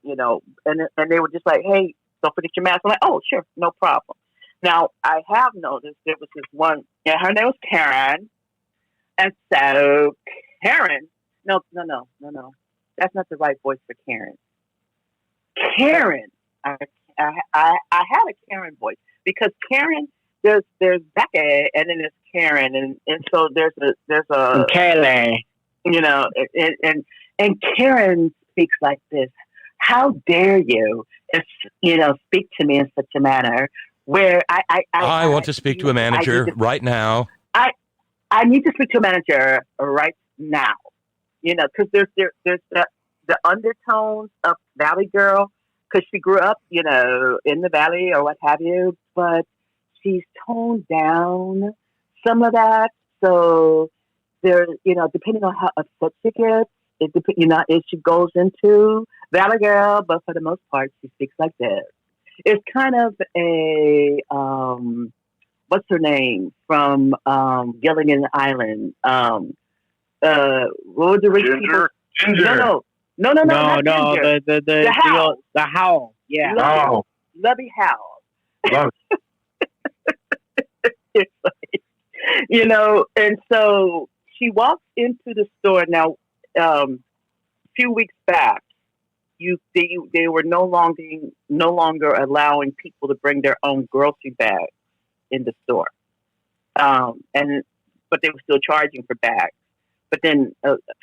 and they were just like, hey, don't forget your mask. I'm like, oh, sure, no problem. Now, I have noticed there was this one, her name was Karen. And so Karen, no. That's not the right voice for Karen. Karen, I had a Karen voice because Karen, there's Becca and then there's Karen and so there's a Kayleigh, and Karen speaks like this. How dare you, speak to me in such a manner where I want to speak to a manager right now. I need to speak to a manager right now. Because there's the undertones of Valley Girl, because she grew up, in the Valley or what have you, but she's toned down some of that. So there, depending on how upset she gets, if she goes into Valley Girl, but for the most part, she speaks like this. It's kind of a, what's her name from Gilligan Island? What was the rich people? Ginger. No, not Ginger. The Howl. The Howl. Yeah. Lovey Howl. Love It's like, and so she walks into the store now. A few weeks back, they were no longer allowing people to bring their own grocery bags in the store, but they were still charging for bags. But then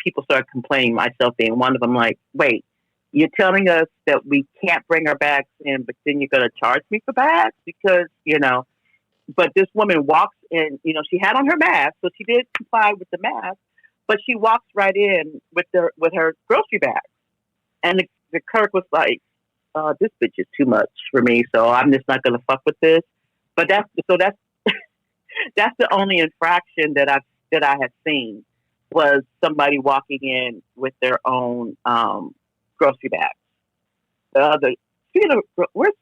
people started complaining, myself being one of them, like, wait, you're telling us that we can't bring our bags in, but then you're going to charge me for bags? Because, but this woman walks in, she had on her mask, so she did comply with the mask, but she walks right in with her grocery bag. And the clerk was like, this bitch is too much for me, so I'm just not going to fuck with this. But that's that's the only infraction that I have seen, was somebody walking in with their own grocery bags. Where's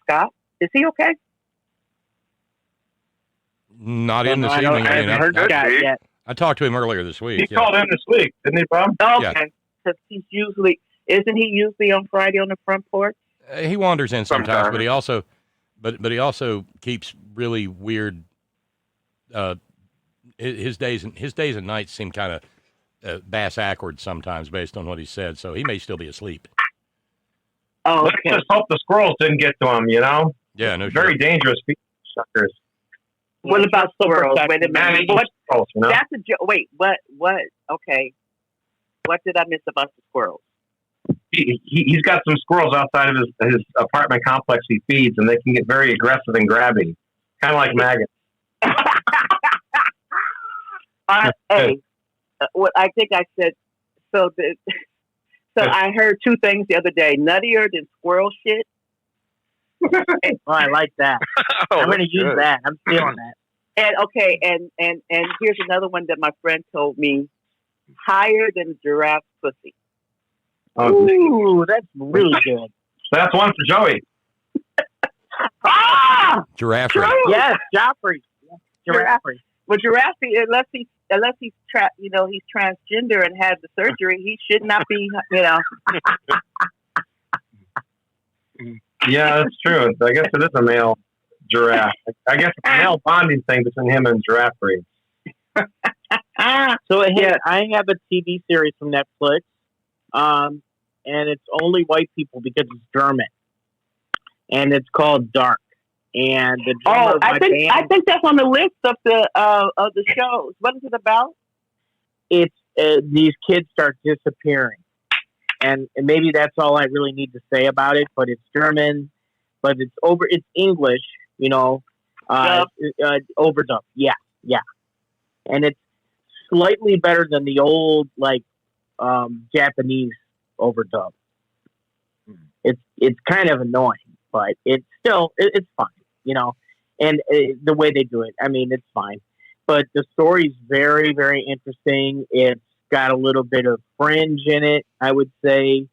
Scott? Is he okay? Not in this evening. I haven't heard Scott yet. I talked to him earlier this week. He called in this week, didn't he, Bob? Okay, because isn't he usually on Friday on the front porch? He wanders in sometimes, but he also keeps really weird. His days and nights seem kind of bass-ackward sometimes, based on what he said. So he may still be asleep. Oh, okay. Let's just hope the squirrels didn't get to him. Yeah, no. Very dangerous suckers. What about squirrels? Wait a minute. That's a joke. Wait, what? Okay. What did I miss about the squirrels? He's got some squirrels outside of his apartment complex he feeds, and they can get very aggressive and grabby, kind of like maggots. Hey, what I think I said. So I heard two things the other day: nuttier than squirrel shit. Oh, I like that. I'm going to use that. I'm stealing that. And okay, and here's another one that my friend told me: higher than giraffe pussy. Ooh, that's really good. That's one for Joey. Giraffe. Yes, Joffrey. Giraffe. Well, giraffe, unless he's he's transgender and had the surgery, he should not be. Yeah, that's true. I guess it is a male giraffe. I guess it's a male bonding thing between him and giraffe breed. So I have a TV series from Netflix, and it's only white people because it's German, and it's called Dark. And the drummer of my band, I think that's on the list of the shows. What is it about? It's these kids start disappearing. And maybe that's all I really need to say about it, but it's German, but it's English, overdub. Yeah. And it's slightly better than the old, Japanese overdub. It's kind of annoying, but it's still, it's fine, and the way they do it, I mean, it's fine. But the story's very, very interesting. It's got a little bit of fringe in it, I would say.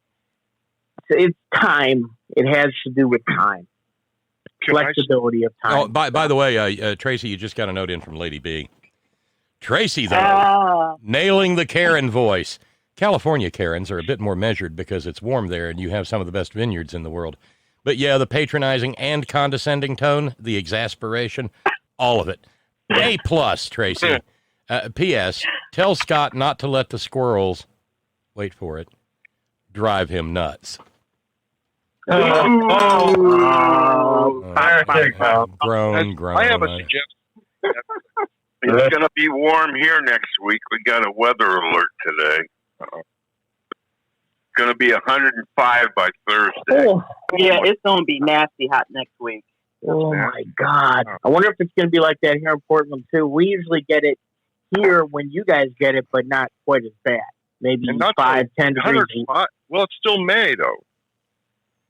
It's time. It has to do with time. flexibility of time. Oh, by the way, Tracy, you just got a note in from Lady B. Tracy, though, nailing the Karen voice. California Karens are a bit more measured because it's warm there and you have some of the best vineyards in the world. But yeah, the patronizing and condescending tone, the exasperation, all of it. A+, Tracy. P.S. Tell Scott not to let the squirrels, wait for it, drive him nuts. Groan. I have a suggestion. It's going to be warm here next week. We got a weather alert today. It's going to be 105 by Thursday. Oh, yeah, it's going to be nasty hot next week. Oh, my God. I wonder if it's going to be like that here in Portland, too. We usually get it here when you guys get it, but not quite as bad. Maybe 5, 10 degrees. Well, it's still May, though.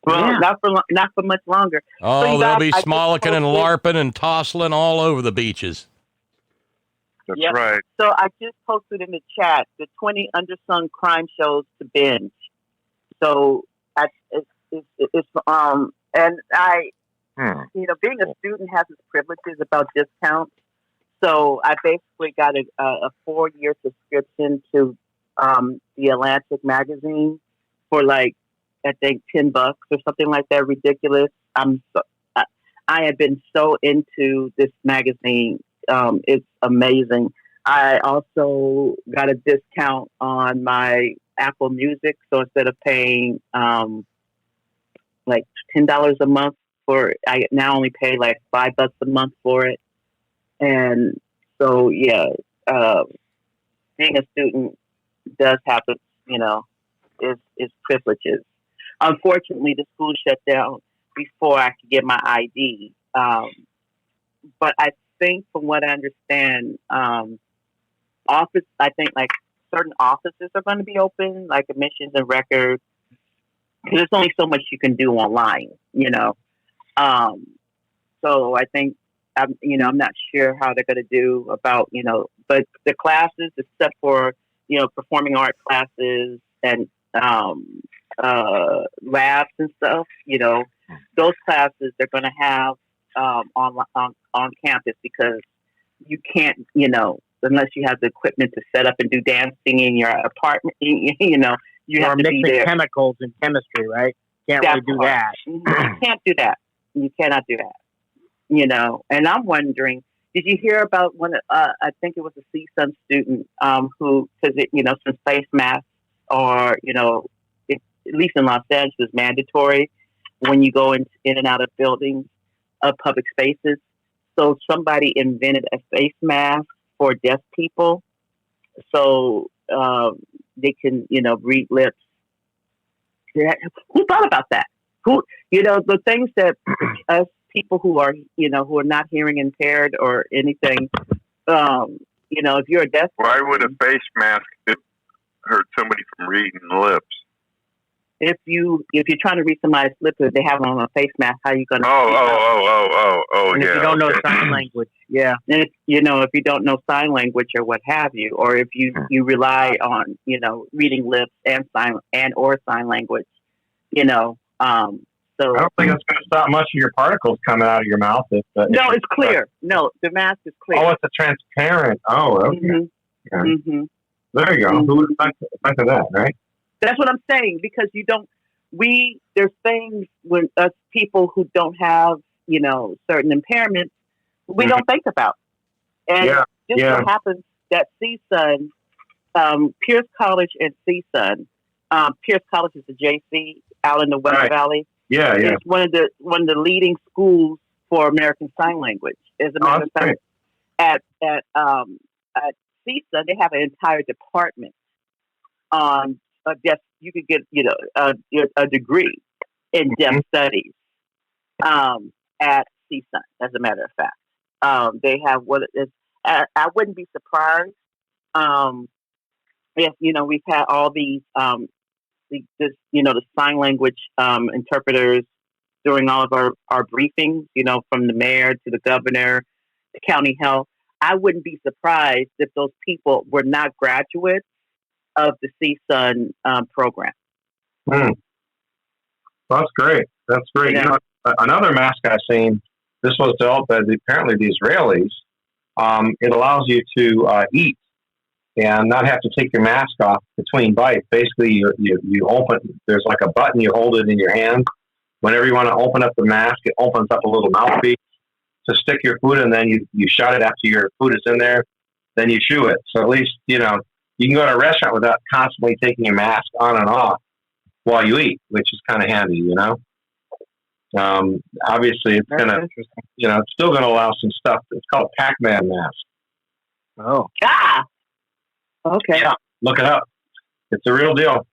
Well, not for much longer. Oh, So they'll be smolicking and larping and tossling all over the beaches. That's right. So I just posted in the chat the 20 undersung crime shows to binge. So and I, being a student has its privileges about discounts. So I basically got a 4-year subscription to the Atlantic magazine for I think $10 or something like that. Ridiculous. I have been so into this magazine. It's amazing. I also got a discount on my Apple Music. So instead of paying $10 a month I now only pay $5 a month for it. And so, being a student does have its privileges. Unfortunately, the school shut down before I could get my ID. But I think, from what I understand, certain offices are going to be open, like admissions and records, because there's only so much you can do online, So I think, I'm not sure how they're going to do about, but the classes, except for, performing art classes and labs and stuff, those classes they're going to have on campus, because you can't, unless you have the equipment to set up and do dancing in your apartment, you have to be there. Chemicals and chemistry, right? Can't really do that. You can't do that. You cannot do that. And I'm wondering, did you hear about I think it was a CSUN student who, because since face masks are, at least in Los Angeles, mandatory when you go in and out of buildings, public spaces. So somebody invented a face mask for deaf people, so they can, read lips. Who thought about that? The things that us people who are, who are not hearing impaired or anything, if you're a deaf Why would a face mask hurt somebody from reading lips? If you're trying to read somebody's lips, if they have on a face mask, how are you going to? And if you don't know sign language, and if you don't know sign language or what have you, or if you rely on reading lips and sign language, So I don't think it's going to stop much of your particles coming out of your mouth. No, it's clear. No, the mask is clear. Oh, it's a transparent. Oh, okay. Mm-hmm. Mm-hmm. There you go. Mm-hmm. Who would have thought of that, right? That's what I'm saying, because there's things when us people who don't have, certain impairments, we don't think about. And just so happens that CSUN, Pierce College and CSUN, Pierce College is a JC out in the West Valley. Yeah. It's one of the leading schools for American Sign Language. As a matter of fact, at CSUN, they have an entire department on deaf. You could get a degree in deaf studies at CSUN. As a matter of fact, they have what it is. I wouldn't be surprised if we've had all these. The sign language interpreters during all of our briefings, from the mayor to the governor, to county health. I wouldn't be surprised if those people were not graduates of the CSUN program. That's great. That's great. Yeah. another mask I've seen, this was developed by apparently the Israelis. It allows you to eat and not have to take your mask off between bites. Basically, you open, there's like a button, you hold it in your hand. Whenever you want to open up the mask, it opens up a little mouthpiece to stick your food, and then you shut it after your food is in there. Then you chew it. So at least, you can go to a restaurant without constantly taking your mask on and off while you eat, which is kind of handy, Obviously, it's going to, it's still going to allow some stuff. It's called Pac-Man mask. Oh. Okay. Yeah, look it up. It's a real deal.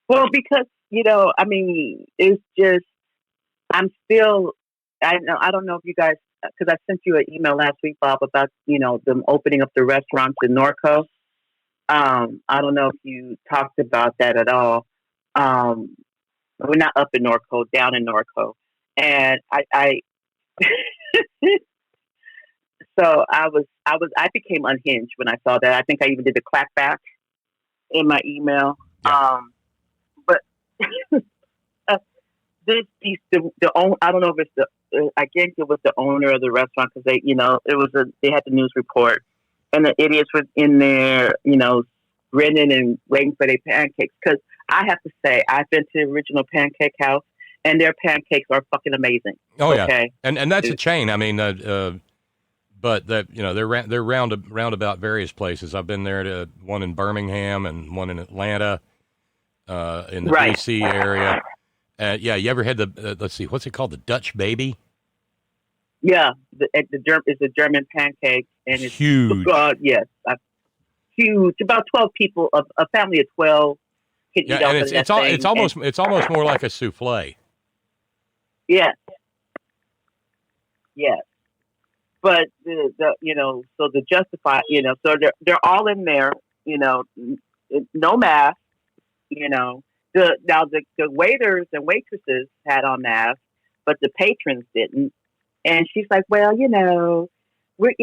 Well, because, it's just, I don't know if you guys, because I sent you an email last week, Bob, about, them opening up the restaurants in Norco. I don't know if you talked about that at all. We're not up in Norco, down in Norco. And I so I became unhinged when I saw that. I think I even did the clapback in my email. Yeah. But I don't know if it's I think it was the owner of the restaurant, because they had the news report, and the idiots were in there, grinning and waiting for their pancakes. Because I have to say, I've been to the original Pancake House, and their pancakes are fucking amazing. Oh yeah, okay? and that's a chain. I mean, but that they're roundabout various places. I've been there to one in Birmingham and one in Atlanta, in the DC area. You ever had the let's see, what's it called, the Dutch Baby? Yeah, it's a German pancake, and it's huge. Yes, huge. About 12 people, a family of 12. Yeah, and it's almost more like a souffle. Yes. Yes. But so to justify, so they're all in there, no mask, The waiters and waitresses had on masks, but the patrons didn't. And she's like, well, we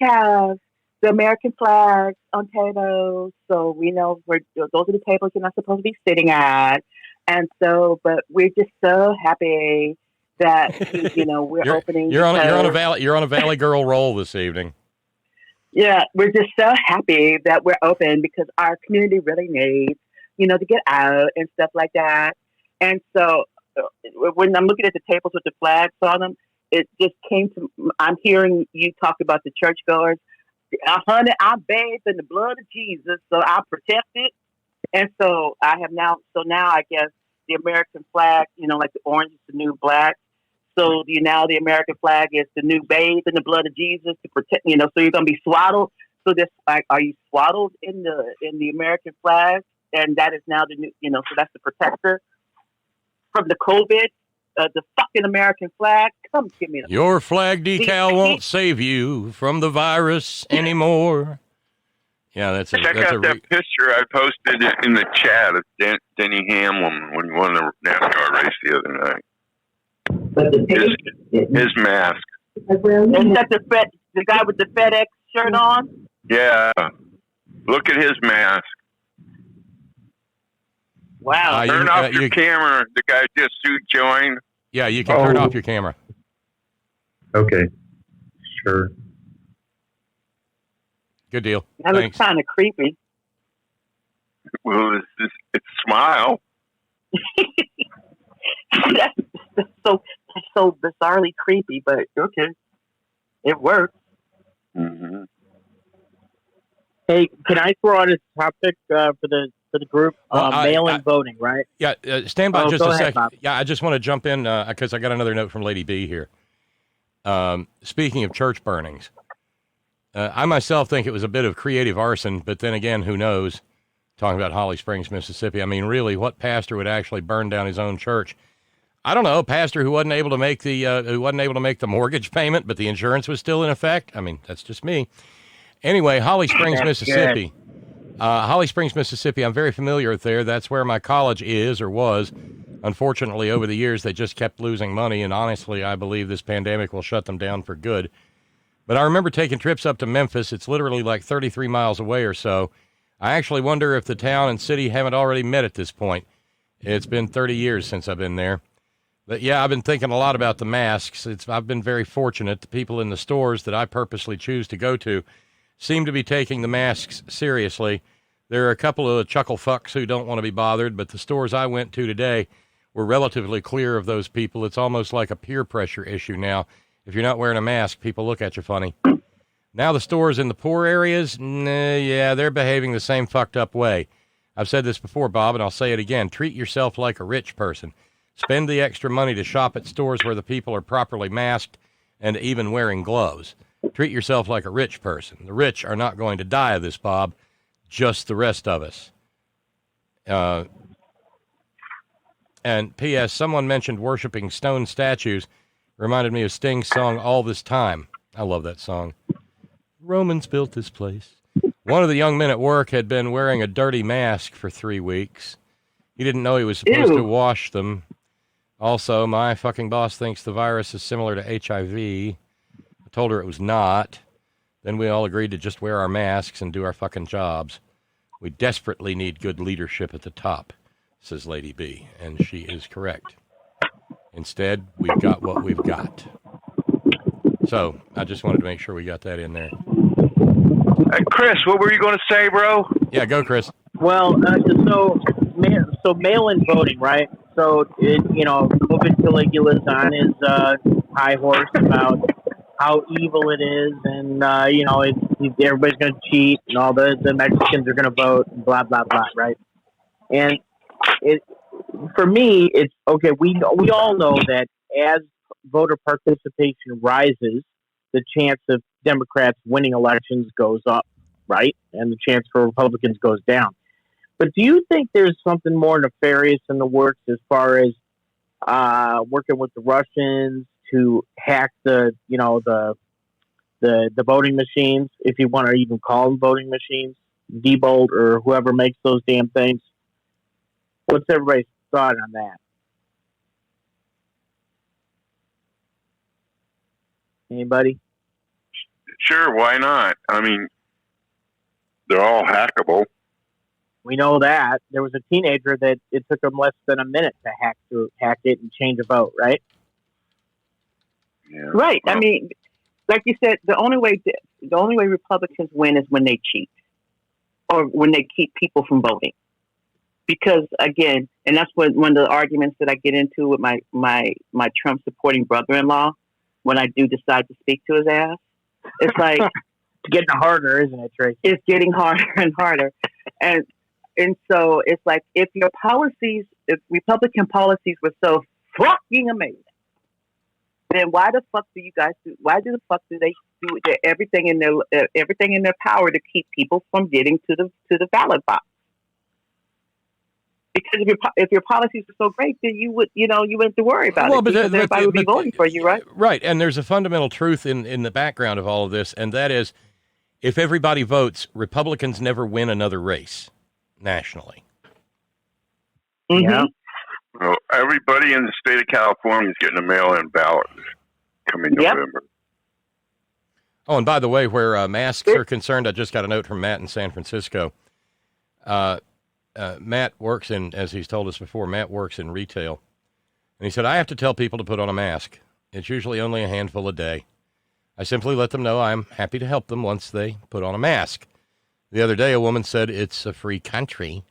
have the American flags on tables, so we know those are the tables you're not supposed to be sitting at. And so, but we're just so happy that we're opening. You're on a Valley Girl roll this evening. Yeah, we're just so happy that we're open because our community really needs, to get out and stuff like that. And so, when I'm looking at the tables with the flags on them, it just came to. I'm hearing you talk about the churchgoers. Honey, I'm bathed in the blood of Jesus, so I'm protected. And so now I guess the American flag, like the orange is the new black. So now the American flag is the new bathed in the blood of Jesus to protect, so you're going to be swaddled. So this, are you swaddled in the American flag? And that is now the new, so that's the protector from the COVID. The fucking American flag. Come give me your flag decal won't save you from the virus anymore. Yeah, that's Check out that picture I posted in the chat of Denny Hamlin when he won the NASCAR race the other night. His mask. Is that the guy with the FedEx shirt on? Yeah. Look at his mask. Wow. Turn off your camera. The guy just joined. Yeah, you can turn off your camera. Okay. Sure. Good deal. That looks kind of creepy. Well, it's smile. that's so bizarrely creepy, but okay. It works. Mm-hmm. Hey, can I throw out a topic for the group? Mail-in voting, right? Yeah, stand by just a second. Bob. Yeah, I just want to jump in because I got another note from Lady B here. Speaking of church burnings, I myself think it was a bit of creative arson, but then again, who knows? Talking about Holly Springs, Mississippi. I mean, really, what pastor would actually burn down his own church? I don't know, a pastor who wasn't able to make the mortgage payment, but the insurance was still in effect. I mean, that's just me. Anyway, Holly Springs, Mississippi. Holly Springs, Mississippi. I'm very familiar with there. That's where my college is or was. Unfortunately, over the years, they just kept losing money, and honestly, I believe this pandemic will shut them down for good. But I remember taking trips up to Memphis. It's literally like 33 miles away or so. I actually wonder if the town and city haven't already met at this point. It's been 30 years since I've been there. But yeah, I've been thinking a lot about the masks. I've been very fortunate. The people in the stores that I purposely choose to go to seem to be taking the masks seriously. There are a couple of chuckle fucks who don't want to be bothered, but the stores I went to today were relatively clear of those people. It's almost like a peer pressure issue now. If you're not wearing a mask, people look at you funny. Now the stores in the poor areas, yeah, they're behaving the same fucked up way. I've said this before, Bob, and I'll say it again. Treat yourself like a rich person. Spend the extra money to shop at stores where the people are properly masked and even wearing gloves. Treat yourself like a rich person. The rich are not going to die of this, Bob. Just the rest of us. And P.S., someone mentioned worshiping stone statues. Reminded me of Sting's song, All This Time. I love that song. Romans built this place. One of the young men at work had been wearing a dirty mask for 3 weeks. He didn't know he was supposed to wash them. Also, my fucking boss thinks the virus is similar to HIV. I told her it was not. Then we all agreed to just wear our masks and do our fucking jobs. We desperately need good leadership at the top, says Lady B, and she is correct. Instead, we've got what we've got. So, I just wanted to make sure we got that in there. Chris, what were you going to say, bro? Yeah, go, Chris. Well, so mail-in voting, right? So, COVID Caligula's on his high horse about how evil it is, and everybody's going to cheat, and all the Mexicans are going to vote, and blah blah blah, right? And for me, it's okay. We all know that as voter participation rises, the chance of Democrats winning elections goes up, right? And the chance for Republicans goes down. But do you think there's something more nefarious in the works as far as working with the Russians to hack the voting machines, if you want to even call them voting machines, Diebold or whoever makes those damn things? What's everybody's thought on that? Anybody? Sure, why not? I mean, they're all hackable. We know that. There was a teenager that it took him less than a minute to hack it and change a vote, right? Yeah. Right. I mean, like you said, the only way Republicans win is when they cheat or when they keep people from voting. Because again, and that's one of the arguments that I get into with my Trump supporting brother-in-law when I do decide to speak to his ass. It's like it's getting harder, isn't it, Tracy? It's getting harder and harder, and so it's like if Republican policies were so fucking amazing, then why the fuck do they do everything in their power to keep people from getting to the ballot box? Because if your policies were so great, then you wouldn't have to worry about it because everybody would be voting for you, right? Right, and there's a fundamental truth in the background of all of this, and that is, if everybody votes, Republicans never win another race nationally. Mm-hmm. Yeah. Well, everybody in the state of California is getting a mail-in ballot coming November. Oh, and by the way, where masks are concerned, I just got a note from Matt in San Francisco. Matt works as he's told us before, Matt works in retail. And he said, I have to tell people to put on a mask. It's usually only a handful a day. I simply let them know I'm happy to help them once they put on a mask. The other day, a woman said, it's a free country.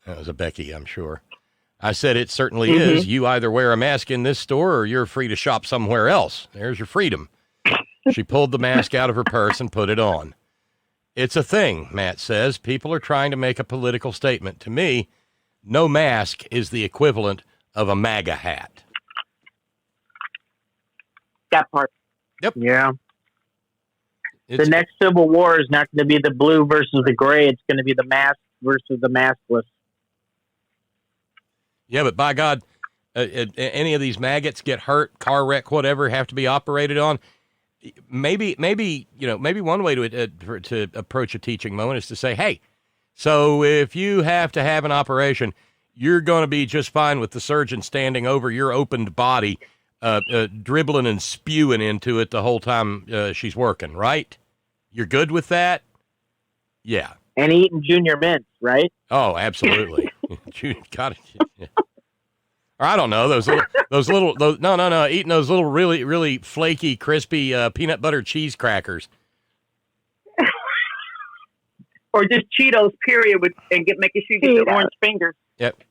That was a Becky, I'm sure. I said, it certainly is. You either wear a mask in this store or you're free to shop somewhere else. There's your freedom. She pulled the mask out of her purse and put it on. It's a thing, Matt says. People are trying to make a political statement. To me, no mask is the equivalent of a MAGA hat. That part. Yep. Yeah. The next Civil War is not going to be the blue versus the gray. It's going to be the mask versus the maskless. Yeah, but by God, any of these maggots get hurt, car wreck, whatever, have to be operated on. Maybe one way to approach a teaching moment is to say, hey, so if you have to have an operation, you're going to be just fine with the surgeon standing over your opened body, dribbling and spewing into it the whole time she's working, right? You're good with that? Yeah. And eating Junior Mints, right? Oh, absolutely. Got it. Yeah. Or I don't know, eating those little really, really flaky, crispy peanut butter cheese crackers. Or just Cheetos, period, making sure you get the orange fingers. Yep.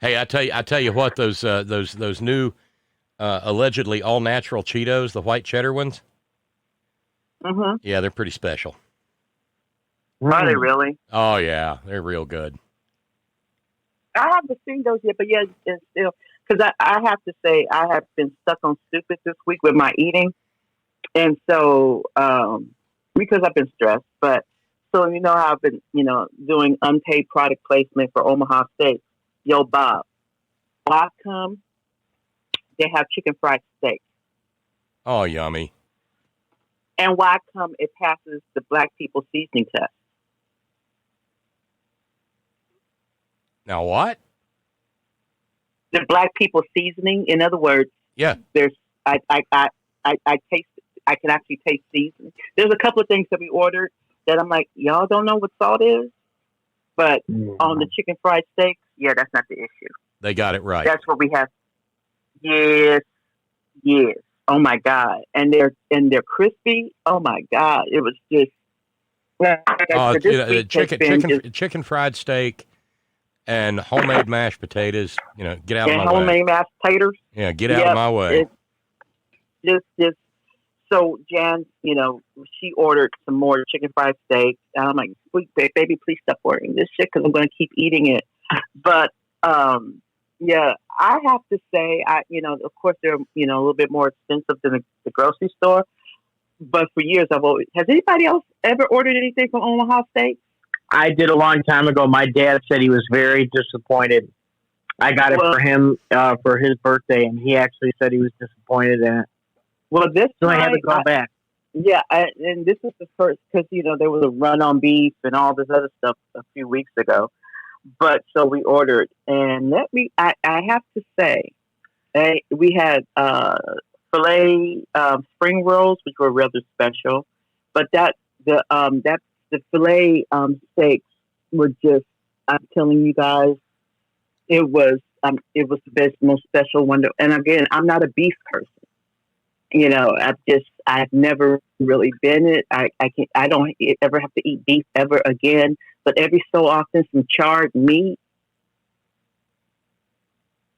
Hey, I tell you what, those new allegedly all natural Cheetos, the white cheddar ones. Mm-hmm. Yeah, they're pretty special. Are they really? Oh yeah, they're real good. I haven't seen those yet, but yeah, it's still, because I have to say I have been stuck on stupid this week with my eating, and so because I've been stressed, but so you know how I've been doing unpaid product placement for Omaha Steak. Yo, Bob, why come they have chicken fried steak? Oh, yummy! And why come it passes the black people seasoning test? Now what? The black people seasoning. In other words, yeah. There's I taste. I can actually taste seasoning. There's a couple of things that we ordered that I'm like, y'all don't know what salt is, but on the chicken fried steak, yeah, that's not the issue. They got it right. That's what we have. Yes. Oh my God, and they're crispy. Oh my God, it was just. Chicken fried steak. And homemade mashed potatoes, get out of my way. Homemade mashed potatoes. Yeah, get out of my way. Just so Jan, she ordered some more chicken fried steak, and I'm like, baby, please stop ordering this shit because I'm going to keep eating it. But yeah, I have to say, of course they're a little bit more expensive than the grocery store. But for years, has anybody else ever ordered anything from Omaha Steak? I did a long time ago. My dad said he was very disappointed. I got it for him for his birthday, and he actually said he was disappointed in it. Well, so I had to go back. Yeah, and this is the first because there was a run on beef and all this other stuff a few weeks ago. But so we ordered, and I have to say, we had filet spring rolls, which were rather special. But the filet steaks were just, I'm telling you guys, it was the best, most special one. And again, I'm not a beef person. I've never really been it. I don't ever have to eat beef ever again. But every so often, some charred meat.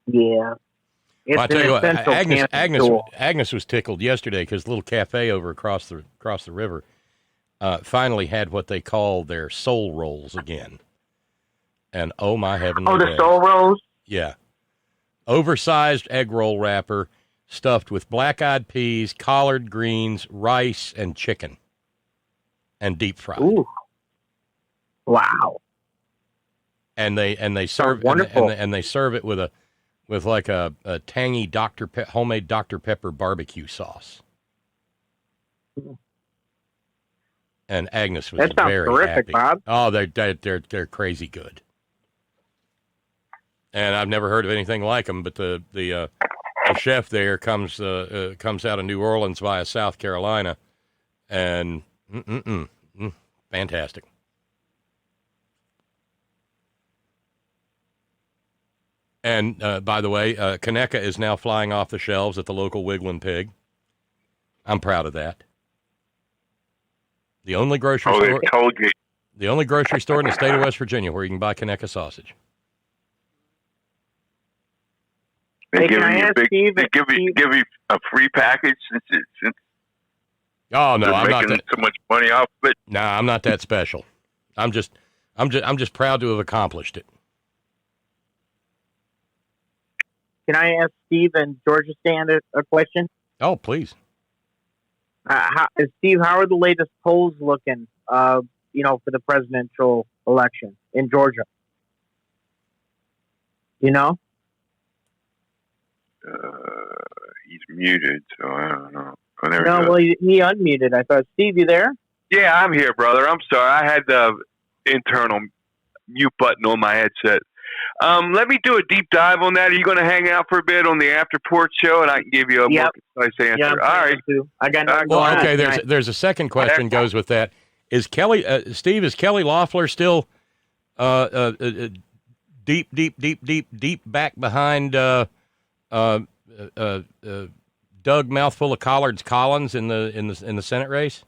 Yeah. Well, I tell you what, Agnes was tickled yesterday because the little cafe over across the river finally had what they call their soul rolls again. And oh my heavenly the soul rolls? Yeah. Oversized egg roll wrapper stuffed with black-eyed peas, collard greens, rice, and chicken. And deep fried. Ooh. Wow. And they serve and they serve it with like a tangy homemade Dr. Pepper barbecue sauce. And Agnes was very terrific, happy. Bob. Oh, they're crazy good. And I've never heard of anything like them. But the chef there comes out of New Orleans via South Carolina, and fantastic. And by the way, Conecuh is now flying off the shelves at the local Wigglin' Pig. I'm proud of that. The only grocery store. The only grocery store in the state of West Virginia where you can buy Conecuh sausage. They give you a free package since oh no, I'm not making so much money off of it. No, I'm not that special. I'm just proud to have accomplished it. Can I ask Steve and Georgia Stand a question? Oh, please. Steve, how are the latest polls looking, for the presidential election in Georgia? He's muted, so I don't know. Well, he unmuted. I thought, Steve, you there? Yeah, I'm here, brother. I'm sorry. I had the internal mute button on my headset. Let me do a deep dive on that. Are you going to hang out for a bit on the After Porch show, and I can give you a more concise answer? Yeah, all right. I got well, okay. There's a second question goes with that. Is Kelly Loeffler still deep back behind Doug Mouthful of Collards Collins in the Senate race?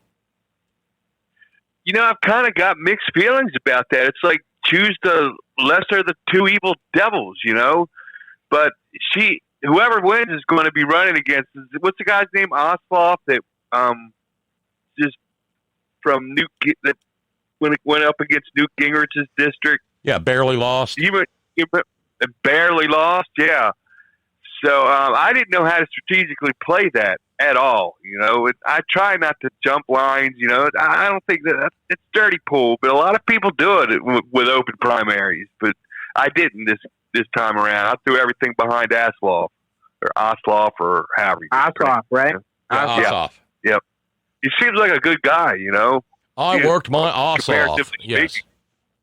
You know, I've kind of got mixed feelings about that. It's like choose the lesser of the two evil devils, you know. But whoever wins is going to be running against. What's the guy's name? Ossoff that just from that when it went up against Newt Gingrich's district. Yeah, barely lost. Barely lost. Yeah. So I didn't know how to strategically play that at all. You know, I try not to jump lines. You know, I don't think it's dirty pool, but a lot of people do it with open primaries. But I didn't this time around. I threw everything behind Ossoff or however. Ossoff, right? Yeah, Ossoff. Yep. He seems like a good guy. You know. I worked my ass off. Yes.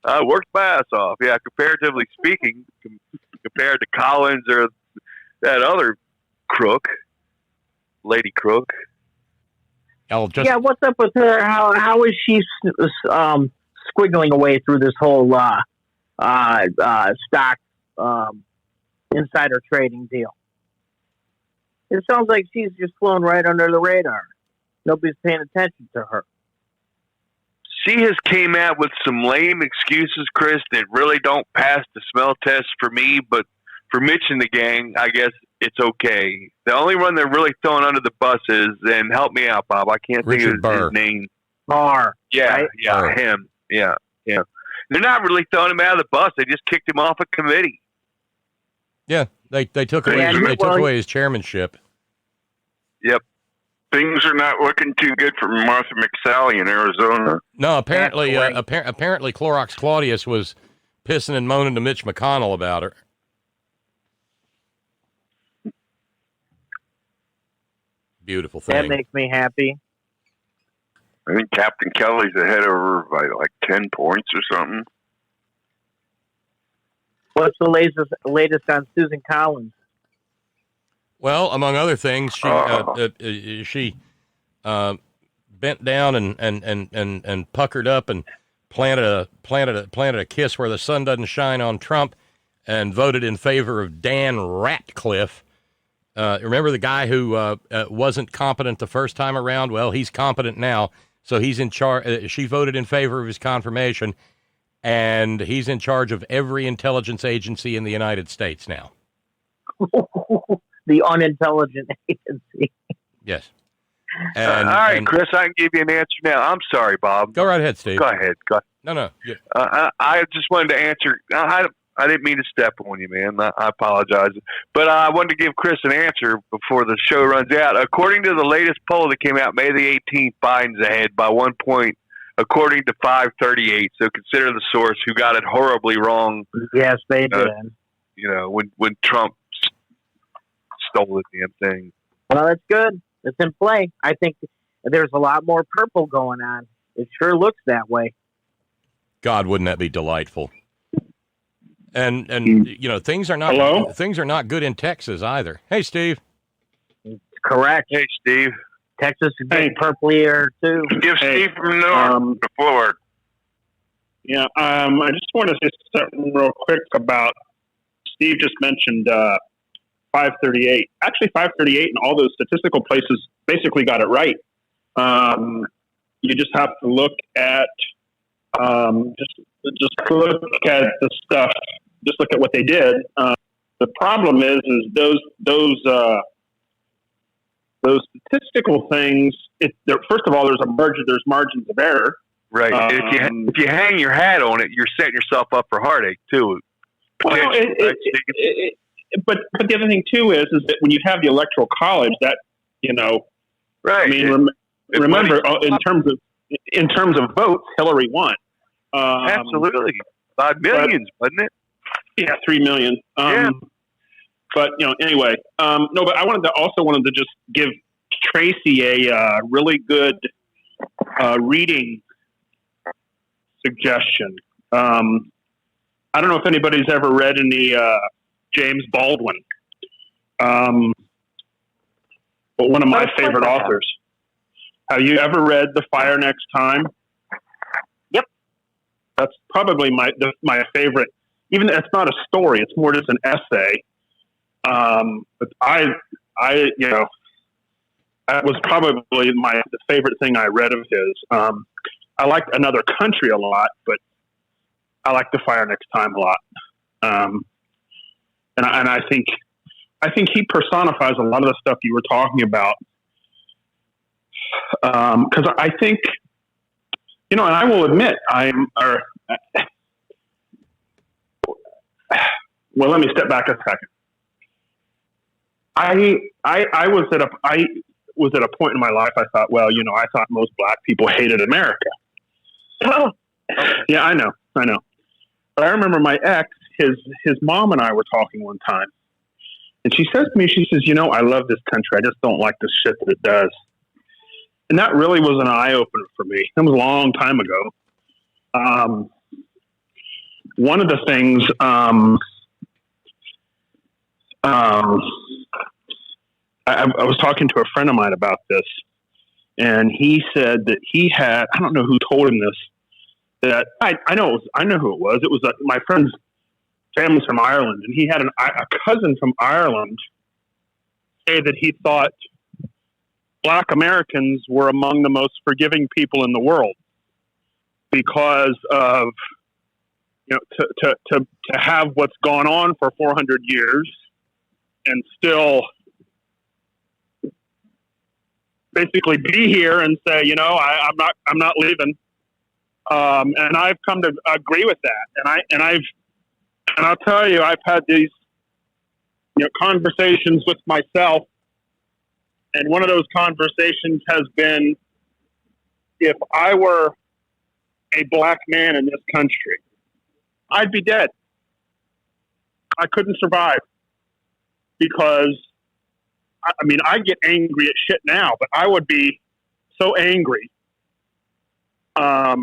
I worked my ass off. Yeah, comparatively speaking, compared to Collins or that other crook, Lady Crook. Yeah, what's up with her? How is she squiggling away through this whole stock insider trading deal? It sounds like she's just flown right under the radar. Nobody's paying attention to her. She has came out with some lame excuses, Chris, that really don't pass the smell test for me, but for Mitch and the gang, I guess it's okay. The only one they're really throwing under the bus is, and help me out, Bob, I can't think of his name. Barr. Yeah, right? yeah, Barr. him. Yeah. They're not really throwing him out of the bus. They just kicked him off a committee. Yeah, they took away his chairmanship. Yep. Things are not looking too good for Martha McSally in Arizona. No, apparently Clorox Claudius was pissing and moaning to Mitch McConnell about her. Beautiful thing. That makes me happy. I think Captain Kelly's ahead of her by like 10 points or something. What's the latest on Susan Collins? Well, among other things, she bent down and puckered up and planted a kiss where the sun doesn't shine on Trump, and voted in favor of Dan Ratcliffe. Remember the guy who wasn't competent the first time around? Well, he's competent now, so he's in charge. She voted in favor of his confirmation, and he's in charge of every intelligence agency in the United States now. The unintelligent agency. Yes. All right, Chris, I can give you an answer now. I'm sorry, Bob. Go right ahead, Steve. Go ahead. No. I just wanted to answer. I didn't mean to step on you, man. I apologize. But I wanted to give Chris an answer before the show runs out. According to the latest poll that came out May the 18th, Biden's ahead by 1 point, according to 538. So consider the source who got it horribly wrong. Yes, they did. You know, when Trump stole the damn thing. Well, that's good. It's in play. I think there's a lot more purple going on. It sure looks that way. God, wouldn't that be delightful? And you know, things are not good in Texas either. Hey, Steve. Correct. Hey, Steve. Texas is getting purplier too. Give Steve from North the floor. Yeah, I just want to say something real quick about Steve just mentioned 538. Actually, 538 and all those statistical places basically got it right. You just have to look at just look at the stuff. Just look at what they did. The problem is those statistical things. First of all, there's margins of error. Right. If you hang your hat on it, you're setting yourself up for heartache too. Well, but the other thing too is that when you have the Electoral College, that right. I mean, remember in terms of votes, Hillary won. Absolutely, by millions, wasn't it? Yeah, 3 million. But anyway, no. But I wanted to just give Tracy a really good reading suggestion. I don't know if anybody's ever read any James Baldwin, but one of my favorite authors. Have you ever read The Fire Next Time? Yep. That's probably my favorite even it's not a story; it's more just an essay. But I that was probably the favorite thing I read of his. I liked Another Country a lot, but I like The Fire Next Time a lot. And I think he personifies a lot of the stuff you were talking about. Because I think, and I will admit, well, let me step back a second. I was at a point in my life. I thought, well, I thought most black people hated America. Oh, yeah, I know. But I remember my ex, his mom and I were talking one time, and she says to me, she says, I love this country. I just don't like the shit that it does. And that really was an eye opener for me. That was a long time ago. One of the things, I was talking to a friend of mine about this, and he said that he had, I don't know who told him this, that I know who it was. It was my friend's family's from Ireland, and he had a cousin from Ireland say that he thought Black Americans were among the most forgiving people in the world because of, to have what's gone on for 400 years and still basically be here and say, I'm not leaving. And I've come to agree with that. And I'll tell you, I've had these, conversations with myself. And one of those conversations has been, if I were a black man in this country, I'd be dead. I couldn't survive because, I get angry at shit now, but I would be so angry at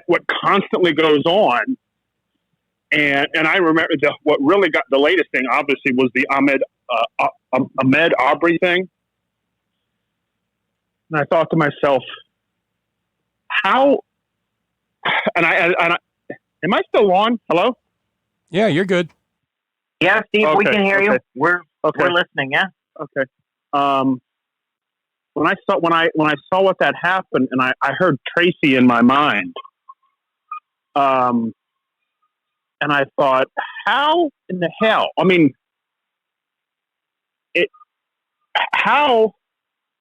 what constantly goes on. And I remember what really got the latest thing, obviously, was the Ahmed Aubrey thing. And I thought to myself, how? And I am I still on? Hello? Yeah, you're good. Yeah, Steve, we can hear you. We're listening. Yeah. Okay. When I saw what that happened, and I heard Tracy in my mind, and I thought, how in the hell? How?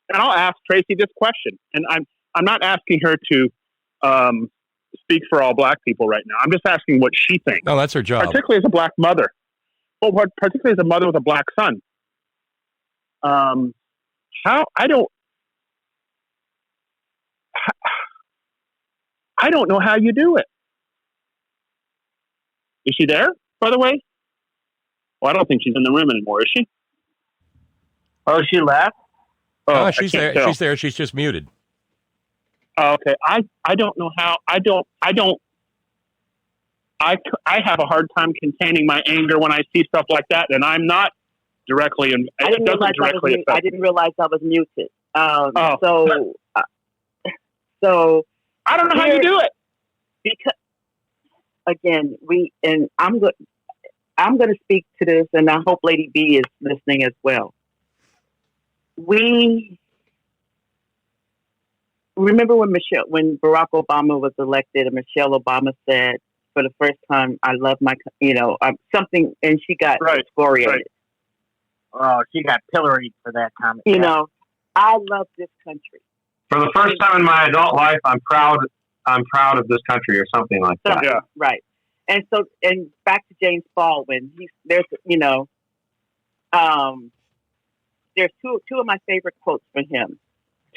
And I'll ask Tracy this question, and I'm not asking her to speak for all black people right now. I'm just asking what she thinks. No, that's her job. Particularly as a black mother. Well, particularly as a mother with a black son. I don't know how you do it. Is she there, by the way? Well, I don't think she's in the room anymore, is she? Oh, she left? Oh, she's there. Tell. She's there. She's just muted. Okay. I don't know how. I have a hard time containing my anger when I see stuff like that, and I'm not directly. I didn't realize I was muted. So I don't know how you do it. Because again, I'm going to speak to this, and I hope Lady B is listening as well. We remember when Barack Obama was elected, and Michelle Obama said, for the first time, I love my, something, and she got excoriated. Right. Oh, she got pilloried for that comment. I love this country. For the first time in my adult life, I'm proud of this country, or something like that. Yeah. Right. And so, and back to James Baldwin, there's two of my favorite quotes from him.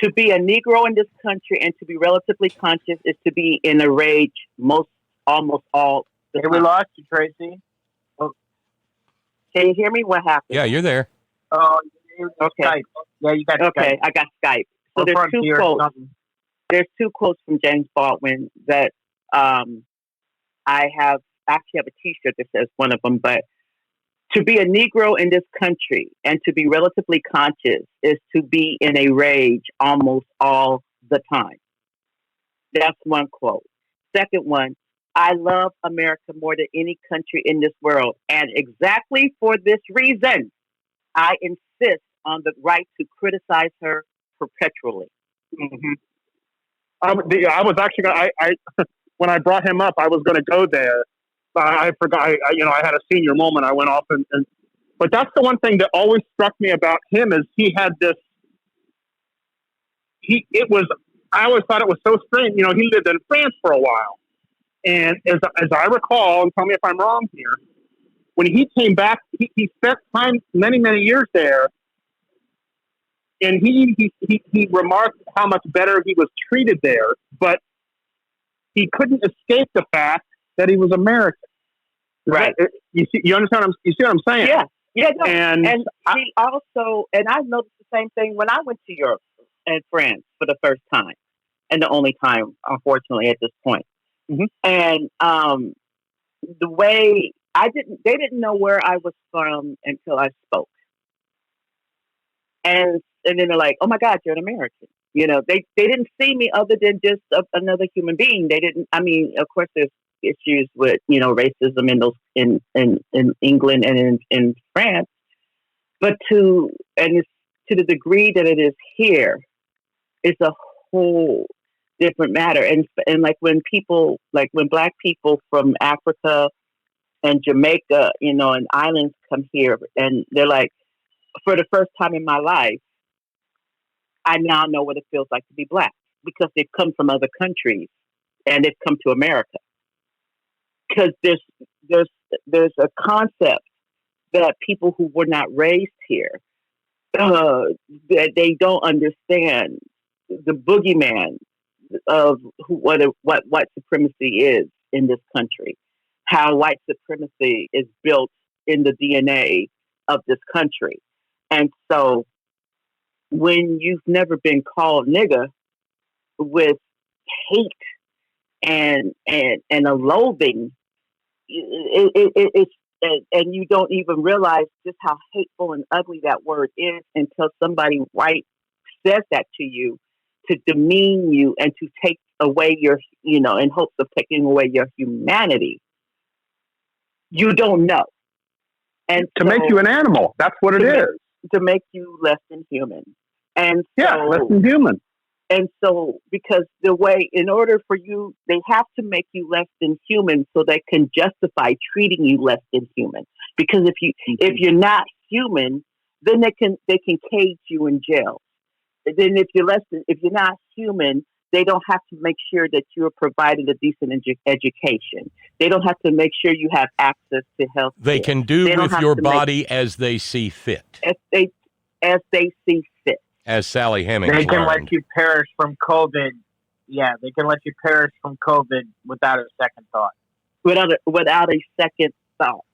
To be a Negro in this country and to be relatively conscious is to be in a rage almost all the time. We lost you, Tracy. Oh. Can you hear me? What happened? Yeah, you're there. Oh, okay. Skype. Yeah, you got okay, Skype. I got Skype. So there's two quotes. There's two quotes from James Baldwin that I have a T-shirt that says one of them. But to be a Negro in this country and to be relatively conscious is to be in a rage almost all the time. That's one quote. Second one, I love America more than any country in this world. And exactly for this reason, I insist on the right to criticize her perpetually. Mm-hmm. I was actually when I brought him up, I was going to go there. I forgot. I had a senior moment. I went off but that's the one thing that always struck me about him is he had this. I always thought it was so strange. He lived in France for a while, and as I recall, and tell me if I'm wrong here, when he came back, he spent time many years there, and he remarked how much better he was treated there, but he couldn't escape the fact that he was American. Right. You understand? You see what I'm saying? Yeah. Yeah. No. And he also, and I noticed the same thing when I went to Europe and France for the first time, and the only time, unfortunately, at this point. Mm-hmm. And the way they didn't know where I was from until I spoke, and then they're like, "Oh my God, you're an American." They didn't see me other than just another human being. They didn't. I mean, of course, there's issues with racism in England and in France, but to the degree that it is here, it's a whole different matter. And like when Black people from Africa and Jamaica, and islands come here, and they're like, for the first time in my life, I now know what it feels like to be Black, because they've come from other countries and they've come to America. Because there's a concept that people who were not raised here, that they don't understand the boogeyman of what white supremacy is in this country, how white supremacy is built in the DNA of this country. And so when you've never been called nigger with hate and a loathing, it's and you don't even realize just how hateful and ugly that word is until somebody white says that to you, to demean you and to take away your, in hopes of taking away your humanity. You don't know. And to make you an animal. That's what it is. To make you less than human. And less than human. And so, because in order for you, they have to make you less than human so they can justify treating you less than human. Because if you're not human, then they can cage you in jail. Then if you're not human, they don't have to make sure that you're provided a decent education. They don't have to make sure you have access to health care. They can do with your body as they see fit. As they see fit. As Sally Hemings They can learned. let you perish from COVID. Yeah, they can let you perish from COVID without a second thought. Without a second thought.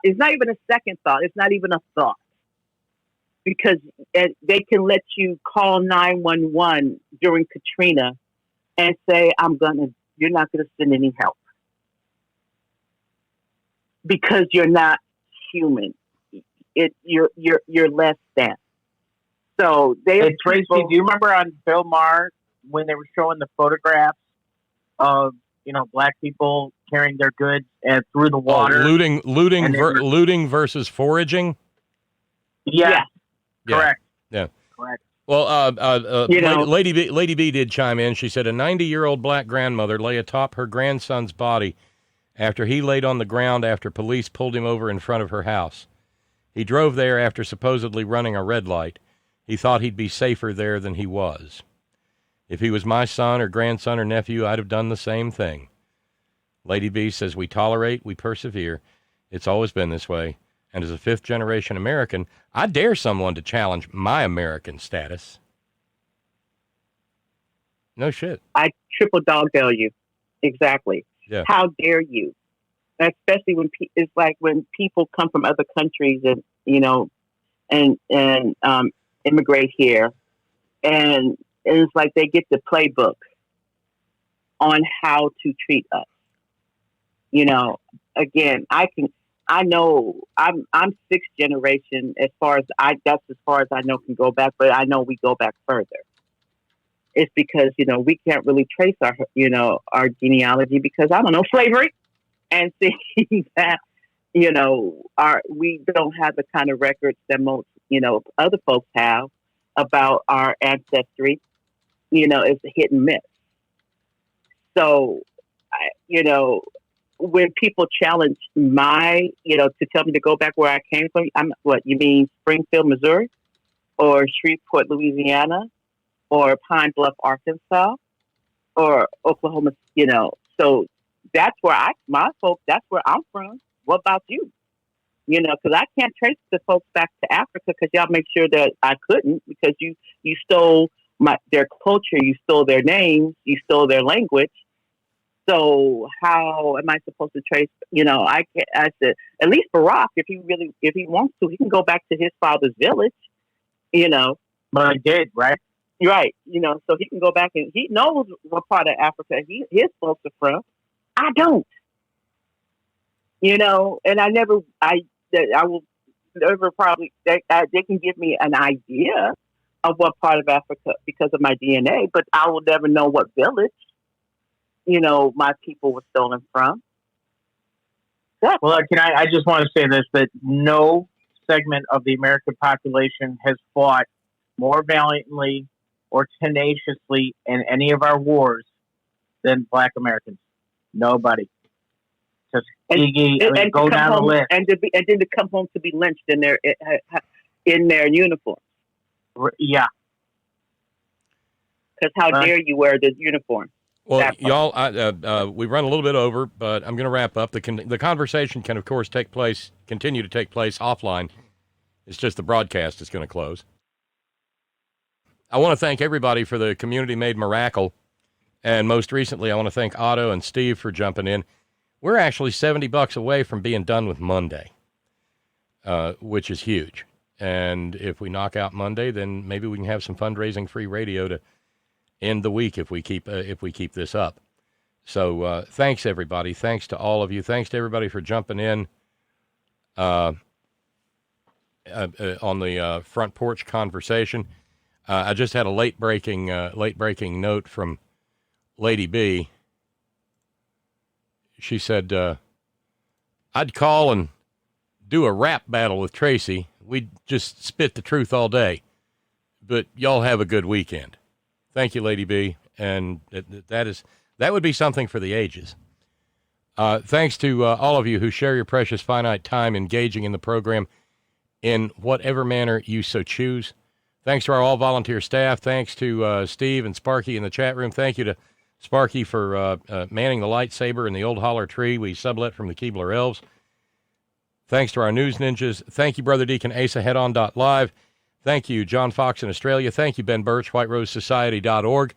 It's not even a second thought. It's not even a thought. Because they can let you call 911 during Katrina and say, you're not going to send any help. Because you're not human. You're less than. So Tracy, do you remember on Bill Maher when they were showing the photographs of Black people carrying their goods through the water, looting versus foraging? Yeah. Correct. Yeah. Correct. Well, Lady B did chime in. She said a 90-year-old Black grandmother lay atop her grandson's body after he laid on the ground after police pulled him over in front of her house. He drove there after supposedly running a red light. He thought he'd be safer there than he was. If he was my son or grandson or nephew, I'd have done the same thing. Lady B says we tolerate, we persevere. It's always been this way. And as a fifth-generation American, I dare someone to challenge my American status. No shit. I triple dog dare you. Exactly. Yeah. How dare you? Especially when it's like when people come from other countries and immigrate here, and it's like they get the playbook on how to treat us. Again, I know I'm sixth generation that's as far as I know can go back, but I know we go back further. it's because, we can't really trace our genealogy because, I don't know, slavery, and seeing that, we don't have the kind of records that most, other folks have about our ancestry, it's a hit and miss. So, when people challenge to tell me to go back where I came from, you mean Springfield, Missouri, or Shreveport, Louisiana, or Pine Bluff, Arkansas, or Oklahoma, so that's where that's where I'm from. What about you? Because I can't trace the folks back to Africa because y'all make sure that I couldn't because you stole their culture, you stole their names, you stole their language. So how am I supposed to trace? I said at least Barack, if he wants to, he can go back to his father's village. But I did, right? Right. So he can go back and he knows what part of Africa his folks are from. I don't. And I will never probably. They can give me an idea of what part of Africa because of my DNA, but I will never know what village. My people were stolen from. Well, I just want to say this, that no segment of the American population has fought more valiantly or tenaciously in any of our wars than Black Americans. Nobody. Just go down the list. And then to come home to be lynched in their uniform. Yeah. Because how dare you wear this uniform? Well, y'all, we run a little bit over, but I'm going to wrap up. The conversation can, of course, continue to take place offline. It's just the broadcast is going to close. I want to thank everybody for the community-made miracle, and most recently, I want to thank Otto and Steve for jumping in. We're actually $70 away from being done with Monday, which is huge. And if we knock out Monday, then maybe we can have some fundraising free radio to end the week if we keep this up. So thanks everybody. Thanks to all of you. Thanks to everybody for jumping in on the front porch conversation. I just had a late breaking note from Lady B. She said I'd call and do a rap battle with Tracy. We'd just spit the truth all day. But y'all have a good weekend. Thank you, Lady B, and that would be something for the ages. Thanks to all of you who share your precious finite time engaging in the program in whatever manner you so choose. Thanks to our all-volunteer staff. Thanks to Steve and Sparky in the chat room. Thank you to Sparky for manning the lightsaber in the old holler tree we sublet from the Keebler Elves. Thanks to our news ninjas. Thank you, Brother Deacon Asa, headon.live. Thank you, John Fox in Australia. Thank you, Ben Birch, whiterosesociety.org.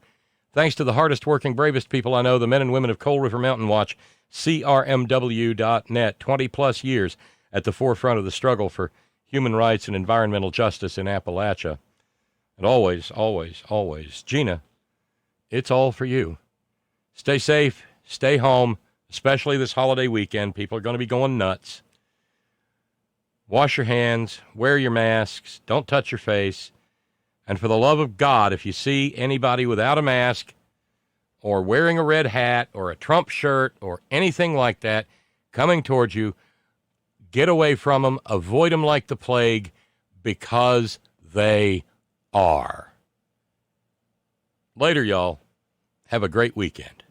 Thanks to the hardest working, bravest people I know, the men and women of Coal River Mountain Watch, CRMW.net, 20-plus years at the forefront of the struggle for human rights and environmental justice in Appalachia. And always, always, always, Gina, it's all for you. Stay safe, stay home, especially this holiday weekend. People are going to be going nuts. Wash your hands, wear your masks, don't touch your face. And for the love of God, if you see anybody without a mask or wearing a red hat or a Trump shirt or anything like that coming towards you, get away from them, avoid them like the plague, because they are. Later, y'all. Have a great weekend.